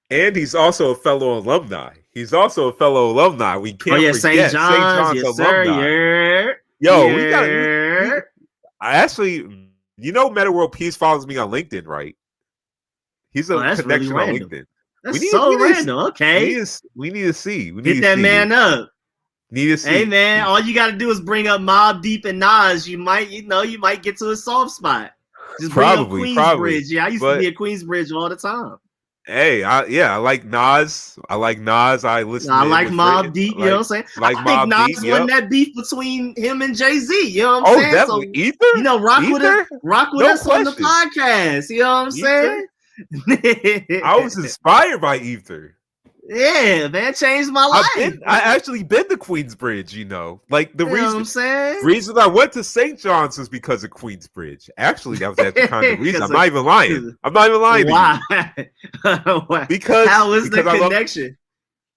And he's also a fellow alumni. We can't forget St. John's alumni. We got. I actually. Metta World Peace follows me on LinkedIn, right? He's a connection really on LinkedIn. That's so random. Okay. We need to see. Get that man up. Need to see. Hey man, all you got to do is bring up Mobb Deep and Nas. You might get to a soft spot. Just bring up Queensbridge. Yeah, I used to be at Queensbridge all the time. Hey, I like Nas. I like listen. I like Mobb Deep. You know what I'm saying? Like I think Nas won that beef between him and Jay-Z. You know what I'm saying? Definitely. Ether. Rock with us on the podcast. You know what I'm saying? I was inspired by Ether. Yeah, man, changed my life. I actually been to Queensbridge, like the reason I went to St. John's was because of Queensbridge. Actually, that was actually kind of the reason. I'm not even lying. Why? Because how was the connection?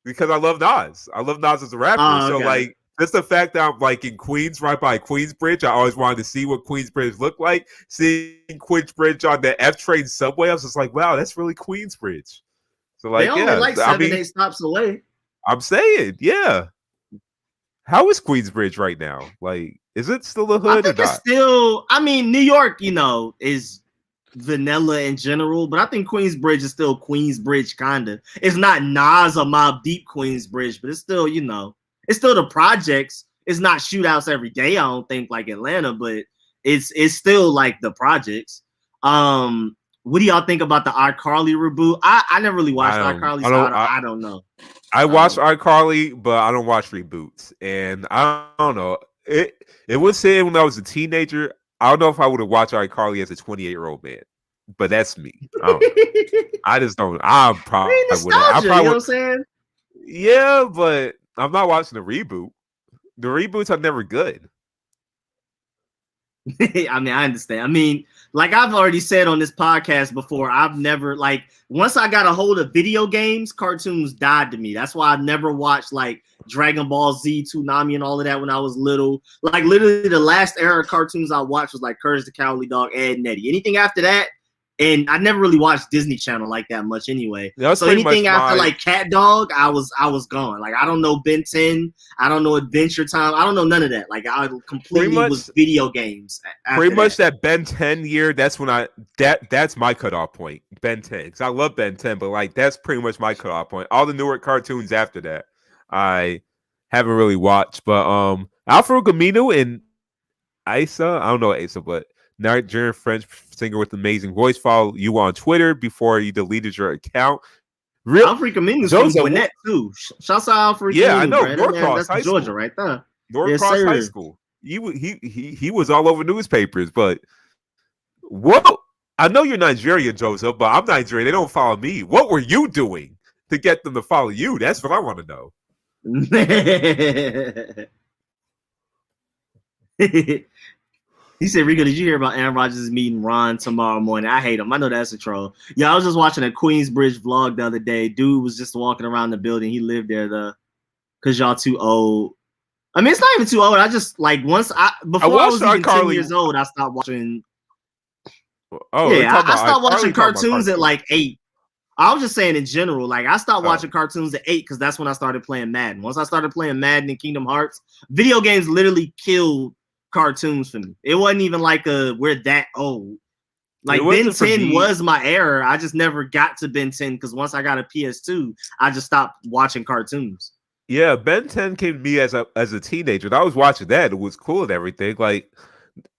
because I love Nas. I love Nas as a rapper. Oh, So okay. like just the fact that I'm like in Queens, right by Queensbridge, I always wanted to see what Queensbridge looked like. Seeing Queensbridge on the F train subway, I was just like, wow, that's really Queensbridge. So like, They only yeah, like I 7, mean, 8 stops away. I'm saying, yeah. How is Queensbridge right now? Like, is it still a I hood or think it's not? still. I mean, New York, is vanilla in general, but I think Queensbridge is still Queensbridge, kind of. It's not Nas or Mobb Deep Queensbridge, but it's still, it's still the projects. It's not shootouts every day. I don't think like Atlanta, but it's still like the projects. What do y'all think about the iCarly reboot? I never really watched iCarly, so I don't know. I watch iCarly, but I don't watch reboots, and I don't know. It was saying when I was a teenager. I don't know if I would have watched iCarly as a 28-year-old man, but that's me. I don't know. I just don't. I probably would. I probably you know what I'm saying? Yeah, but I'm not watching the reboot. The reboots are never good. I mean, I understand. I mean, like I've already said on this podcast before, I've never once I got a hold of video games, cartoons died to me. That's why I never watched like Dragon Ball Z, Toonami, and all of that when I was little. Like literally the last era of cartoons I watched was like Courage the Cowardly Dog, Ed and Eddie. Anything after that, and I never really watched Disney Channel like that much anyway. So anything after like Cat Dog, I was gone. Like I don't know Ben 10, I don't know Adventure Time, I don't know none of that. Like I completely was video games. Pretty much that Ben 10 year, that's when that's my cutoff point. Ben 10, because I love Ben 10, but like that's pretty much my cutoff point. All the newer cartoons after that, I haven't really watched. But Alfred Camino and Isa, I don't know Isa, but Nigerian French singer with amazing voice. Follow you on Twitter before you deleted your account. Alfred Camino's from Gwinnett too. Shouts out Alfred. Yeah, I know. Norcross High School. Georgia, right there. Norcross High School. He was all over newspapers. But what? I know you're Nigerian, Joseph, but I'm Nigerian. They don't follow me. What were you doing to get them to follow you? That's what I want to know. He said, Rico, did you hear about Aaron Rodgers meeting Ron tomorrow morning? I hate him. I know that's a troll. Yeah, I was just watching a Queensbridge vlog the other day. Dude was just walking around the building. He lived there because y'all too old. I mean, it's not even too old. I just before I was even 10 years old, I stopped watching. Oh, yeah, I stopped watching cartoons at like 8. I was just saying in general, like I stopped watching cartoons at 8 because that's when I started playing Madden. Once I started playing Madden and Kingdom Hearts, video games literally killed cartoons for me. It wasn't even like we're that old. Like Ben 10 was my era. I just never got to Ben 10 because once I got a PS2, I just stopped watching cartoons. Yeah, Ben 10 came to me as a teenager. And I was watching that. It was cool and everything. Like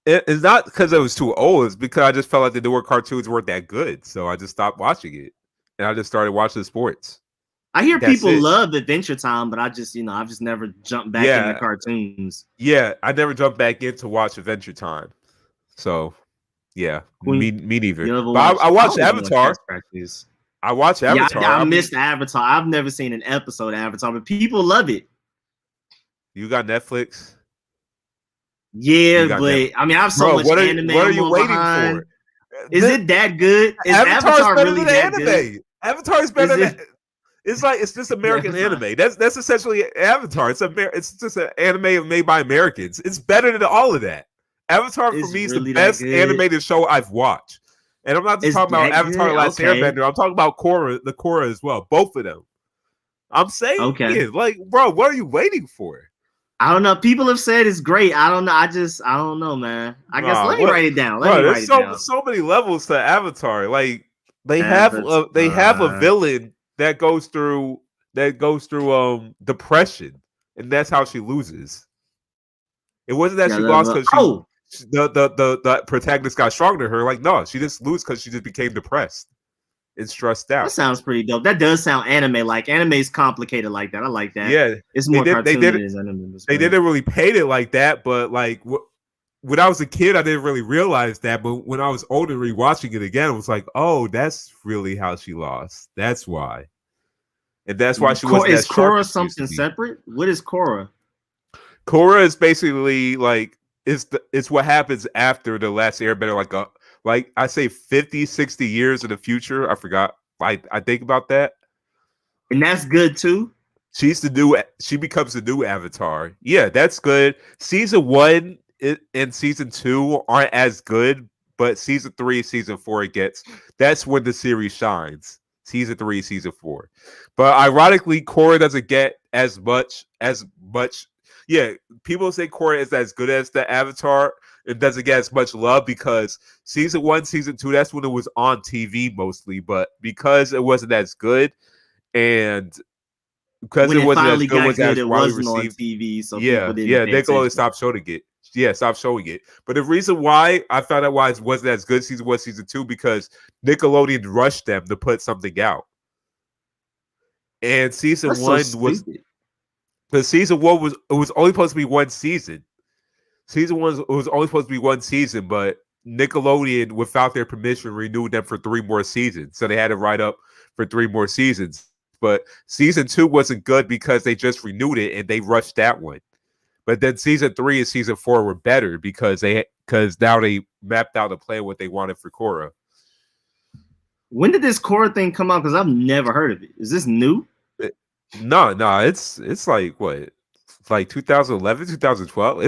it's not because it was too old. It's because I just felt like the newer cartoons weren't that good. So I just stopped watching it. And I just started watching sports. I hear people love Adventure Time, but I just, I've just never jumped back into cartoons. Yeah, I never jumped back in to watch Adventure Time. So, yeah, me neither. But I watched Avatar. I watched Avatar. Yeah, I missed Avatar. I've never seen an episode of Avatar, but people love it. You got Netflix? Yeah, but I mean, I have so much anime. What are you waiting for? Is it that good? Is Avatar really that good? Avatar is better than. It's just American anime. That's essentially Avatar. It's just an anime made by Americans. It's better than all of that. Avatar for me is the best animated show I've watched. And I'm not just talking about Avatar: Last Airbender. I'm talking about Korra as well. Both of them. I'm saying, like, bro, what are you waiting for? I don't know. People have said it's great. I don't know. I don't know, man. I guess let me write it down. There's so many levels to Avatar. Like they have a villain that goes through depression, and that's how she loses. It wasn't that she lost because the protagonist got stronger than her. Like, no, she just lose because she just became depressed and stressed out. That sounds pretty dope. That does sound anime. Like anime is complicated like that. I like that. Yeah, it's more cartoony than anime. They didn't really paint it like that, but like when I was a kid, I didn't really realize that. But when I was older, rewatching it again, it was like, oh, that's really how she lost. That's why. And that's why she was. Is Korra something separate? What is Korra? Korra is basically like it's what happens after the last Airbender, like I say 50, 60 years in the future. I forgot. I think about that. And that's good too. She becomes the new Avatar. Yeah, that's good. Season 1 and season 2 aren't as good, but season 3, season 4 that's when the series shines. Season 3, season 4. But ironically, Korra doesn't get as much. Yeah, people say Korra is as good as the Avatar. It doesn't get as much love because season 1, season 2, that's when it was on TV mostly. But because it wasn't as good, and because When it it wasn't as finally good, got was good, as it widely wasn't on received. TV, so people Yeah, didn't pay Nickelodeon attention. stopped showing it. Yeah, stopped showing it. But the reason why I found out why it wasn't as good season 1, season 2, because Nickelodeon rushed them to put something out. And season That's so 1 was stupid. the season 1 was it was only supposed to be one season. Season 1 was only supposed to be one season, but Nickelodeon, without their permission, renewed them for 3 more seasons. So they had to write up for 3 more seasons. But season 2 wasn't good because they just renewed it and they rushed that one. But then season 3 and season 4 were better because now they mapped out a plan what they wanted for Korra. When did this Korra thing come out? Because I've never heard of it. Is this new? No, it's like what? It's like 2011, 2012.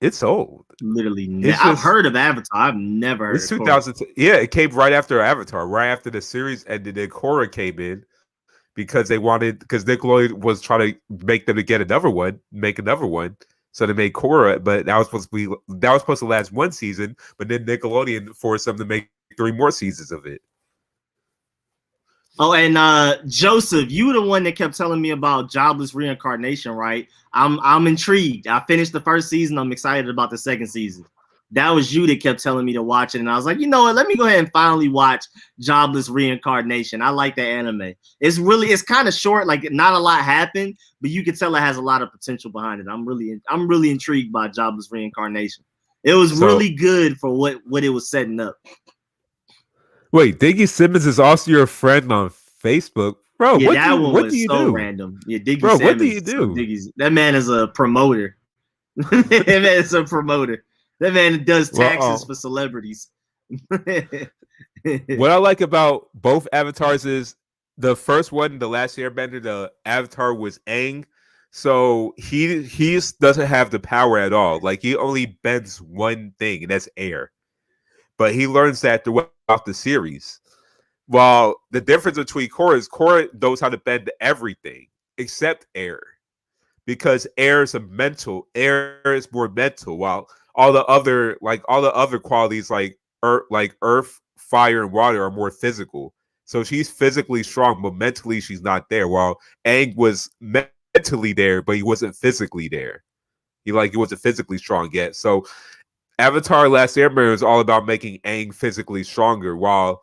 It's old. Literally, I've heard of Avatar. I've never heard It's of 2000. Korra. Yeah, it came right after Avatar, right after the series ended. Then Korra came in because Nickelodeon was trying to make them to make another one. So they made Korra, but that was supposed to last one season. But then Nickelodeon forced them to make 3 more seasons of it. Oh, and Joseph, you were the one that kept telling me about Jobless Reincarnation, right? I'm intrigued. I finished the first season. I'm excited about the second season. That was you that kept telling me to watch it, and I was like, you know what? Let me go ahead and finally watch Jobless Reincarnation. I like that anime. It's kind of short, like not a lot happened, but you can tell it has a lot of potential behind it. I'm really intrigued by Jobless Reincarnation. It was really good for what it was setting up. Wait, Diggy Simmons is also your friend on Facebook, bro. Yeah, what do you do? Random. Yeah, Diggy bro, Simmons. what do you do? That man is a promoter. That man is a promoter. That man does taxes for celebrities. What I like about both avatars is the first one, the Last Airbender, the avatar was Aang. So he doesn't have the power at all. Like he only bends one thing, and that's air. But he learns that throughout the series. While the difference between Korra is Korra knows how to bend everything except air. Because air is more mental, while all the other qualities like earth, fire, and water are more physical. So she's physically strong, but mentally she's not there. While Aang was mentally there, but he wasn't physically there. He wasn't physically strong yet. So Avatar: Last Airbender is all about making Aang physically stronger, while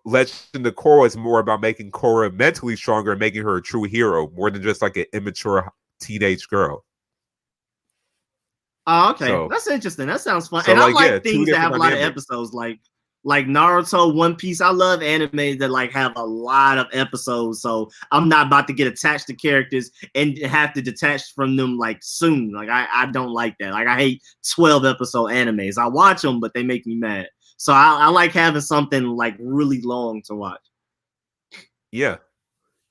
Legend of Korra is more about making Korra mentally stronger and making her a true hero, more than just like an immature teenage girl. Oh, okay. So, that's interesting. That sounds fun. So and I like things that have a lot of episodes, like Naruto, One Piece. I love anime that like have a lot of episodes. So I'm not about to get attached to characters and have to detach from them like soon. Like I don't like that. Like I hate 12 episode animes. I watch them, but they make me mad. So I like having something like really long to watch. Yeah.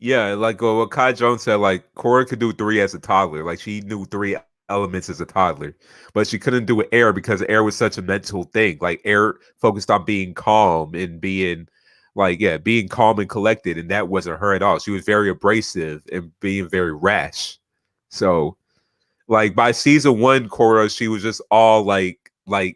Like what Kai Jones said, like Korra could do 3 as a toddler. Like she knew 3 elements as a toddler, but she couldn't do air because air was such a mental thing. Like air focused on being calm and being calm and collected, and that wasn't her at all. She was very abrasive and being very rash. So like by season 1, Korra, she was just all like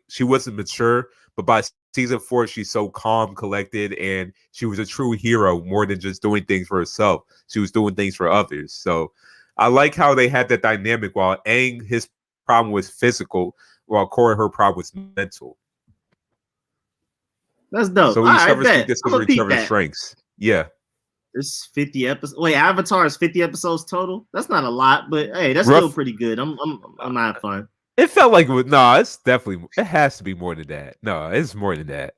she wasn't mature, but by season 4, she's so calm, collected, and she was a true hero more than just doing things for herself. She was doing things for others. So I like how they had that dynamic. While Aang, his problem was physical, while Korra, her problem was mental. That's dope. So each other discover each other's strengths. Yeah. It's 50 episodes. Wait, Avatar is 50 episodes total? That's not a lot, but hey, that's still pretty good. I'm having fun. It felt like it's definitely, it has to be more than that. No, it's more than that.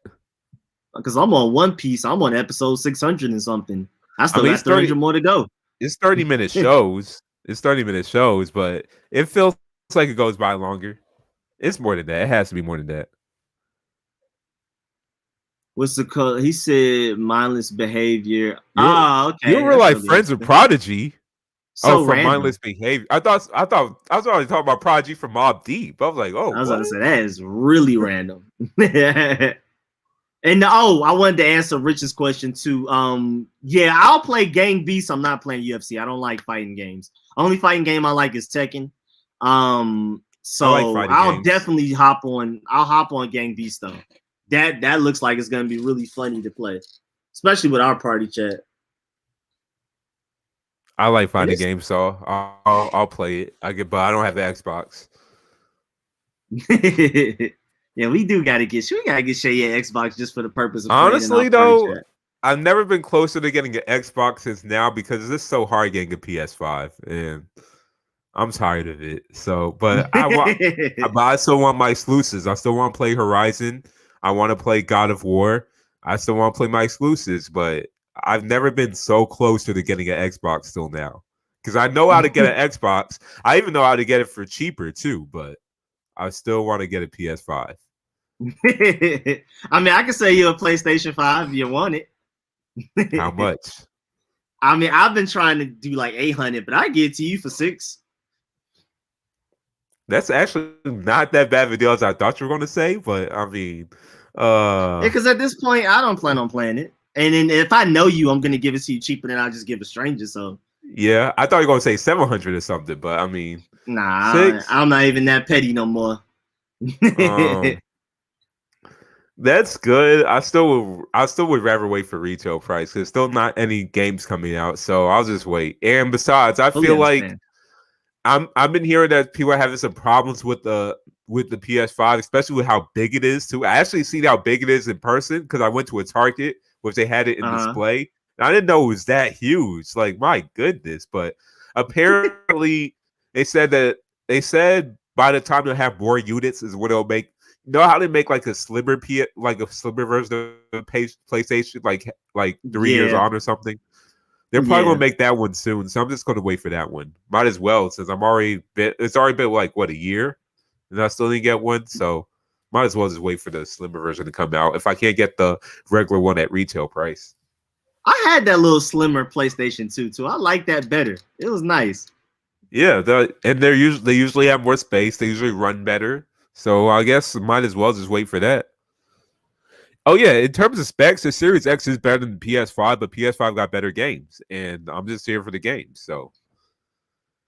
Because I'm on One Piece. I'm on episode 600 and something. I still got 300 more to go. It's 30-minute shows. It's 30-minute shows, but it feels like it goes by longer. It's more than that. It has to be more than that. What's the code? He said mindless behavior. You Okay. you were That's like really friends with interesting. Prodigy. So From random. mindless behavior. I was already talking about Prodigy from Mobb Deep. I was like, oh, I was what? gonna say that is really random. And I wanted to answer Rich's question too. Yeah, I'll play Gang Beast. I'm not playing UFC. I don't like fighting games. Only fighting game I like is Tekken. So I like fighting I'll games. definitely hop on Gang Beast though. That looks like it's gonna be really funny to play, especially with our party chat. I like fighting games, so I'll play it. But I don't have the Xbox. Yeah, we gotta get Shay an Xbox just for the purpose of Honestly, playing in our party though, chat. I've never been closer to getting an Xbox since now because it's so hard getting a PS5, and I'm tired of it. So, but I still want my exclusives. I still want to play Horizon. I want to play God of War. I still want to play my exclusives, but I've never been so close to getting an Xbox till now. Because I know how to get an Xbox. I even know how to get it for cheaper too, but I still want to get a PS5. I mean, I can sell you a PlayStation 5 if you want it. How much? I mean, I've been trying to do like 800, but I get it to you for 6. That's actually not that bad of a deal as I thought you were going to say, but I mean, Yeah, because at this point, I don't plan on playing it. And then if I know you, I'm gonna give it to you cheaper than I'll just give a stranger. So yeah, I thought you were going to say 700 or something, but I mean, nah, 6. I'm not even that petty no more. That's good. I still would rather wait for retail price. There's still not any games coming out, so I'll just wait. And besides, I feel like I've been hearing that people are having some problems with the PS5, especially with how big it is too. I actually seen how big it is in person because I went to a Target which they had it in display. And I didn't know it was that huge. Like, my goodness. But apparently they said by the time they'll have more units is what it'll make. You know how they make like a slimmer version of PlayStation like 3 years on or something? They're probably gonna make that one soon, so I'm just gonna wait for that one. Might as well, since it's already been like what, a year, and I still didn't get one, so might as well just wait for the slimmer version to come out if I can't get the regular one at retail price. I had that little slimmer PlayStation 2 too. I like that better. It was nice. Yeah, they usually have more space. They usually run better, so I guess might as well just wait for that. Oh yeah, in terms of specs, the Series X is better than PS5, but PS5 got better games, and I'm just here for the games. So,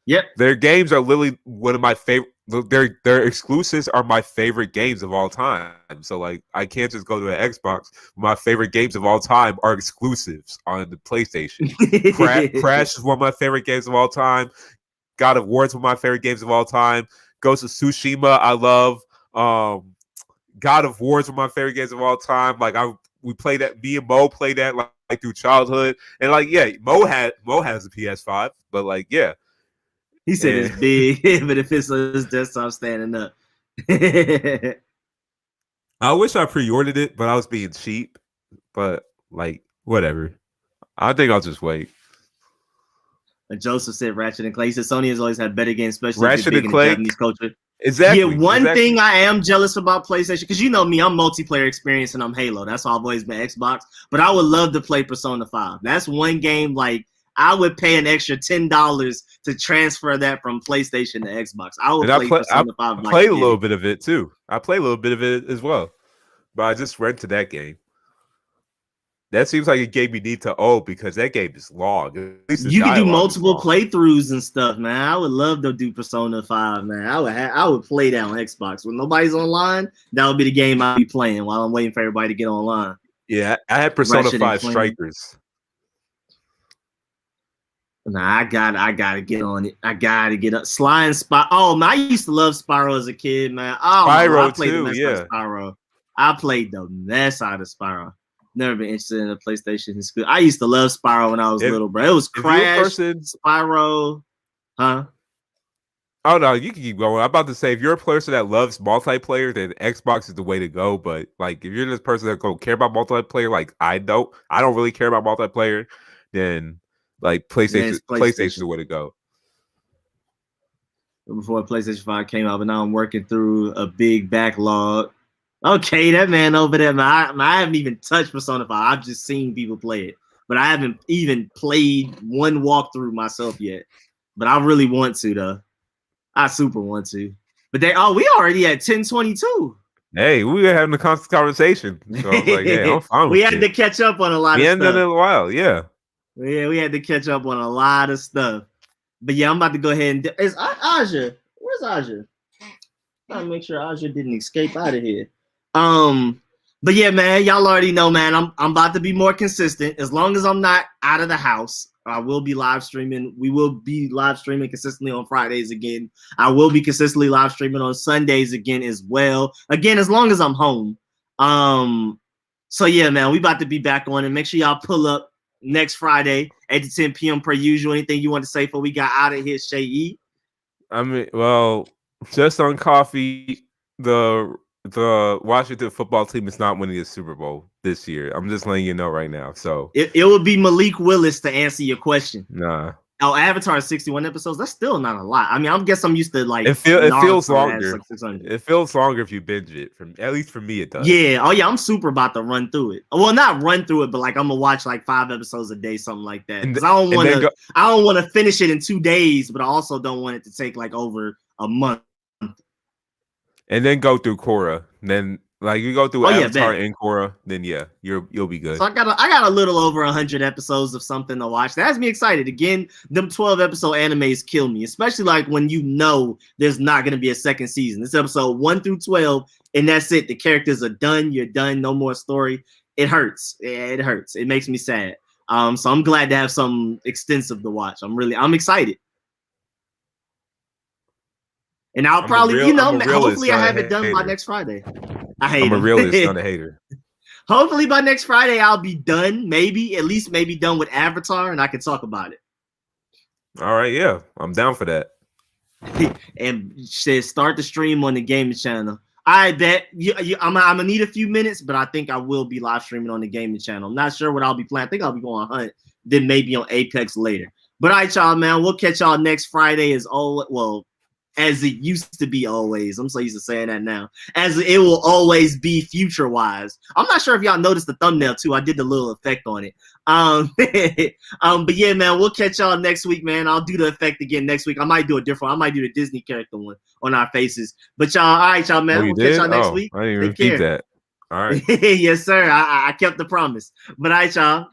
yep, their games are literally one of my favorite. Their exclusives are my favorite games of all time. So, like, I can't just go to an Xbox. My favorite games of all time are exclusives on the PlayStation. Crash is one of my favorite games of all time. God of War is one of my favorite games of all time. Ghost of Tsushima, I love. God of War is one of my favorite games of all time. Like we played that. Me and Mo played that like through childhood, and like yeah, Mo has a PS5, but like yeah, he said it's big, but if it's his desktop standing up. I wish I pre-ordered it, but I was being cheap. But like whatever, I think I'll just wait. Joseph said Ratchet and Clank. He said Sony has always had better games, especially Ratchet if it's big and in the Clank? Japanese culture. Exactly. Yeah, one thing I am jealous about PlayStation, because you know me, I'm multiplayer experience and I'm Halo. That's why I've always been Xbox. But I would love to play Persona 5. That's one game like I would pay an extra $10 to transfer that from PlayStation to Xbox. I would play Persona 5. I played a little bit of it too. I played a little bit of it as well, but I just rented that game. That seems like a game you need to own because that game is long. You can do multiple playthroughs and stuff, man. I would love to do Persona 5, man. I would play that on Xbox. When nobody's online, that would be the game I'd be playing while I'm waiting for everybody to get online. Yeah, I had Persona 5 Strikers. Nah, I gotta get on it. I gotta get up. Sly and Spyro. Oh man, I used to love Spyro as a kid, man. Oh, Spyro I played too, the mess out of Spyro. I played the mess out of Spyro. Never been interested in a PlayStation in school. I used to love Spyro when I was little, bro. It was Crash, Spyro, huh? Oh no, you can keep going. I'm about to say, if you're a person that loves multiplayer, then Xbox is the way to go. But like, if you're this person that don't care about multiplayer, like I don't really care about multiplayer, then like PlayStation is the way to go. Before PlayStation 5 came out, but now I'm working through a big backlog. Okay, that man over there, man. I haven't even touched Persona 5. I've just seen people play it, but I haven't even played one walkthrough myself yet. But I really want to, though. I super want to. But we already at 10:22. Hey, we were having a constant conversation. So I was like, hey, I'm fine with We had to catch up on a lot of stuff. We hadn't done it in a while, yeah. Yeah, we had to catch up on a lot of stuff. But yeah, I'm about to go ahead and is Aja. Where's Aja? Trying to make sure Aja didn't escape out of here. But yeah, man, y'all already know, man. I'm about to be more consistent. As long as I'm not out of the house, I will be live streaming. We will be live streaming consistently on Fridays again. I will be consistently live streaming on Sundays again as well. Again, as long as I'm home. So yeah, man, we about to be back on, and make sure y'all pull up next Friday, 8 to 10 p.m. per usual. Anything you want to say before we got out of here, Seyi? I mean, well, just on coffee, the Washington football team is not winning the Super Bowl this year. I'm just letting you know right now. So it would be Malik Willis to answer your question. Nah. Oh, Avatar is 61 episodes. That's still not a lot. I mean, I guess I'm used to like it feels longer. Like it feels longer if you binge it. At least for me, it does. Yeah. Oh yeah, I'm super about to run through it. Well, not run through it, but like I'm gonna watch like 5 episodes a day, something like that. Because I don't want to finish it in 2 days, but I also don't want it to take like over a month. And then go through Korra. Then like you go through Avatar and Korra, then yeah, you'll be good. So I got a little over 100 episodes of something to watch. That has me excited. Again, them 12 episode animes kill me, especially like when you know there's not gonna be a second season. This episode 1 through 12, and that's it. The characters are done. You're done. No more story. It hurts. It hurts. It makes me sad. So I'm glad to have something extensive to watch. I'm excited. And I'll probably, hopefully I have it done by next Friday. I'm a realist, not a hater. Hopefully by next Friday I'll be done. At least done with Avatar, and I can talk about it. All right, yeah, I'm down for that. And start the stream on the gaming channel. I bet I'm gonna need a few minutes, but I think I will be live streaming on the gaming channel. I'm not sure what I'll be playing. I think I'll be going Hunt, then maybe on Apex later. But all right, y'all, man, we'll catch y'all next Friday as it used to be always. I'm so used to saying that now. As it will always be future-wise. I'm not sure if y'all noticed the thumbnail too. I did the little effect on it. But yeah, man, we'll catch y'all next week, man. I'll do the effect again next week. I might do the Disney character one on our faces. But y'all, all right, y'all, man. We'll catch y'all next week. I didn't even repeat that. All right. Yes, sir. I kept the promise. But all right, y'all.